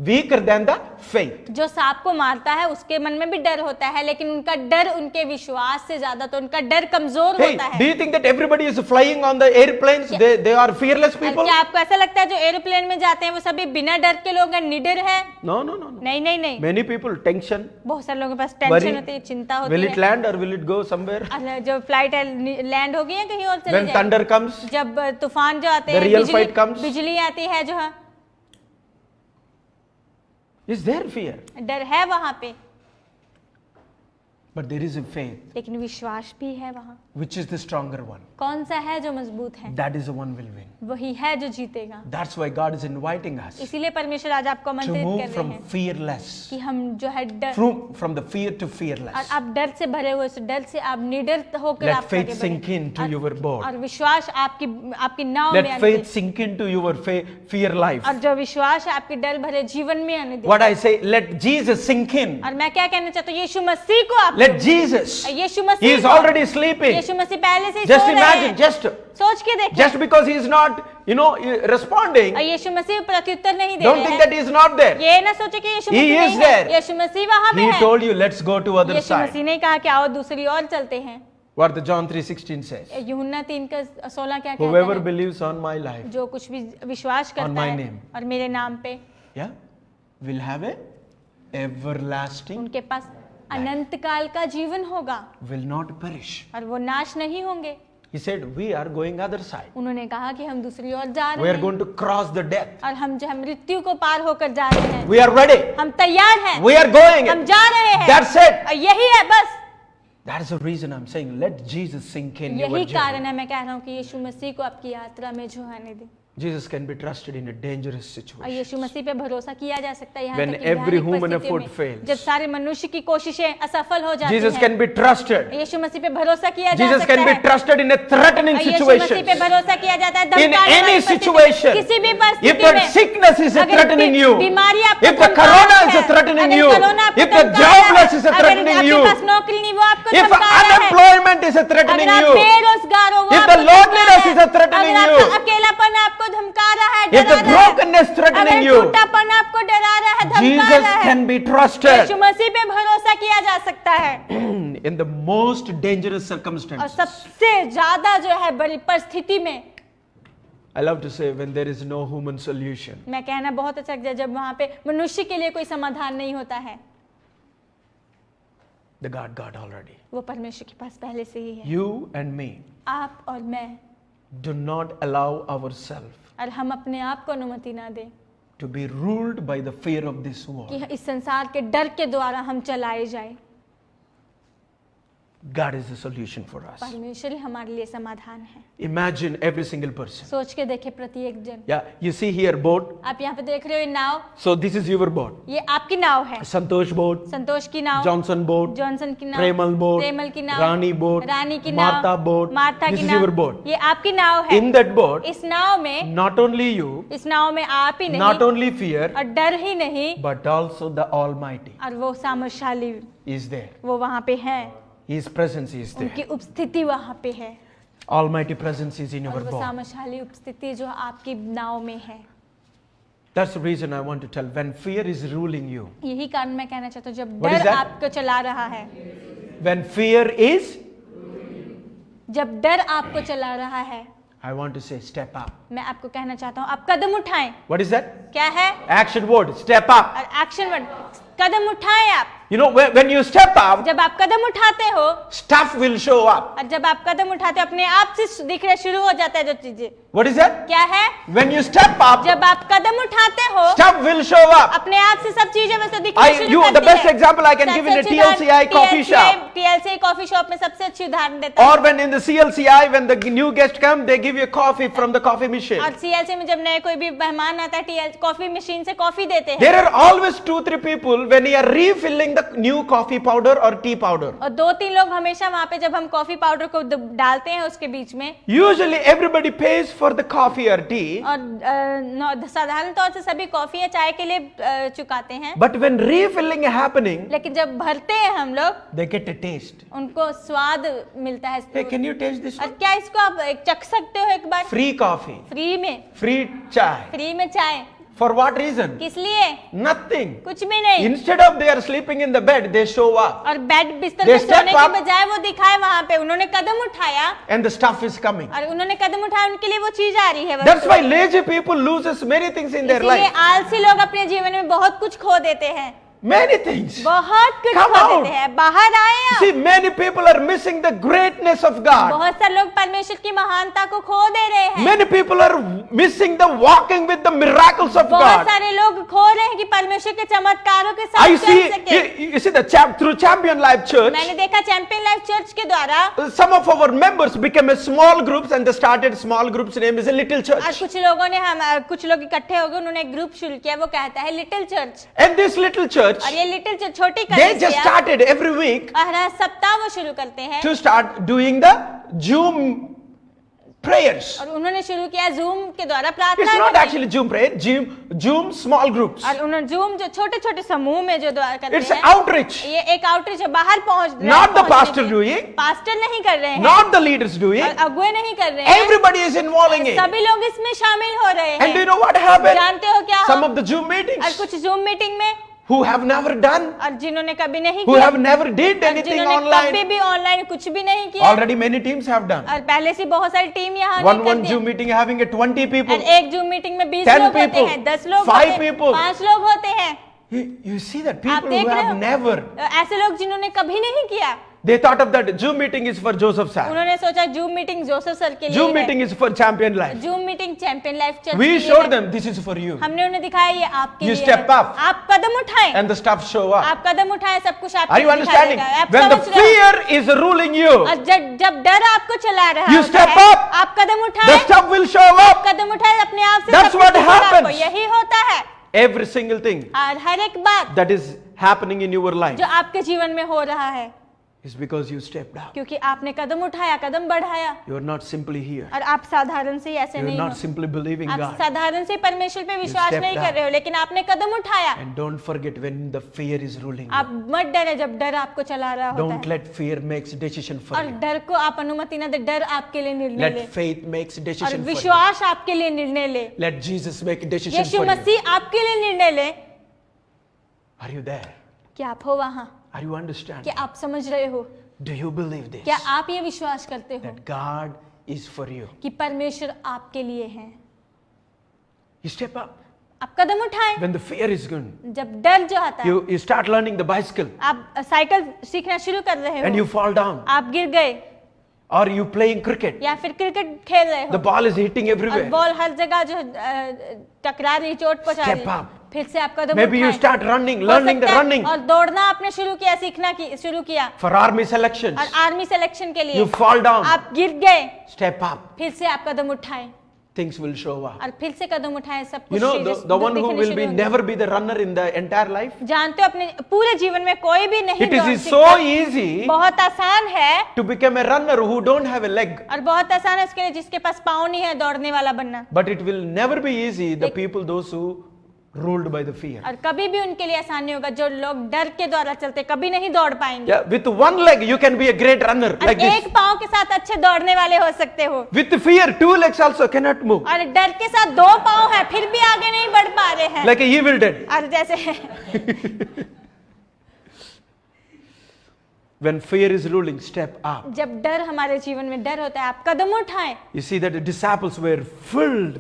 weaker than the faith. जो सांप को मारता है उसके मन में भी डर होता है, लेकिन उनका डर उनके विश्वास से ज्यादा, तो उनका डर कमजोर Hey, होता do है। you think that everybody is flying on the airplanes? They are fearless और people? क्या आपको ऐसा लगता है जो एरोप्लेन में जाते हैं वो सभी बिना डर के लोग हैं, निडर है? No. नहीं नहीं नहीं, Many people tension, बहुत सारे लोगों के पास worry. टेंशन होती है, चिंता Will होती it है। land or will it go somewhere? और जो फ्लाइट लैंड होगी या कहीं और चली When जाए, thunder comes, जब तूफान जो आते The हैं, real fight comes. बिजली आती है, जो है is there fear? डर है वहां पे, But there is a faith, लेकिन विश्वास भी है वहां। which is the stronger one. कौन सा है जो मजबूत है? That is the one will win. वही है जो जीतेगा। That's why God is inviting us इसीलिए परमेश्वर आज आपको to आमंत्रित move कर रहे from हैं fearless, कि हम जो है डर, from the fear to और fearless. आप डर से भरे हुए, उस डर से आप निडर होकर Let आप faith आगे sink बढ़ें। into your boat. और विश्वास आपकी नाव में Let आने faith they, sink into your fear life. और जो विश्वास है आपके डर भरे जीवन में आने दे। What I say, let Jesus sink in. और मैं क्या कहना चाहता हूँ, यीशु मसीह को आप, Let Jesus. Yeshu He Masih is को, already sleeping. यीशु मसीह पहले से ही Just सो रहे imagine, हैं। सोच के देखिए, just because he is not, responding, और यीशु मसीह प्रत्युत्तर नहीं दे don't रहे think हैं। that he is not there. ये ना सोचे कि यीशु He मसीह is नहीं है, there. यीशु मसीह वहां पे He है। told you, let's go to other Yeshu Masih side. ने कहा कि आओ दूसरी ओर चलते हैं। What the John 3:16 says. यूहन्ना 3:16 क्या कहता Whoever है? believes on my life, जो कुछ भी विश्वास On करता my है name. और मेरे नाम पे, yeah, will have a everlasting, उनके पास अनंत काल का जीवन होगा will not perish. और वो नाश नहीं होंगे। He said, we are going other side. उन्होंने कहा कि हम दूसरी ओर जा We रहे are हैं going to cross the death. और हम जो है मृत्यु को पार होकर जा रहे हैं। We are ready. हम तैयार हैं, We are going. हम जा रहे हैं। That's it. और यही है बस, That's the reason I'm saying, let Jesus sink in your यही journey. कारण है मैं कह रहा हूँ कि यीशु मसीह को आपकी यात्रा में जो आने दे। Jesus can be trusted in a dangerous और situation. यीशु मसीह पे भरोसा किया जा सकता है यहाँ When तक कि every भयानक human परिस्थितियों effort में, fails. जब सारे मनुष्य की कोशिशें असफल हो जाती Jesus हैं, can be trusted. यीशु मसीह पे भरोसा किया जा Jesus सकता can be है। trusted in a threatening और यीशु मसीह situation. पे भरोसा किया जाता है In धमकाने any वाली परिस्थिति में, situation. किसी भी If परिस्थिति that में। sickness is अगर threatening you, बीमारी आपको if the धमका corona रहा is है, threatening अगर you, कोरोना आपको if the धमका रहा है, jobless is अगर threatening आपके you, पास नौकरी नहीं वो आपको if धमका रहा है, unemployment is threatening अगर आप you, बेरोजगार हो वो if आपको the loneliness धमका is रहा है, threatening अगर you, आपका अकेलापन आपको धमका रहा है, if डरा the रहा है, brokenness threatening अगर you, टूटापन आपको डरा रहा है, धमका Jesus रहा है, can be यीशु trusted मसीह पे भरोसा किया जा सकता है। in the most dangerous और circumstances. सबसे ज्यादा जो है बड़ी परिस्थिति में, I love to say when there is no human solution, मैं कहना बहुत अच्छा लगता है जब वहां पे मनुष्य के लिए कोई समाधान नहीं होता है, the God got already. वो परमेश्वर के पास पहले से ही है। You and me आप और मैं, do not allow ourselves और हम अपने आप को अनुमति ना दें to be ruled by the fear of this world. कि इस संसार के डर के द्वारा हम चलाए जाए। God is the solution for us. परमेश्वर ही हमारे लिए समाधान है। Imagine every single person. सोच के देखे प्रत्येक जन। Yeah, you see here boat. आप यहाँ पे देख रहे हो ये नाव, So this is your boat. ये आपकी नाव है। Santosh boat, संतोष की नाव, Johnson boat, जॉनसन की नाव, Premal boat, प्रेमल की नाव, Rani boat, रानी की नाव, Martha boat. मार्था This की is नाव, your boat. ये आपकी नाव है। In that boat, इस नाव में, not only you, इस नाव में आप ही not नहीं only fear, और डर ही नहीं, but also the Almighty और वो सामर्थशाली is there. वो वहां पे है, His presence is there. उनकी उपस्थिति वहां पे है, Almighty presence is in और your वो boat. सामर्थशाली उपस्थिति जो आपकी नाव में है। That's the reason I want to tell. When fear is ruling you, यही कारण मैं कहना चाहता हूँ जब What is डर that? आपको चला रहा है, when fear is, जब डर आपको चला रहा है, I want to say step up. मैं आपको कहना चाहता हूँ आप कदम उठाएं। What is that? क्या है? Action word, step up. और एक्शन वर्ड, कदम उठाएं आप। You know, when you step up, जब आप कदम उठाते हो stuff will show up. और जब आप कदम उठाते हो अपने आप से दिखना शुरू हो जाता है जो चीजें। What is that? क्या है? When you step up, जब आप कदम उठाते हो stuff will show up. अपने आप से सब चीजें वैसे दिखना शुरू The करती best है। example I can give in a TLCI coffee shop. TLCI coffee shop में सबसे अच्छी उदाहरण देता है। Or when in the CLCI, when the new guest come, they give you coffee from the coffee machine. और CLCI में जब नए कोई भी मेहमान आता है TL कॉफी मशीन से कॉफी देते हैं। There are always 2-3 people when you are refilling the new coffee powder or tea powder. और 2-3 लोग हमेशा वहाँ पे जब हम कॉफी पाउडर को डालते हैं उसके बीच में। Usually everybody pays for the coffee or tea. और साधारण तौर से सभी कॉफी या चाय के लिए चुकाते हैं। But when refilling is happening, लेकिन जब भरते हैं हम लोग they get a taste. उनको स्वाद मिलता है। Hey, can you taste this और one? क्या इसको आप चख सकते हो एक बार? Free coffee, फ्री में, free chai. फ्री में चाय। For what reason? किस लिए? Nothing. कुछ भी नहीं। Instead of they are sleeping in the bed, they show up. और बेड बिस्तर They पे सोने step के up. बजाय वो दिखाए वहाँ पे उन्होंने कदम उठाया And the stuff is coming. और उन्होंने कदम उठाया उनके लिए वो चीज आ रही है। That's why lazy people loses many things in their इसीलिए life. आलसी लोग अपने जीवन में बहुत कुछ खो देते हैं। Many things. बहुत कुछ Come खो out. देते हैं। बाहर आए आप। See, many people are missing the greatness of God. बहुत सारे लोग परमेश्वर की महानता को खो दे रहे हैं। Many people are missing the walking with the miracles of बहुत God. सारे लोग खो रहे हैं कि परमेश्वर के चमत्कारों के साथ I चल see, सके। you see through Champion Life Church, मैंने देखा चैंपियन लाइफ चर्च के द्वारा some of our members became a small groups and they started small groups name is a little और church. कुछ लोगों ने कुछ लोग इकट्ठे हो गए उन्होंने एक ग्रुप शुरू किया वो कहता है little church. And this little church, और ये लिटिल चर्च छोटी they just कलीसिया started every week हर सप्ताह वो शुरू करते हैं to start doing the Zoom prayers. और उन्होंने शुरू किया जूम के द्वारा It's प्रार्थना not करनी। actually Zoom prayer, Zoom small groups. और उन्होंने जूम जो छोटे छोटे समूह में जो द्वारा करते It's हैं outreach. ये एक आउटरीच है बाहर पहुंच Not the pastor doing, pastor नहीं कर रहे हैं not the leaders doing. और अगुवे नहीं कर रहे हैं Everybody is involving it. सभी लोग इसमें शामिल हो रहे And do you हैं। know what happened? जानते हो क्या Some हो? of the Zoom और meetings कुछ जूम मीटिंग में who have never done, और जिन्होंने कभी नहीं who किया have never did और anything जिन्होंने कभी online. भी ऑनलाइन कुछ भी नहीं किया Already many teams have done. और पहले से बहुत सारी टीम यहाँ One Zoom meeting having a 20 people. और एक जूम मीटिंग में 20 10 लोग होते people, हैं 10 लोग 5 होते हैं people. 5 लोग होते हैं। You see that आप people who देख रहे have हो never, ऐसे लोग जिन्होंने कभी नहीं किया they thought of that Zoom meeting is for Joseph Sir. उन्होंने सोचा जूम मीटिंग जोसेफ सर के लिए Zoom meeting is for Champion Life. Zoom meeting champion life church We showed them this is for you. हमने उन्हें दिखाया ये आपके You लिए step है। up. आप कदम उठाएं And the stuff show up. आप कदम उठाएं सब कुछ आपके Are you लिए दिखाई understanding? देगा। आप When the समझ रहे हो? fear is ruling you, और जब डर आपको चला रहा You होता step है, up. आप कदम the उठाएं stuff will show up. कदम उठाएं अपने आप से That's सब what कुछ होगा आपको। happens. यही होता है Every single thing और हर एक बात that is happening in your life जो आपके जीवन में हो रहा है is because you stepped out. क्योंकि आपने कदम उठाया कदम बढ़ाया You are not simply here. और आप साधारण से ही ऐसे You are नहीं not हो simply believing आप God. साधारण से परमेश्वर पे विश्वास stepped नहीं कर out. रहे हो लेकिन आपने कदम उठाया And don't forget when the fear is ruling you. आप मत डरे जब डर आपको चला रहा होता Don't है let fear makes decision for और you. डर को आप अनुमति ना दे डर आपके लिए निर्णय ले Let faith makes और decision for you. विश्वास आपके लिए निर्णय ले Let Jesus make decision Yeshu for you. मसीह आपके लिए निर्णय ले Are you there? कि आप हो वहां Are you understanding? कि आप समझ रहे हो Do you believe this? क्या आप ये विश्वास करते हो That God is for you. कि परमेश्वर आपके लिए है You step up. आप कदम उठाएं When the fear is gone, जब डर जो आता है you start learning the bicycle आप साइकिल सीखना शुरू कर रहे and हो you fall down. आप गिर गए Or you playing cricket. या फिर क्रिकेट खेल रहे The हो ball is hitting और everywhere. बॉल हर जगह जो टकरा रही चोट पहुंचा Step रही up. फिर से आप कदम Maybe you उठाएं। start running, हो learning the सकता है- running और दौड़ना आपने शुरू किया सीखना शुरू किया for army selections. और आर्मी सिलेक्शन के लिए You fall down. आप गिर गए Step up. फिर से आप कदम उठाएं Things will show up. और फिर से कदम उठाएं सब You कुछ know, चीजें the one who दिखने will शुरू be होंगी। never be the runner in the entire life. जानते हो अपने पूरे जीवन में कोई भी नहीं It दौड़ is so सकता। easy बहुत आसान है to become a runner who don't have a leg. और बहुत आसान है उसके लिए जिसके पास पाँव नहीं है दौड़ने वाला बनना But it will never be easy the people those who ruled by the fear. और कभी भी उनके लिए आसान नहीं होगा जो लोग डर के द्वारा चलते कभी नहीं दौड़ पाएंगे Yeah, with one leg you can be a great runner और like this. एक पाँव के साथ अच्छे दौड़ने वाले हो सकते हो With fear, 2 legs also cannot move. और डर के साथ 2 पाँव है फिर भी आगे नहीं बढ़ पा रहे हैं Like a evil dead. और जैसे When fear is ruling, step up. जब डर हमारे जीवन में डर होता है, आप कदम उठाएं। You see that the disciples were filled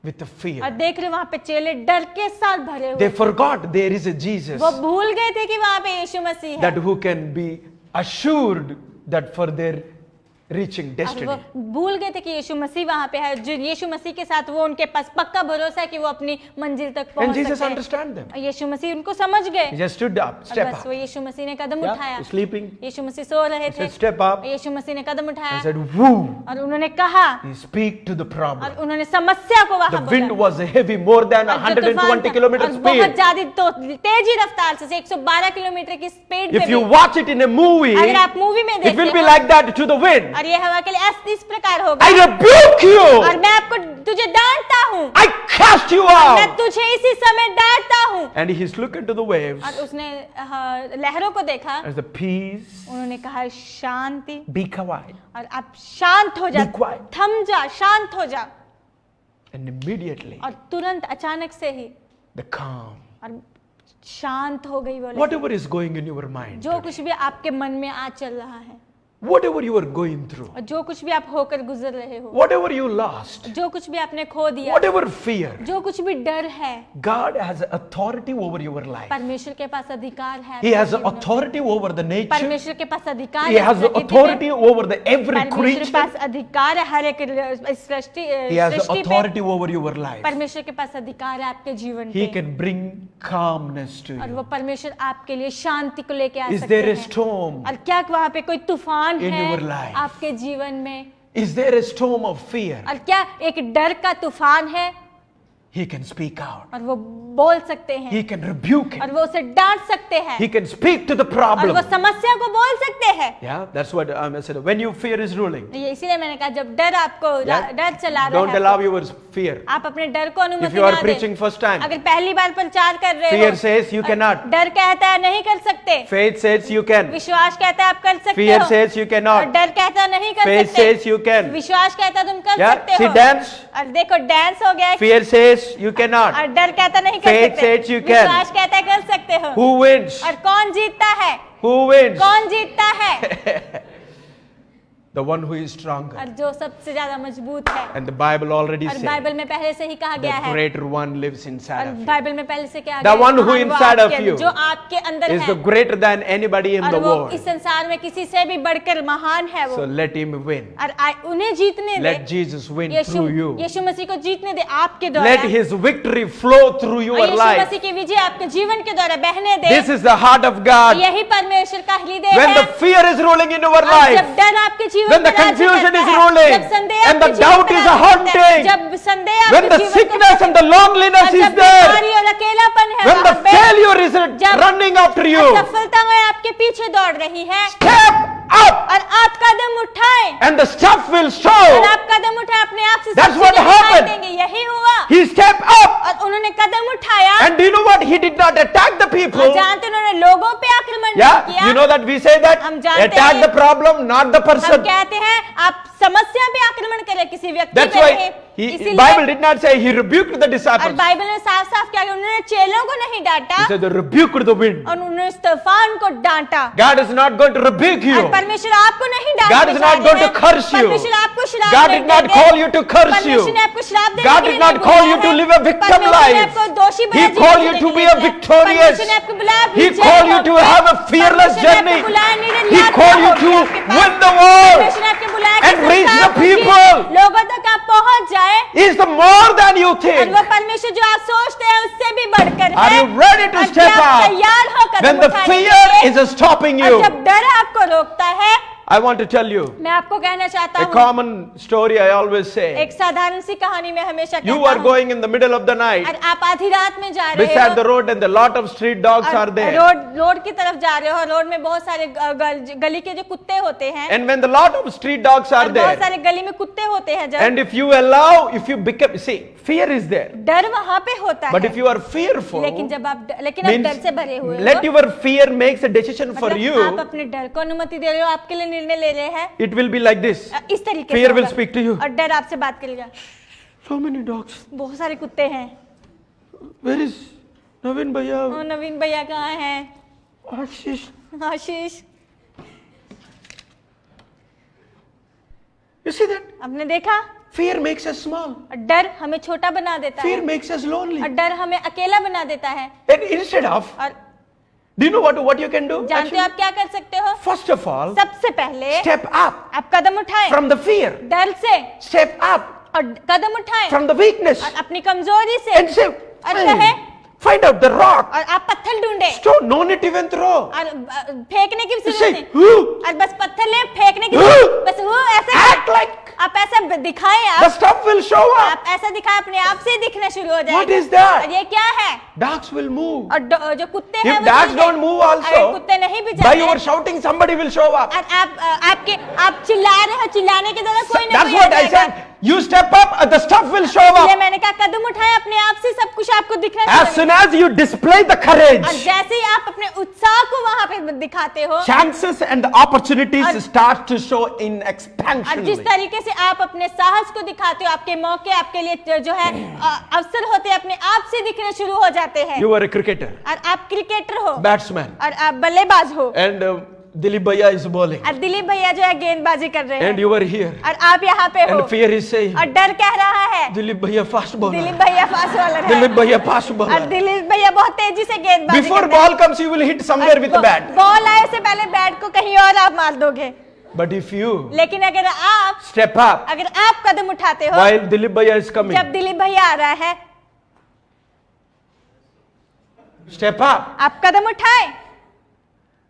with the और fear. देख रहे वहां पे चेले डर के साथ भरे They हुए, forgot there is a Jesus वो भूल गए थे कि वहां पे यीशु मसीह है, that who can be assured that for their reaching और destiny. वो भूल गए थे कि यीशु मसीह वहां पे है, जो यीशु मसीह के साथ वो उनके पास पक्का भरोसा है कि वो अपनी मंजिल तक And पहुंच Jesus सकते हैं। understand them. और यीशु मसीह उनको समझ गए, He just stood up, और step बस up. वो यीशु मसीह ने कदम Yeah, उठाया। sleeping. यीशु मसीह सो रहे He थे, said, step up. यीशु मसीह ने कदम He उठाया said, woo. और उन्होंने कहा, He speak to the और problem. उन्होंने समस्या को The वहां wind बोला। was heavy, more than और जो तूफान 120 था, kilometer और बहुत speed. ज्यादा तो तेजी रफ्तार से 112 किलोमीटर की स्पीड If पे you भी। watch it in a movie, अगर आप मूवी में it will देखते be हो, like that to the wind. और ये हवा के लिए इस प्रकार होगा, I rebuke you. और मैं आपको तुझे डांटता हूँ, I cast you मैं out. तुझे इसी समय डांटता हूँ। And he's looking to the waves और उसने लहरों को देखा, as the peace. उन्होंने कहा शांति, Be quiet. और आप शांत हो जा, Be quiet. थम जा, शांत हो जा। And immediately और तुरंत अचानक से ही the calm. और शांत हो गई वो लहर। Whatever is going in your mind, जो कुछ भी आपके मन में आज चल रहा है, whatever you are going through, और जो कुछ भी आप होकर गुजर रहे हो, whatever you lost, जो कुछ भी आपने खो दिया, whatever fear, जो कुछ भी डर है, God has authority over your life. परमेश्वर के पास अधिकार है। He आपके has जीवन में। authority over the nature. परमेश्वर के पास अधिकार He है has प्रकृति पे। authority over the every परमेश्वर के creature. पास अधिकार है हर एक सृष्टि He has सृष्टि पे। authority over your life. परमेश्वर के पास अधिकार है आपके जीवन He पे, can bring calmness to और you. वो परमेश्वर आपके लिए शांति को लेके आ Is सकते there a हैं। storm? और क्या वहाँ पे कोई तूफान in है your life? आपके जीवन में, Is there a storm of fear? और क्या एक डर का तूफान है, He can speak out. और वो बोल सकते हैं, He can rebuke और it. वो उसे डांट सकते हैं, He can speak to the और problem. वो समस्या को बोल सकते हैं। Yeah, that's what I said. When your fear is ruling, ये इसीलिए मैंने कहा जब डर आपको yeah, डर चला रहा don't है allow आपको, your fear. आप अपने डर को If अनुमति you are ना preaching दें। first time, अगर पहली बार प्रचार कर रहे fear हो, says you cannot. डर कहता है नहीं कर सकते, Faith says you can. विश्वास कहता है आप कर सकते Fear हो, says you और cannot. डर कहता है नहीं कर Faith सकते, says you can. विश्वास कहता है तुम कर Yeah, सकते see हो, dance. और देखो डांस हो गया, Fear says you cannot. और डर कहता नहीं कर Faith सकते, says you can. विश्वास कहता है कर सकते हो। Who wins? और कौन जीतता है? Who wins? कौन जीतता है? The one who is stronger. और जो सबसे ज्यादा मजबूत है। And the Bible already और says बाइबल में पहले से ही कहा गया the है, greater one lives और inside of you. बाइबल में पहले से क्या The गया one who है, inside of you जो आपके अंदर is है, the greater than anybody in और the वो world. इस संसार में किसी से भी बढ़कर महान है वो, So let him win. और उन्हें जीतने दे, Let Jesus win through you. यीशु मसीह को जीतने दे आपके द्वारा, Let his victory flow through और your यीशु life. मसीह की विजय आपके जीवन के द्वारा बहने दे। This is the heart of God. यही परमेश्वर का हृदय When है। the fear is ruling in your और life, जब डर आपके जीवन when the पर राज्य confusion करता is है, ruling, जब संदेह and the आपके जीवन doubt पर is राज्य करता है, haunting, जब संदेह when आपके the जीवन पर sickness and the और loneliness is जब there, बीमारी और अकेलापन है when the वहाँ पे, failure is जब running after you, असफलता में आपके पीछे दौड़ रही है, step up और आप कदम उठाएं, and the stuff will और show. आप कदम उठाएं, अपने आप से That's सब what चीजें दिखाई happened. देंगे। यही हुआ, He stepped up, और उन्होंने कदम उठाया, and do you know what? He did not attack the और people. जानते उन्होंने लोगों पे आक्रमण नहीं Yeah, किया। you know that we say that हम जानते attack हैं। the problem, not the हम person. कहते हैं आप समस्या पे आक्रमण करें, किसी व्यक्ति That's पे why नहीं। he, इसीलिए Bible did not say he rebuked the और disciples. बाइबल में साफ साफ क्या किया, उन्होंने चेलों को नहीं डांटा, He said they rebuked the wind. और उन्होंने तूफान को डांटा। God is not going to rebuke you. और परमेश्वर आपको नहीं डांटने God is जा not रहे going to हैं। curse you. परमेश्वर आपको श्राप God नहीं did not देंगे। call you to curse you. परमेश्वर ने आपको श्राप देने God के did लिए not नहीं call बुलाया you to है। live a victim परमेश्वर ने life. आपको दोषी He बना called जीवन you जीने to के be लिए a बुलाया है। victorious. परमेश्वर ने आपको बुलाया He Vijay called you to होकर। have a fearless परमेश्वर ने journey. आपको बुलाया He निर्लज्ज called you होकर to आपके पास। win the world परमेश्वर ने आपको बुलाया कि and reach संसार the को people. लोगों तक आप पहुंच जाए, Is the more than you और think. वो परमेश्वर जो आप सोचते हैं उससे भी बढ़कर Are है। you ready to और step क्या आप up तैयार हो कदम when the उठाने के fear लिए? is stopping और you? जब डर आपको रोकता है, I want to tell you मैं आपको कहना चाहता a हूँ, common story I always say. एक साधारण सी कहानी में हमेशा You कहता are हूँ, going in the middle of the night और आप आधी रात में जा रहे beside the हो, road and a lot of street dogs और are there. रोड की तरफ जा रहे हो, रोड में बहुत सारे गली के जो कुत्ते होते हैं, And when the lot of street dogs are और बहुत there, सारे गली में कुत्ते होते हैं, जब and if you allow, if you become, see, fear is there. डर वहां पे होता But है, if you are fearful, लेकिन जब आप लेकिन आप डर से भरे हुए let हो, your fear makes a decision for मतलब you, आप अपने डर को अनुमति दे रहे हो, आपके लिए निर्णय ले रहे हैं, it will be like this. इस तरीके Fear से will होगा। speak to you. और डर आपसे बात करेगा, So many dogs. बहुत सारे कुत्ते हैं, Where is Naveen Bhaiya? नवीन भैया कहाँ हैं, Ashish. Ashish, see that? आपने देखा, Fear makes us small. और डर हमें छोटा बना देता Fear है, makes us lonely. और डर हमें अकेला बना देता है। And instead of, और do you know what you can do? जानते Actually, हो आप क्या कर सकते हो? first of all, सबसे पहले step up आप कदम उठाएं from the fear. डर से, Step up और कदम उठाएं from the weakness. और अपनी कमजोरी से, And say, और "Hey, कहे, find out the rock. और आप पत्थर ढूंढे, Stone, no need to even throw. और फेंकने की You जरूरत say, नहीं, "Who? और बस पत्थर ले, फेंकने की जरूरत, बस वो ऐसे Act like आप ऐसा दिखाएं, the आप stuff will show up." आप ऐसा दिखाएं, अपने आप से ही दिखना शुरू हो What जाएगा। is that? और ये क्या है? Dogs will move. और जो कुत्ते हैं If वो dogs चलते- don't move अगर also, कुत्ते नहीं भी by जाते your shouting, somebody will show up. और आप चिल्ला रहे हो, चिल्लाने के द्वारा कोई ना That's कोई what आ I जाएगा। said. You step up, the stuff will show इसलिए up. मैंने कहा कदम उठाए, अपने आप से सब कुछ आपको दिखना As शुरू soon as you display the और courage, जैसे ही आप अपने उत्साह को वहां पे दिखाते हो, chances and the opportunities start to show in और expansion. जिस तरीके से आप अपने साहस को दिखाते हो, आपके मौके आपके लिए जो है अवसर होते हैं, अपने आप से दिखने शुरू हो जाते हैं। You are a cricketer, और आप क्रिकेटर हो, batsman, और आप बल्लेबाज हो, and Dilip Bhaiya is bowling, और दिलीप भैया जो है गेंदबाजी कर रहे and हैं, you are here, और आप यहाँ पे हो, and fear is saying, और डर कह रहा है Dilip Bhaiya fast bowler, Dilip भैया फास्ट बॉलर है, Dilip Bhaiya fast और bowler. दिलीप भैया बहुत तेजी से गेंदबाजी Before करते हैं। ball comes, you will hit somewhere with the bat. Ball आए से पहले बैट को कहीं और आप मार दोगे, But if you लेकिन अगर आप step up कदम उठाते हो, while Dilip Bhaiya is coming, जब दिलीप भैया आ रहा है, step up, आप कदम उठाए,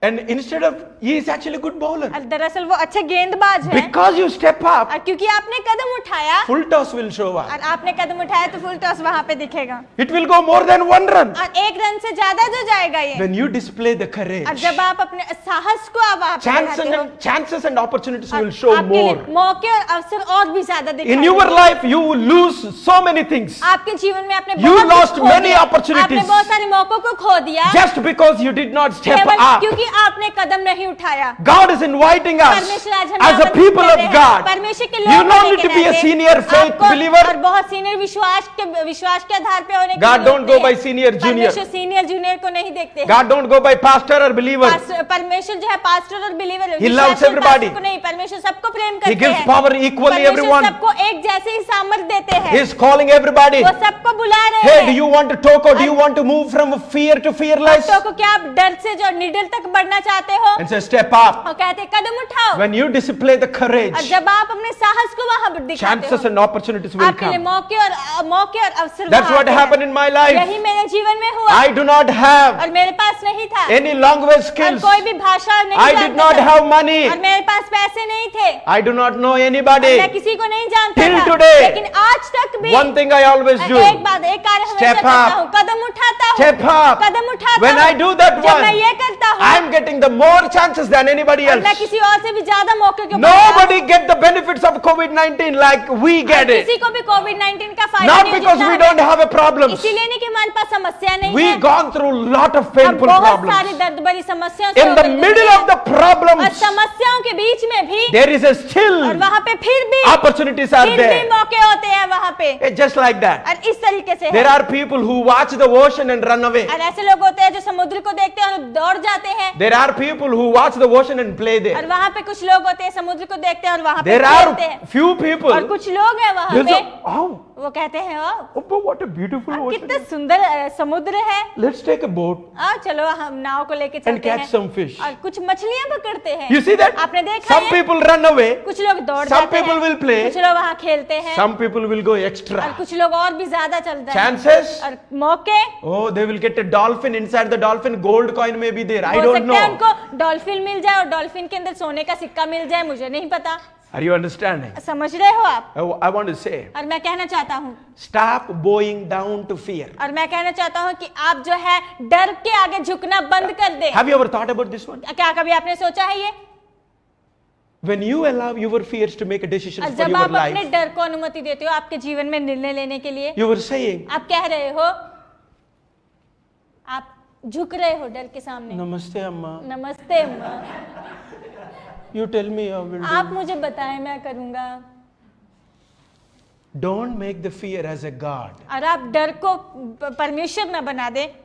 and instead of, he is actually a good bowler. और दरअसल वो अच्छे गेंदबाज है, Because you step up, और क्योंकि आपने कदम उठाया full toss will show up. और आपने कदम उठाया तो फुल टॉस वहां पे दिखेगा, It will go more than one run. और एक रन से ज्यादा जो जाएगा ये। When you display the और courage, जब आप अपने साहस को आप वहां पे दिखाते हो, chances and opportunities और will show आपके लिए more. मौके और अवसर और भी ज्यादा दिखाई In your देंगे। life, you will lose so many things आपके जीवन में आपने You बहुत कुछ lost खो many दिया। opportunities. आपने बहुत सारे मौकों को खो दिया just because you did not step केवल up. क्योंकि आपने कदम नहीं उठाया। God is inviting us परमेश्वर आज हमें as a आमंत्रित people कर of रहे हैं। God. परमेश्वर के You लोग don't होने need के to be a नाते senior faith आपको- believer. और बहुत सीनियर विश्वास के आधार पे होने की God जरूरत don't go नहीं by है। senior, junior. परमेश्वर सीनियर जूनियर को नहीं देखते हैं। God don't go by pastor or believer. परमेश्वर जो है पास्टर और बिलीवर He loves everybody. को नहीं, परमेश्वर सबको प्रेम He करते gives हैं। power equally परमेश्वर everyone. सबको एक जैसे ही सामर्थ देते हैं। He is calling everybody. वो सबको बुला रहे Hey, हैं। do you want to talk or do you want to move from fear to fearless? तो क्या आप डर से जो निडर तक बढ़ना चाहते हो? And say, step up. और कहते हैं, कदम उठाओ। When you display the और courage, जब आप अपने साहस को वहां पर दिखाते chances हो, and opportunities will आपके लिए come. मौके और अवसर That's वहां what आते हैं। happened in my life. यही मेरे जीवन में हुआ। I do not have और मेरे पास नहीं था any language और skills. कोई भी भाषा नहीं I did जानता not था। have money. और मेरे पास पैसे नहीं थे। I do not know anybody. मैं किसी को नहीं जानता Till था। today, लेकिन आज तक भी One thing I always do. एक कार्य हमेशा Step करता up. हूँ, कदम उठाता हूँ, Step up. कदम उठाता When हूँ। I do that जब one, मैं ये करता हूँ, I am getting the more chances than anybody और मैं else. किसी और से भी ज्यादा मौके के Nobody get the benefits of COVID-19 like we get it. किसी को भी कोविड-19 का फायदा Not नहीं because जितना we हमें। don't have a problem. इसीलिए नहीं कि हमारे पास समस्या नहीं We है, gone through lot of हम painful बहुत सारी problems. दर्द भरी समस्याओं से In the होकर middle गुजरे of the हैं। और problems, समस्याओं के बीच में भी there is a और still वहां पे फिर भी opportunities are फिर भी there. मौके होते हैं वहां पे। It's just like that. और इस तरीके से There है। are people who watch the ocean and run away. और ऐसे लोग होते हैं जो समुद्र को देखते हैं और दौड़ जाते हैं। There are people who watch the ocean and play और there. वहां पे कुछ लोग होते हैं समुद्र को देखते हैं और वहां पे There खेलते हैं। are few people. और कुछ लोग हैं वहां There's पे, a, oh, वो कहते हैं ओ oh, what a beautiful ocean. कितना सुंदर समुद्र है, Let's take a boat आओ चलो हम नाव को लेके and चलते catch हैं some fish. और कुछ मछलियां पकड़ते हैं। You see that? आपने देखा Some है? people run away. कुछ लोग दौड़ Some जाते people हैं, will play. कुछ लोग वहां खेलते हैं Some people will go और extra. कुछ लोग और भी ज्यादा चलते हैं। Chances? और मौके Oh, they will get a dolphin. Inside the dolphin, gold coin may be there. I हो don't सकता है know. उनको डॉल्फिन मिल जाए और डॉल्फिन के अंदर सोने का सिक्का मिल जाए, मुझे नहीं पता। Are you understanding? समझ रहे हो आप? I want to say, और मैं कहना चाहता हूँ stop bowing down to fear. और मैं कहना चाहता हूँ कि आप जो है डर के आगे झुकना बंद कर दे। Have you ever thought about this one? क्या कभी आपने सोचा है ये? When you allow your fears to make a decision और for जब your आप अपने life, डर को अनुमति देते हो आपके जीवन में निर्णय लेने के लिए, you were saying, आप कह रहे हो, आप झुक रहे हो डर के सामने। Namaste, Amma. नमस्ते अम्मा, You tell me how will आप do. मुझे बताएं मैं करूंगा। Don't make the fear as a God. और आप डर को परमेश्वर न बना दे।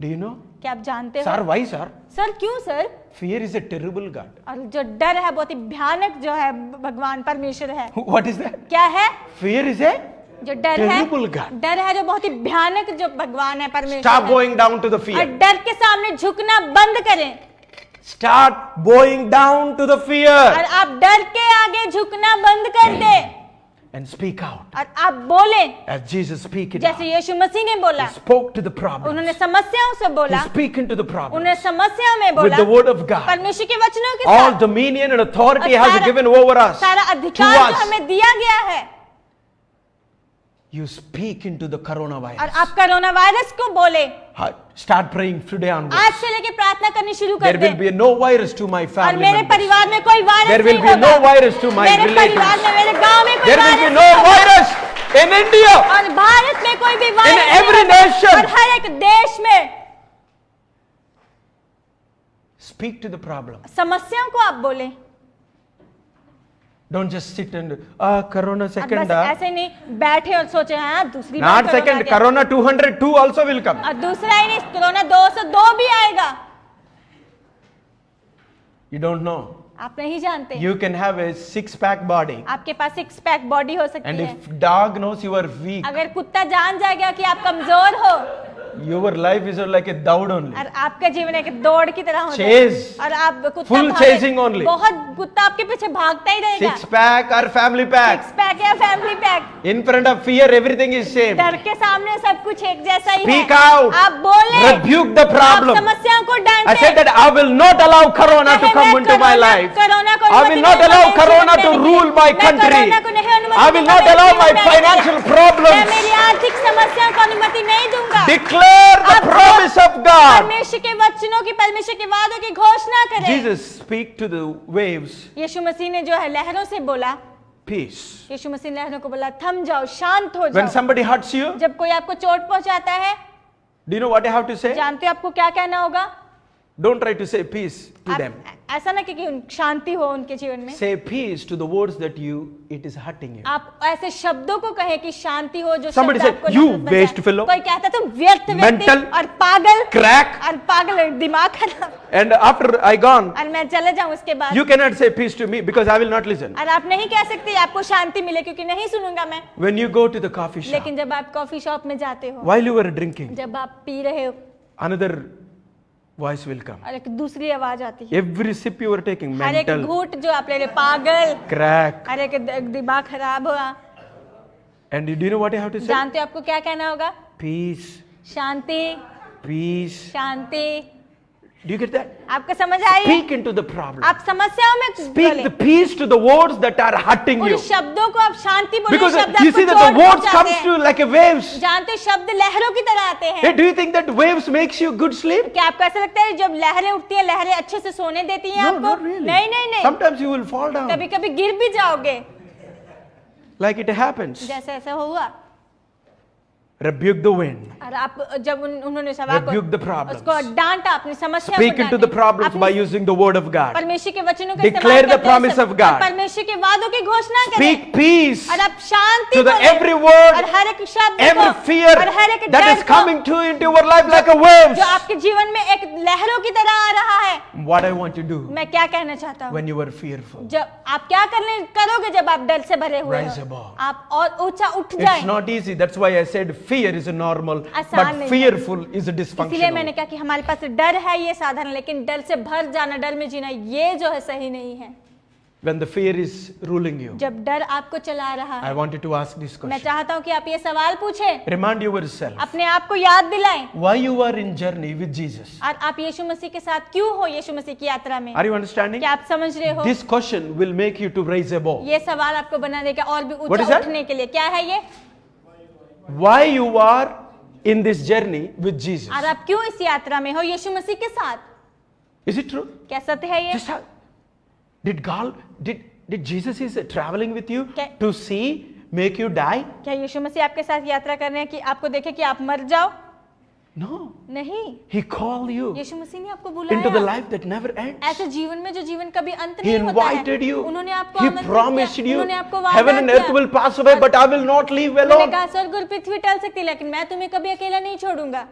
Do you know? क्या आप जानते हो? Sir, why, sir? सर क्यों sir? Fear is a terrible God. और जो डर है बहुत ही भयानक जो है भगवान परमेश्वर है। What is that? क्या है? Fear is a जो डर है, terrible God. डर है जो बहुत ही भयानक जो भगवान है परमेश्वर Stop है। going down to the और fear. डर के सामने झुकना बंद करें Start bowing down to the और fear आप डर के आगे झुकना बंद कर दें and speak out. और आप बोलें As Jesus speak it जैसे out. यीशु मसीह ने बोला। He spoke to the problem. उन्होंने समस्याओं से He बोला, speak into the problem. उन्होंने समस्याओं में With बोला the word of God. परमेश्वर के वचनों के All साथ। dominion and authority और has सारा- given over us. सारा To अधिकार जो us. हमें दिया गया है You speak into the और coronavirus. आप कोरोना वायरस को बोले। Start praying today onwards. आज से लेके प्रार्थना करनी शुरू कर There will दें be no virus to my और family मेरे members. परिवार में कोई वायरस There नहीं will be होगा। no virus to my मेरे परिवार relatives. में, मेरे गांव में कोई There will वायरस be नहीं no होगा। virus in India. और भारत में कोई भी वायरस नहीं every होगा। nation. और हर एक देश में Speak to the problem. समस्याओं को आप बोले। Don't just sit and corona और second. बस ऐसे नहीं बैठे और सोचे हाँ दूसरी बार Not second. कोरोना आ गया। Corona 202 also will come. और दूसरा ही नहीं, कोरोना 202 भी आएगा। You don't know. आप नहीं जानते। You can have a six-pack body. आपके पास सिक्स पैक बॉडी हो सकती And है। if dog knows you are weak, अगर कुत्ता जान जाएगा कि आप कमजोर हो your life is like a dowd only. और आपका जीवन एक दौड़ की तरह हो Chase. और आप कुत्ता Full भागे- chasing only. बहुत कुत्ता आपके पीछे भागता ही रहेगा। Six-pack or family pack. Six pack या family pack. In front of fear, everything is same. डर के सामने सब कुछ एक जैसा ही Speak है। out. आप बोले। Rebuke the problem. आप समस्याओं को डांटे। I said that I will not allow corona to नहीं, come मैं into my corona- life. Corona को I will अनुमति not नहीं allow दूंगा corona मेरे to जीवन में। rule my मैं country. कोरोना को नहीं अनुमति I will दूंगा not मेरे allow जीवन my में आने financial के लिए। problems. मैं मेरी आर्थिक समस्याओं को अनुमति नहीं दूंगा। Declare the आप promise of God. परमेश्वर के वचनों की, परमेश्वर के वादों की घोषणा करें। Jesus speak to the waves. यीशु मसीह ने जो है लहरों से बोला। Peace. यीशु मसीह ने लहरों को बोला थम जाओ, शांत हो When जाओ। somebody hurts you, जब कोई आपको चोट पहुंचाता है, do you know what I have to say? जानते हो आपको क्या कहना होगा? Don't try to say peace to them. ऐसा ना कि शांति हो उनके जीवन में। Say peace to the words that it is hurting you. आप ऐसे शब्दों को कहे कि शांति हो जो Somebody शब्द said, आपको "You नफरत पहुंचाए।" waste fellow, कोई कहता है, तुम व्यर्थ व्यक्ति mental, और पागल crack." और पागल दिमाग खराब। And after I gone, और मैं चले जाऊं उसके बाद you cannot say peace to me because I will not listen. और आप नहीं कह सकते आपको शांति मिले क्योंकि नहीं सुनूंगा मैं। When you go to the coffee shop, लेकिन जब आप कॉफी शॉप में जाते हो, while you were drinking, जब आप पी रहे हो another voice will come. और एक दूसरी आवाज आती है। Every sip you were taking, हर एक mental, घूंट जो आप ले रहे हो, पागल, crack. हर एक दिमाग खराब हुआ। And do you know what I have to say? जानते हो आपको क्या कहना होगा? Peace, Shanti, peace. Shanti. Do you get that? आपको समझ आई? Speak into the problem. आप समस्याओं में Speak बोले। the peace to the words that are hurting उन you. शब्दों को आप शांति बोले, Because शब्द you आपको see that चोट the words पहुंचाते comes हैं। to you like a waves. जानते हो शब्द लहरों की तरह आते Hey, हैं। do you think that waves makes you good sleep? क्या आपको ऐसा लगता है जब लहरें उठती हैं, लहरें अच्छे से सोने देती हैं No, आपको? not really. नहीं नहीं नहीं। Sometimes you will fall down. कभी कभी गिर भी जाओगे, Like it happens. जैसे ऐसा हुआ। Rebuke the wind. और आप जब उन्होंने सभा को Rebuke the problems. उसको डांटा, अपनी समस्या को Speak into the problems by using the word of God. परमेश्वर के वचनों का Declare इस्तेमाल the करते promise हैं, of God. परमेश्वर के वादों की घोषणा करें Speak peace और आप शांति to the बोलें, every word, और हर एक शब्द every को, fear और हर एक that डर is को, coming to into your life like a waves. जो आपके जीवन में एक लहरों की तरह आ रहा है। What I want to do मैं क्या कहना चाहता हूँ? when you are fearful. जब आप क्या करोगे जब आप डर से भरे हुए Rise हो? above. आप और ऊंचा उठ It's जाएं। not easy. That's why I said fear is normal, आसान but नहीं है। fearful is इसीलिए dysfunctional. मैंने कहा कि हमारे पास डर है ये साधारण, लेकिन डर से भर जाना, डर में जीना ये जो है सही नहीं है। When the fear is ruling you, जब डर आपको चला रहा I है, wanted to ask this मैं question. चाहता हूँ कि आप ये सवाल पूछें, Remind yourself अपने आप को याद दिलाएं, why you are in journey with Jesus. और आप यीशु मसीह के साथ क्यों हो, यीशु मसीह की यात्रा में। Are you understanding? क्या आप समझ रहे हो? This question will make you to rise above. ये सवाल आपको बना देगा और भी What is ऊंचा that? उठने के लिए। क्या है ये? Why you are in this journey with Jesus. और आप क्यों इस यात्रा में हो यीशु मसीह के साथ? Is it true? क्या सत्य है ये? Just did Jesus is traveling with you क्या- to see, make you die? क्या यीशु मसीह आपके साथ यात्रा कर रहे हैं कि आपको देखे कि आप मर जाओ? No. नहीं, He called you यीशु मसीह ने आपको into the बुलाया life that never ends. ऐसे जीवन में जो जीवन कभी अंत He नहीं होता है। invited you. उन्होंने आपको He आमंत्रित promised किया, you. उन्होंने आपको वादा Heaven and earth किया। will pass away, but I will not leave उन्होंने alone. कहा स्वर्ग और पृथ्वी टल सकती है, लेकिन मैं तुम्हें कभी अकेला नहीं छोड़ूंगा।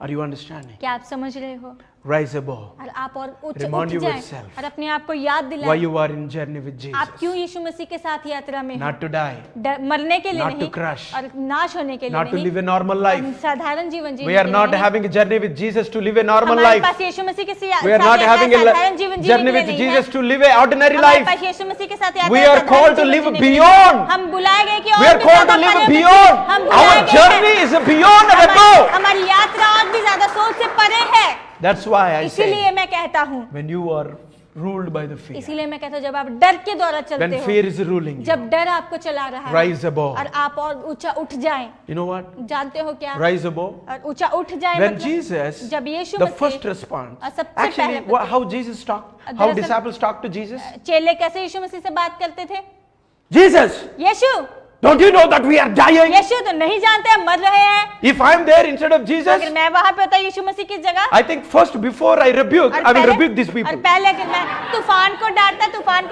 Are you understanding? क्या आप समझ रहे हो? rise above. और आप और उठ Remind जाएं yourself. और अपने आप को याद Why दिलाएं you are in journey with Jesus. आप क्यों यीशु मसीह के साथ यात्रा में हैं। Not to die, मरने के लिए Not to नहीं crush. और नाश होने के लिए not to नहीं live a normal और life. साधारण जीवन जीने We are के लिए not नहीं। having a journey with Jesus to live a normal हमारे life. पास यीशु मसीह के साथ We are not यात्रा having a साधारण जीवन जीने journey के लिए with नहीं है। Jesus to live an ordinary हमारे life. पास यीशु मसीह के साथ यात्रा We are साधारण called to जीवन live जीने के लिए beyond. नहीं। हम बुलाए गए कि We और are भी called ज्यादा to live कार्यों में beyond. हम बुलाए Our गए journey हैं। is beyond and above. हमारी यात्रा और भी ज्यादा सोच से परे है। That's why I इसीलिए say, मैं कहता हूँ when you are ruled by the fear, इसीलिए मैं कहता हूँ जब आप डर के द्वारा when चलते हो fear is ruling you, जब डर आपको चला रहा है rise above. और आप और ऊंचा उठ जाएं You know what? जानते हो क्या Rise above. और ऊंचा उठ जाएं When मतलब Jesus, जब यीशु the मसीह first response, और सबसे actually, पहले how Jesus talked, how दरअसल- disciples talked to Jesus. चेले कैसे यीशु मसीह से बात करते थे Jesus, Yeshu don't you know that we are dying? यीशु तो नहीं जानते हम मर रहे हैं If I am there instead of Jesus, अगर मैं वहां पे होता यीशु मसीह की जगह I think first before I rebuke, और I will पहले- rebuke these और people. पहले अगर मैं तूफान को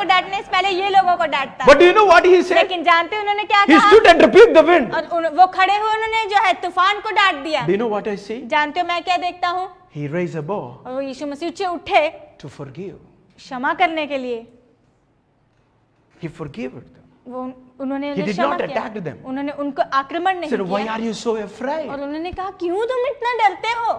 डांटने से पहले ये लोगों को डांटता But do you know what he said? लेकिन जानते हैं उन्होंने क्या He कहा stood and rebuked the wind. और वो खड़े हुए उन्होंने जो है तूफान को डांट दिया Do you know what I see? जानते हो मैं क्या देखता हूँ He raised above और वो यीशु मसीह ऊंचे उठे to forgive. क्षमा करने के लिए He forgave them. वो उन्होंने He उन्हें did क्षमा not किया attack them. उन्होंने उनको आक्रमण He नहीं said, why किया are you so afraid? और उन्होंने कहा क्यों तुम इतना डरते हो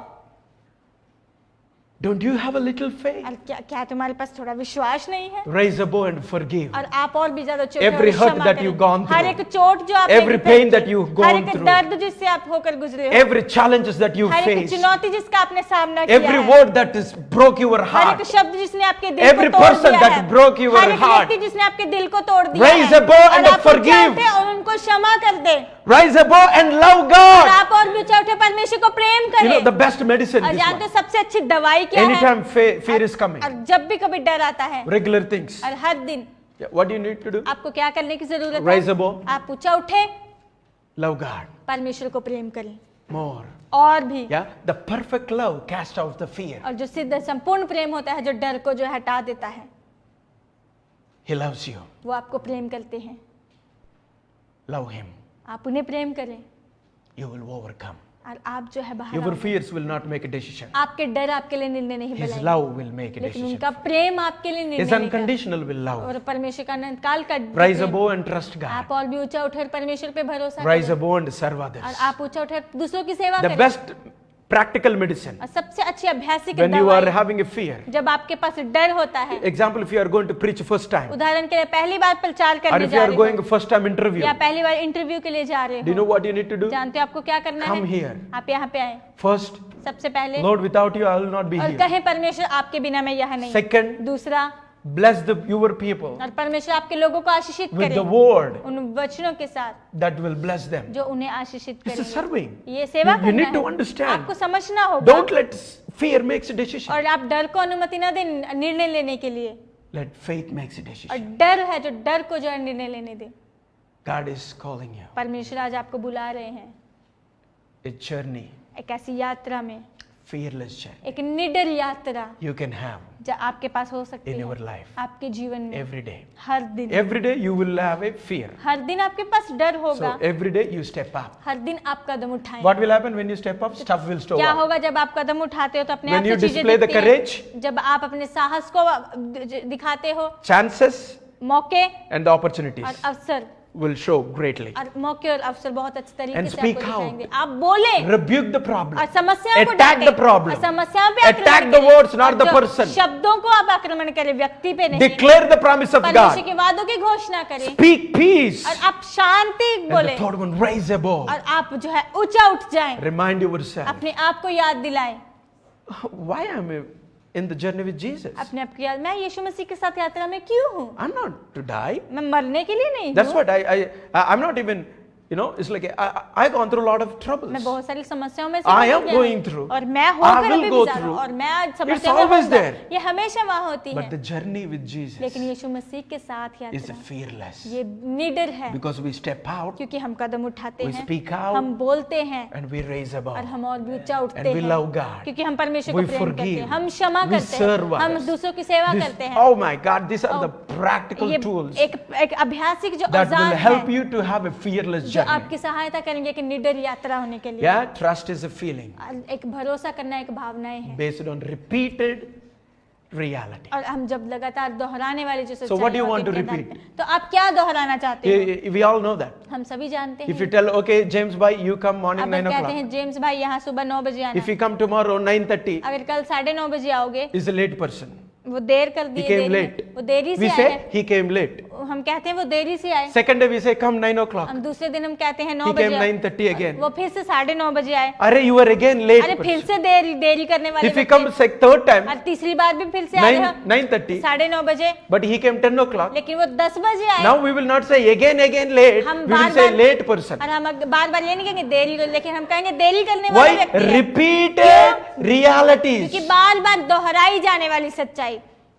Don't you have a little faith? और क्या तुम्हारे पास थोड़ा विश्वास नहीं है Raise above and forgive. और आप और भी ज्यादा चोट Every hurt that you've gone through. हर एक चोट जो आप Every pain that you've her gone एक through. दर्द जिससे आप होकर गुजरे हो Every challenges that you हर एक faced. चुनौती जिसका आपने सामना किया Every है word that is broke your her heart. एक शब्द जिसने आपके दिल Every को तोड़ person दिया that है broke your हर एक heart. व्यक्ति जिसने आपके दिल को तोड़ दिया Raise है above and और आप forgive. उठे और उनको क्षमा कर दे Rise above and love और God. आप और भी ऊंचे उठे परमेश्वर को प्रेम You know, करें the best medicine और this जानते one. हो सबसे अच्छी दवाई क्या है Anytime fear is coming. और जब भी कभी डर आता है Regular things. और हर दिन Yeah, what do you need to do? आपको क्या करने की जरूरत Rise है above. आप ऊंचा उठे Love God परमेश्वर को प्रेम करें more. और भी Yeah, the perfect love casts out the fear. और जो सिद्ध संपूर्ण प्रेम होता है जो डर को जो हटा देता है He loves you. वो आपको प्रेम करते हैं Love Him. आप उन्हें प्रेम करें You will overcome. और आप जो है बाहर Your आओ। fears will not make a decision. आपके डर आपके लिए निर्णय नहीं His बनाएंगे love will make a लेकिन decision. उनका प्रेम आपके लिए His निर्णय लेगा unconditional will love. और परमेश्वर का अनंतकाल का Rise Prem. above and trust God. आप और भी ऊंचा उठे और परमेश्वर पे भरोसा Rise करें above and serve और others. आप ऊंचा उठे और दूसरों की सेवा The करें best practical medicine और सबसे अच्छी अभ्यासिक when you are दवाई having a fear. जब आपके पास डर होता है Example, if you are going to preach first time, उदाहरण के लिए पहली बार प्रचार or करने if you जा are रहे going हो first time interview, या पहली बार इंटरव्यू के लिए जा रहे do you know हो what you need to do? जानते हो आपको क्या करना Come है here. आप यहाँ पे आए First, सबसे पहले Lord, without you I will not be और here. कहें परमेश्वर आपके बिना मैं यहाँ नहीं Second, दूसरा bless your people और परमेश्वर आपके लोगों को आशीषित with करे the word उन वचनों के साथ that will bless them. जो उन्हें आशीषित This is करेंगे serving. ये सेवा You करना need to है understand. आपको समझना होगा Don't let fear makes a decision. और आप डर को अनुमति न दें निर्णय लेने के लिए Let faith makes a और decision. डर है जो डर को जो है निर्णय लेने दे God is calling you. परमेश्वर आज आपको बुला रहे हैं A journey, एक ऐसी यात्रा में fearless journey एक निडर यात्रा you can have जो आपके पास हो सकती in है your life. आपके जीवन में Every day. हर दिन Every day you will have a fear. हर दिन आपके पास डर होगा So every day you step up. हर दिन आप कदम उठाएं What will happen when you step up? Stuff will store क्या up. होगा जब आप कदम उठाते हो तो अपने When आप you से चीजें display the दिखती हैं। courage, जब आप अपने साहस को दिखाते हो Chances मौके and the opportunities और अवसर will show greatly. और मौके और अवसर बहुत अच्छे तरीके And से speak आपको out. दिखाएंगे आप बोले Rebuke the problem. और समस्याओं को Attack डांटें। the problem. और समस्याओं पे Attack आक्रमण the करें। words, not और the जो person. शब्दों को आप आक्रमण करें व्यक्ति पे नहीं Declare the promise of परमेश्वर God. के वादों की घोषणा करें Speak peace. और आप शांति And बोले the third one, rise above. और आप जो है ऊंचा उठ जाएं Remind yourself, अपने आप को याद दिलाएं why am I in the journey with Jesus? अपने आप को याद मैं यीशु मसीह के साथ यात्रा में क्यों हूँ I'm not to die. मैं मरने के लिए नहीं That's हूँ what I'm not even, it's like I've gone through a lot of troubles. मैं बहुत सारी समस्याओं में से I गुजर am गया going हूँ। through. और मैं I होकर will अभी go भी जा रहा हूँ through. और मैं आज It's समस्या में always होऊंगा। there. ये हमेशा वहाँ होती But है the journey with Jesus लेकिन यीशु मसीह के साथ is यात्रा fearless. ये निडर है Because we step out क्योंकि हम कदम उठाते We हैं speak out. हम बोलते हैं and we raise above. और हम और भी ऊंचा उठते And we हैं love God. क्योंकि हम परमेश्वर We को प्रेम करते forgive. हैं हम क्षमा We करते serve हैं हम others. दूसरों की सेवा This- करते हैं oh my God, these are the practical ये tools एक अभ्यासिक जो that will औजार help है you to have a fearless जो journey. आपकी सहायता करेंगे कि निडर यात्रा होने के लिए। Yeah, trust is a feeling एक भरोसा करना एक भावनाएं है based on repeated reality. और हम जब लगातार दोहराने वाली जो So what do you सच्चाई want to होती है, repeat? तो आप क्या दोहराना चाहते हो? We all know that. हम सभी जानते If you हैं। tell, okay, James bhai, you come morning अब 9 कहते o'clock. हैं जेम्स भाई यहाँ सुबह 9 बजे आना If you come tomorrow 9:30, अगर कल 9:30 बजे आओगे is a late person. वो देर कर He दिए came देरी late. वो देरी We से आए say हैं। he came late. हम कहते हैं वो देरी से आए। Second day we say come 9 o'clock. हम दूसरे दिन हम कहते हैं 9 He बजे came आए। 9:30 again. वो फिर से 9:30 बजे आए। Arey, you are again late अरे फिर person. से देरी करने वाले If he बच्चे। comes third time, और तीसरी बार भी फिर से आ रहे 9:30, 9:30 बजे, but he came 10 o'clock. लेकिन वो 10 बजे आए। Now we will not say again late. हम We will say late person. और हम बार बार ये नहीं कहेंगे देरी कर, लेकिन हम कहेंगे देरी करने वाले Why? व्यक्ति हैं। Repeated realities. क्योंकि बार बार दोहराई जाने वाली सच्चाई।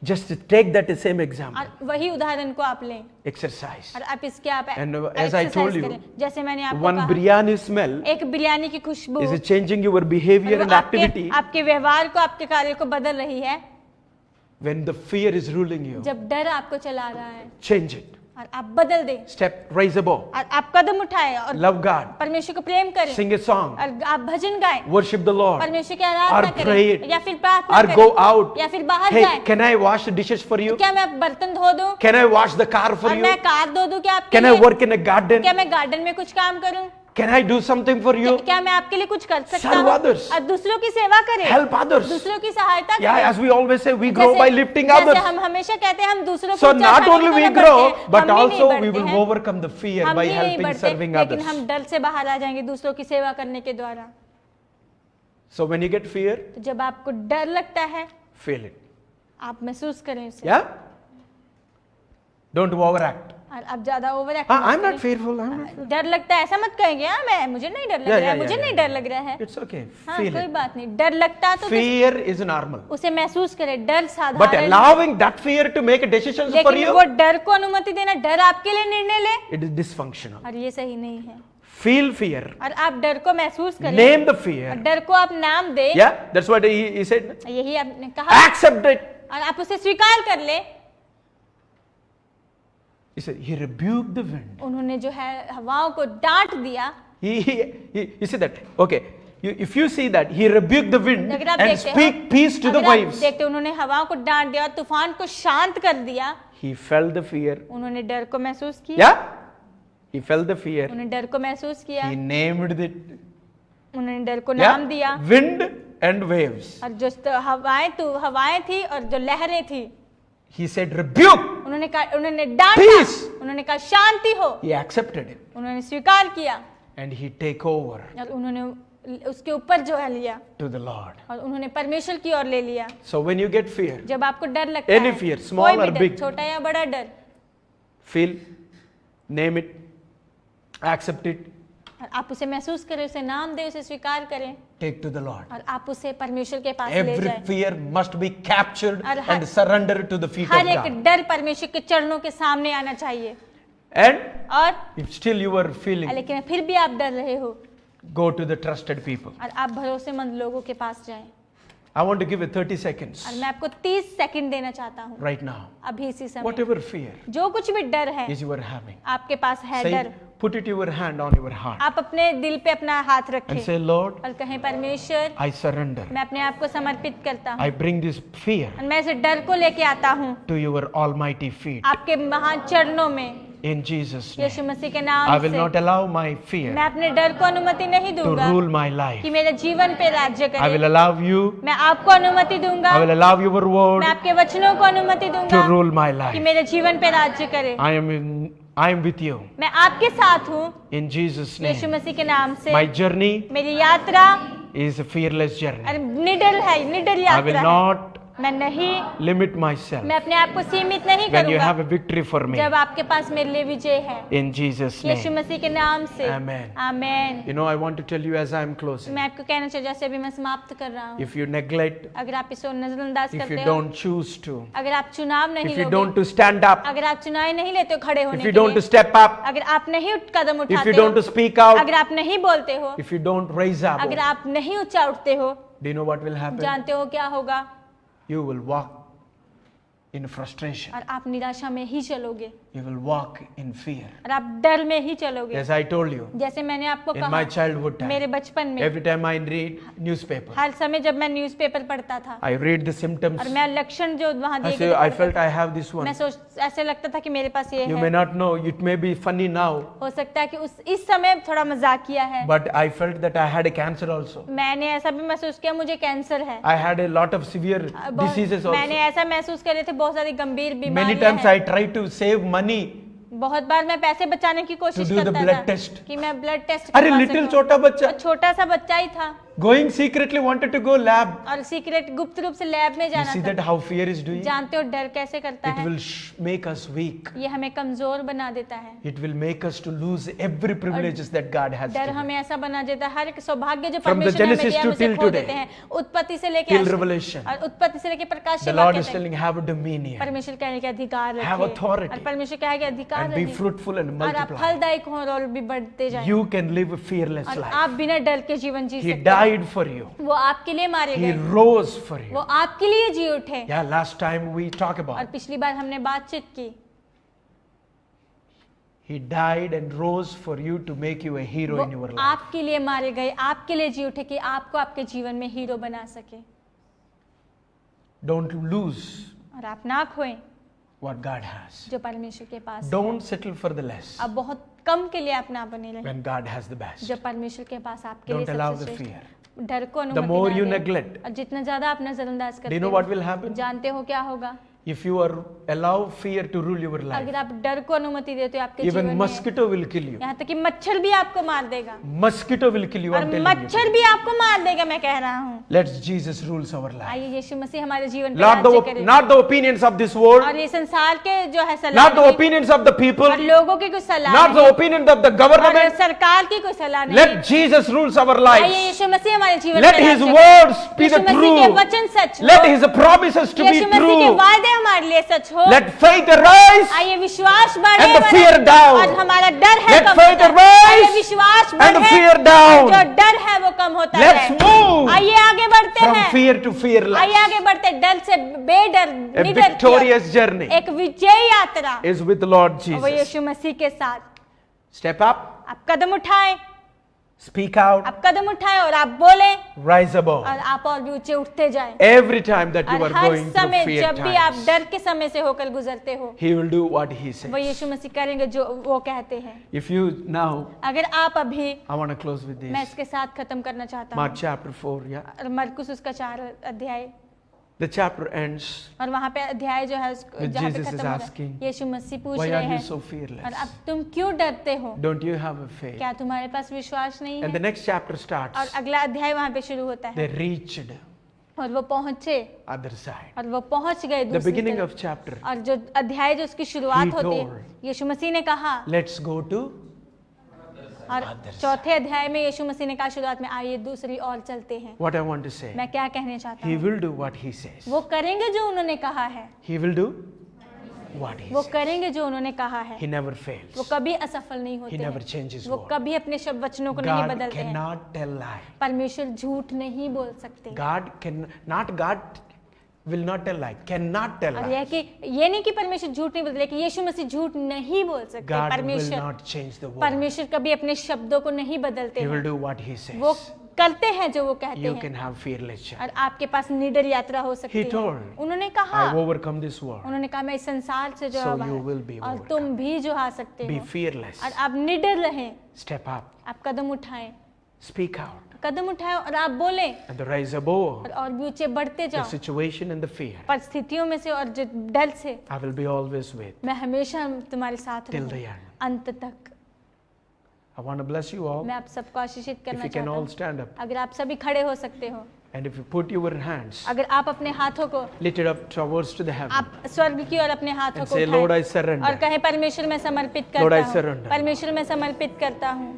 Just take that same example. और वही उदाहरण को आप लें Exercise. और आप इसके आप And as I exercise told you, करें। जैसे मैंने आपको One कहा, biryani smell एक बिरयानी की खुशबू is changing your behavior और and वो activity आपके व्यवहार को, आपके कार्य को बदल रही है। when the fear is ruling you. जब डर आपको चला रहा है Change it. और आप बदल दें Step, rise above. और आप कदम उठाएं और Love God. परमेश्वर को प्रेम करें Sing a song. और आप भजन गाएं, Worship the Lord. परमेश्वर की आराधना Or pray it. करें या फिर प्रार्थना Or करें go out. या फिर बाहर Hey, जाएं। can I wash the dishes for you? क्या मैं बर्तन धो दूं Can I wash the car for और you? मैं कार धो दूं क्या आपके Can I लिए? work in a garden? क्या मैं गार्डन में कुछ काम करूं? Can I do something for you? क्या मैं आपके लिए कुछ कर सकता Serve हूं? others. और दूसरों की सेवा करें, Help others. दूसरों की सहायता Yeah, करें। as we always say, we grow जैसे- by lifting जैसे others. हम हमेशा कहते हैं हम दूसरों So को not ऊंचा only उठाने we की तरफ grow, बढ़ते हैं, but हम ही नहीं also we बढ़ते will हैं, overcome the fear हम by ही नहीं helping बढ़ते, serving लेकिन others. हम डर से बाहर आ जाएंगे दूसरों की सेवा करने के द्वारा। So when you get fear, तो जब आपको डर लगता है feel it. आप महसूस करें उसे Yeah? Don't overact. और आप ज्यादा over act I'm not fearful. I'm not. डर लगता है ऐसा मत कहेंगे, हाँ मैं मुझे नहीं डर लग Yeah, रहा है, yeah, मुझे yeah, नहीं yeah. डर लग रहा है। It's okay. हाँ Feel कोई it. बात नहीं, डर लगता है तो Fear is normal. उसे महसूस करें, डर But साधारण है। allowing that fear to make decisions for लेकिन you, वो डर को अनुमति देना, डर आपके लिए निर्णय ले, it is dysfunctional. और ये सही नहीं है। Feel fear. और आप डर को महसूस करें, Name the और fear. डर को आप नाम दें। Yeah, that's what he said. यही आपने कहा, Accept it. और आप उसे स्वीकार कर ले। He said, he rebuked the wind. उन्होंने जो है हवाओं को डांट दिया। You see that? Okay. If you see that, he rebuked the wind अगर आप and देखते speak हो- peace to the अगर आप waves. देखते हो, उन्होंने हवाओं को डांट दिया और तूफान को शांत कर दिया। He felt the fear. उन्होंने डर को महसूस किया। Yeah? He felt the fear. उन्होंने डर को महसूस किया। He named it. उन्होंने डर को नाम दिया। Yeah? Wind and waves. और जो हवाएं थी और जो लहरें थी, He said, rebuke. उन्होंने डांटा। Peace. उन्होंने कहा शांति हो। He accepted it. उन्होंने स्वीकार किया And he take over और उन्होंने उसके ऊपर जो है लिया to the Lord. और उन्होंने परमेश्वर की ओर ले लिया। So when you get fear, जब आपको डर लगता Any है, fear, small कोई भी or डर, big. छोटा या बड़ा डर, feel, name it, accept it, और आप उसे महसूस करें, उसे नाम दें, उसे स्वीकार करें take to the Lord. और आप उसे परमेश्वर के पास ले Every जाएं। fear must be captured और हर- and surrendered to the feet of हर एक God. डर परमेश्वर के चरणों के सामने आना चाहिए। And और if still you are feeling, लेकिन फिर भी आप डर रहे हो, go to the trusted people. और आप भरोसेमंद लोगों के पास जाएं। I want to give you 30 seconds और मैं आपको 30 सेकंड देना चाहता हूँ right now. अभी इसी समय। Whatever fear जो कुछ भी डर है is you are having, आपके पास है say, डर, put it your hand on your heart आप अपने दिल पे अपना हाथ and रखें say, Lord, और कहें परमेश्वर I surrender. मैं अपने आप को समर्पित करता हूँ I bring this fear और मैं इस डर को लेके आता हूँ to your almighty feet. आपके महान चरणों में, In Jesus' यीशु name. मसीह के I नाम will से। not allow my मैं fear अपने डर को अनुमति नहीं to दूंगा rule my life. कि मेरे जीवन पे राज्य I will करे। allow you, मैं आपको अनुमति दूंगा, I will allow your word मैं आपके वचनों को अनुमति to दूंगा rule my कि life. मेरे जीवन पे राज्य करे। I am with you. मैं आपके साथ हूँ In Jesus' यीशु name. मसीह के नाम से। My journey मेरी यात्रा is a fearless journey. और निडर है, निडर I will यात्रा है। not मैं नहीं, limit myself मैं अपने आप को सीमित नहीं when you have करूंगा a victory for me. जब आपके पास मेरे लिए विजय है। In Jesus' Yeshu name. मसीह के नाम से। Amen. Amen. You know, I want to tell you as I am closing. मैं आपको कहना चाहिए, जैसे अभी मैं समाप्त कर रहा हूँ, If you neglect, अगर आप इसको नजरअंदाज if you करते हो, don't choose to, अगर आप चुनाव नहीं if you लोगे, don't to stand up, अगर आप चुनाव नहीं लेते हो खड़े होने if you के don't to लिए, step up, अगर आप नहीं कदम if उठाते you don't हो, to speak out, अगर आप नहीं बोलते हो, if you don't raise up, अगर आप नहीं ऊंचा उठते हो, do you know what will happen? जानते हो क्या होगा? You will walk in frustration. और आप निराशा में ही चलोगे You will walk in fear. और आप डर में ही चलोगे। As I told you, जैसे मैंने आपको in कहा my childhood मेरे time, बचपन में every time I read newspaper, हर समय जब मैं न्यूज़पेपर पढ़ता था I read the symptoms. और मैं लक्षण जो वहाँ I दिए say, गए I थे, felt I have this मैं one. ऐसे लगता था कि मेरे पास ये You है। may not know, it may be funny now, हो सकता है कि इस समय थोड़ा मजाकिया है, but I felt that I had a cancer also. मैंने ऐसा भी महसूस किया मुझे कैंसर है। I had a lot of severe diseases मैंने also. ऐसा महसूस कर रहे थे बहुत सारी गंभीर Many बीमारियां times हैं। I tried to save money. बहुत बार मैं पैसे बचाने की कोशिश do the करता blood था test. कि मैं ब्लड टेस्ट अरे करवा little सकूं। छोटा बच्चा और छोटा सा बच्चा ही था going secretly wanted to go lab. और सीक्रेट गुप्त रूप से लैब में You जाना see था। that how fear is doing? जानते हो डर कैसे करता It है? will make us weak. ये हमें कमजोर बना देता है। It will make us to lose every privileges that God has डर given. हमें ऐसा बना देता है हर एक सौभाग्य जो From the परमेश्वर ने हमें Genesis दिया to हम उसे till खो today. देते हैं। उत्पत्ति से लेके Till आज तक। Revelation. और उत्पत्ति से लेके प्रकाश The Lord is telling, have a dominion परमेश्वर कहने के अधिकार Have रखिए। authority. और परमेश्वर कहे कि अधिकार and be रखिए। fruitful and और आप multiply. फलदायक हो और भी बढ़ते जाएं। You can live a fearless और life. आप बिना डर के जीवन जी He सकते हैं। died for you. वो आपके लिए मारे He गए, rose for वो you. आपके लिए जी उठे। Yeah, last time we talked और about. पिछली बार हमने बातचीत की, He died and rose for you to make you a hero in your वो life. आपके लिए मारे गए, आपके लिए जी उठे कि आपको आपके जीवन में हीरो बना सके। Don't lose और आप ना खोएं what God has. जो परमेश्वर के पास है। Don't settle for the less अब बहुत कम के लिए आप ना बने रहें when God has the best. जब परमेश्वर के पास आपके लिए Don't allow सबसे the श्रेष्ठ fear. है। डर को The more अनुमति you ना दें। neglect, और जितना ज्यादा आप नजरअंदाज do करते you know हैं, what will happen? जानते हो क्या होगा? If you are allow fear to rule your life, अगर आप डर को अनुमति देते हो आपके जीवन even में, mosquito will kill you. यहाँ तक कि मच्छर भी आपको मार देगा Mosquito will kill you. और I'm telling मच्छर you. भी आपको मार देगा, मैं कह रहा हूँ। Let Jesus rules our life. आइए यीशु मसीह हमारे जीवन पे Not राज्य the करे। not the opinions of this world, और ये संसार के जो है सलाह not the नहीं, opinions of the people, और लोगों की कुछ सलाह not the नहीं, opinions of the और government. सरकार की कोई सलाह नहीं। Let Jesus rules our आइए lives. यीशु मसीह हमारे जीवन Let पे His राज्य words करे। be the यीशु मसीह के truth. वचन सच हो। Let His promises to be यीशु मसीह के true. वायदे हमारे लिए सच हो। Let faith arise. आइए विश्वास बढ़े And the बढ़े। fear down. और हमारा डर है Let कम faith होता है। आइए arise. विश्वास And the बढ़े। fear down. जो डर है वो कम होता Let's है। move आइए आगे बढ़ते from हैं। fear to fearless. आइए आगे बढ़ते हैं, डर से बेडर A निडर की ओर। victorious journey एक विजयी यात्रा is with the Lord वो Jesus. यीशु मसीह के साथ। Step up, आप कदम उठाएं, speak out, आप कदम उठाएं और आप बोलें rise above. और आप और भी ऊंचे उठते जाएं। Every time that you और are हर going through समय fear जब भी आप times, डर के समय से होकर गुजरते हो, He will do what He वो says. यीशु मसीह करेंगे जो वो कहते हैं। If you now, अगर आप अभी, I want to close with मैं this. इसके साथ खत्म करना चाहता Mark हूँ, chapter 4, yeah. और मरकुस उसका 4 अध्याय, The chapter ends. और वहाँ पे अध्याय जो है With जहाँ पे Jesus is खत्म होगा, asking, यीशु मसीह पूछ Why रहे are you हैं, so और fearless? अब तुम क्यों डरते हो? Don't you have a faith? क्या तुम्हारे पास विश्वास नहीं And the है? next chapter और starts. अगला अध्याय वहाँ पे शुरू होता है, They reached और वो पहुंचे, other side. और वो पहुंच गए The दूसरी beginning तरफ। of chapter, और जो अध्याय जो उसकी शुरुआत He होती है, told, यीशु मसीह ने कहा, let's go to और चौथे अध्याय में यीशु मसीह ने कहा शुरुआत में, आइए दूसरी ओर चलते हैं। what I want to say. मैं क्या कहने चाहता He हूँ? will do what He says. वो करेंगे जो उन्होंने कहा है, He will do what He वो says. करेंगे जो उन्होंने कहा है। He never वो fails. कभी असफल नहीं He होते never हैं, changes वो word. कभी अपने शब्द वचनों को नहीं God बदलते हैं। cannot tell lie. परमेश्वर झूठ नहीं बोल सकते। God will not tell lie. Cannot tell और lie. यह कि ये नहीं कि परमेश्वर झूठ नहीं बोलते, लेकिन यीशु मसीह झूठ नहीं बोल सकते। God will परमेश्वर not change the word. परमेश्वर कभी अपने शब्दों को नहीं बदलते He will हैं, do what He वो says. करते हैं जो वो कहते You हैं। can have fearless और child. आपके पास निडर यात्रा हो सकती He है। told, उन्होंने कहा, I've overcome this world. उन्होंने कहा मैं इस संसार से जो So है you will be और overcome. तुम भी जो आ सकते Be हो, fearless. और आप निडर रहें, Step up. आप कदम उठाएं, Speak out. कदम उठाएं और आप बोलें, And rise above और भी ऊंचे बढ़ते the जाओ। situation and the fear. परिस्थितियों में से और जो डर से, I will be always with मैं हमेशा तुम्हारे साथ till the रहूं end. अंत तक। I want to bless you all. मैं आप सबको आशीषित If करना you can चाहता all हूँ। stand up. अगर आप सभी खड़े हो सकते हो, And if you put your hands अगर आप अपने हाथों को, lifted up towards to the heaven. आप स्वर्ग की ओर अपने हाथों And को say, Lord, I उठाएं surrender. और कहें, परमेश्वर मैं समर्पित Lord, I करता हूँ, surrender. परमेश्वर मैं समर्पित करता हूँ।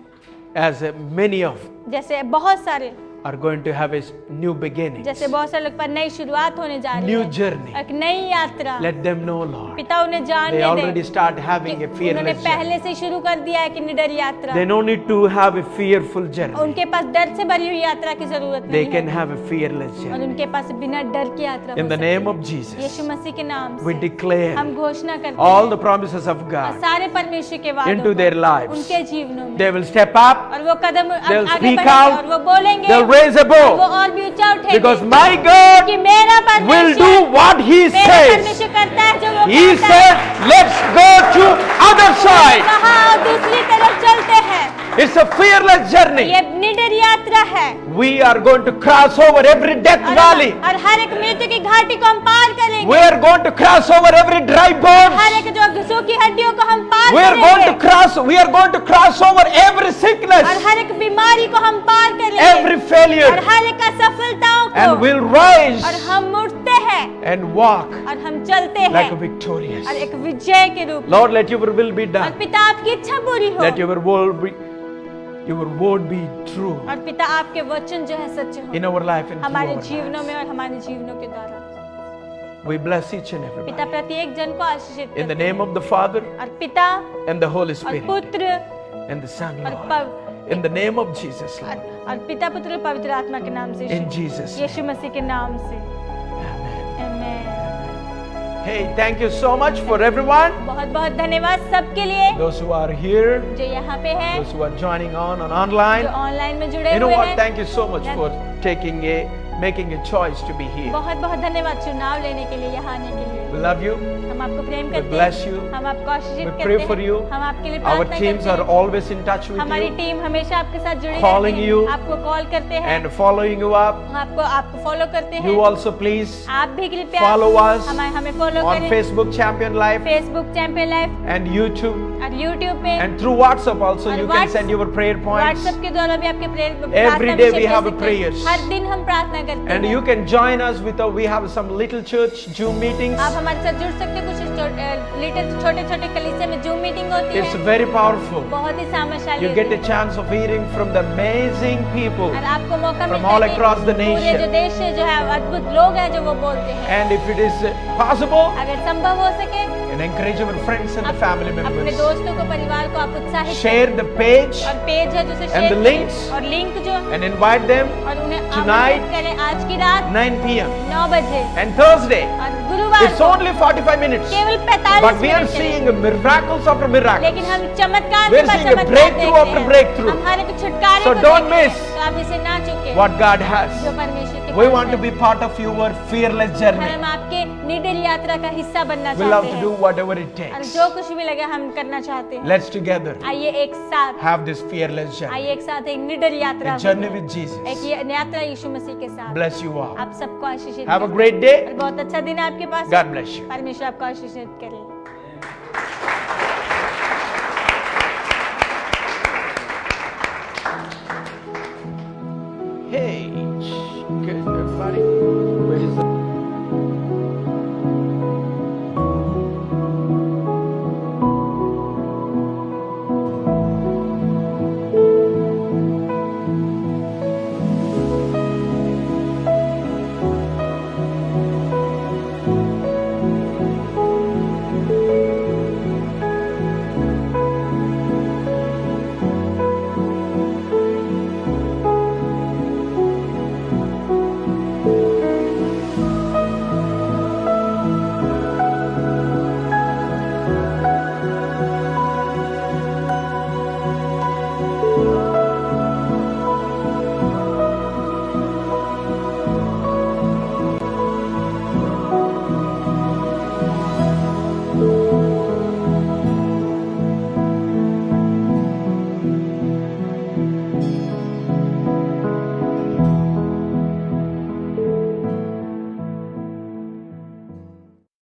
As many of जैसे बहुत सारे are going to have a new beginning, जैसे बहुत सारे लोग पर नई शुरुआत होने जा रही new है, journey. एक नई यात्रा। Let them know, Lord. पिता उन्हें They जानने already they start having a कि उन्होंने fearless journey. पहले से शुरू कर दिया है कि निडर यात्रा। They don't need to have a fearful journey. उनके पास डर से भरी हुई यात्रा की जरूरत They नहीं can है, have a fearless और journey. उनके पास बिना डर की यात्रा In हो the सकती name है। of Jesus, यीशु मसीह के नाम we से declare हम घोषणा करते all हैं the promises of और God सारे परमेश्वर के वादों into को their lives. उनके जीवनों में, They will step up, और वो कदम they'll आगे speak बढ़ेंगे out, और वो बोलेंगे, they'll raise और वो above, और भी ऊंचा उठेंगे, because my God कि मेरा will do परमेश्वर what He मेरा says. परमेश्वर करता है जो वो He कहता है। said, let's go to other side. कहा और दूसरी तरफ चलते हैं। It's a fearless journey. ये निडर यात्रा है, We are going to cross over every death valley. और हर एक मृत्यु की घाटी को हम पार करेंगे, We are going to cross over every dry bones. हर एक जो सूखी हड्डियों को हम पार We are going to करेंगे, we are going to cross over every और sickness, हर एक बीमारी को हम पार करेंगे, every failure, और हर एक असफलताओं and को, we'll rise और हम उठते हैं and walk और हम चलते like a हैं victorious. और एक विजय के रूप में। Lord, let your will be और done. पिता आपकी इच्छा पूरी हो, Let your word be true और पिता आपके वचन जो है सच्चे in हो our life and through हमारे our जीवनों lives. में और हमारे जीवनों के द्वारा। We bless each and पिता everybody. प्रत्येक जन को आशीषित In the करते name हैं, of the Father और पिता and the Holy और Spirit पुत्र and the Son, और Lord. In the name of Jesus, Lord. और पिता पुत्र और पवित्र आत्मा के नाम से, In Jesus' name. यीशु मसीह के नाम से, Amen. आमीन। Hey, thank you so much for everyone. बहुत बहुत धन्यवाद सबके लिए Those who are here, जो यहाँ पे हैं, those who are joining on जो online. ऑनलाइन में जुड़े You know हुए what? हैं। Thank you so much for making a choice to be here. बहुत बहुत धन्यवाद चुनाव लेने के लिए, यहाँ आने के लिए। We love you. हम आपको प्रेम We करते bless हैं, you. हम आपको आशीषित We करते pray हैं, for you. हम आपके लिए Our प्रार्थना teams करते are हैं। always in touch with हमारी you टीम हमेशा आपके साथ जुड़ी Calling रहती है, you आपको कॉल करते हैं, and following you up. आपको फॉलो करते हैं। You also please आप भी कृपया follow us हमें फॉलो on करें Facebook Champion Life Facebook champion life and YouTube, और यूट्यूब पे, and through WhatsApp also और you can send your prayer points. WhatsApp के द्वारा भी आपके Every day we have a prayers. हर दिन हम प्रार्थना करते And हैं। you can join us we have some little church Zoom meetings. आप हमारे साथ जुड़ सकते हैं, कुछ छोटे छोटे कलीसिया में जूम मीटिंग होती It's है, very powerful. बहुत ही सामर्थ्यशाली You होती get a है। chance of hearing from the amazing people. और आपको मौका from मिलता all है कि across the पूरे nation. जो देश से जो है अद्भुत लोग हैं जो वो बोलते हैं। And if it is possible, अगर संभव हो सके and encourage your friends and the आप family अपने members. दोस्तों को, परिवार को आप उत्साहित Share the page और पेज है जिसे and शेयर the करें, links और लिंक जो, and invite them और उन्हें tonight, आमंत्रित करें आज की रात 9 p.m. 9 बजे and Thursday. और गुरुवार It's को only 45 minutes. केवल 45 But we are मिनट के लिए। seeing miracles after miracles. लेकिन हम चमत्कार We के are बाद seeing a चमत्कार breakthrough देखते after हैं। breakthrough. हम हर एक छुटकारे So को don't देखते हैं। miss तो आप इसे ना चूकें what God has. जो परमेश्वर के We पास want है। to be part of your fearless और journey. हम आपके निडर यात्रा का हिस्सा बनना We love चाहते to do हैं, whatever it और takes. जो कुछ भी लगे हम करना चाहते हैं। Let's together आइए एक साथ have this fearless journey. आइए एक साथ एक निडर यात्रा A journey करें। with Jesus. एक यात्रा यीशु मसीह के साथ। Bless you all. आप सबको आशीषित Have a करें। great day. और बहुत अच्छा दिन है आपके पास। God bless you. परमेश्वर आपको आशीषित करे।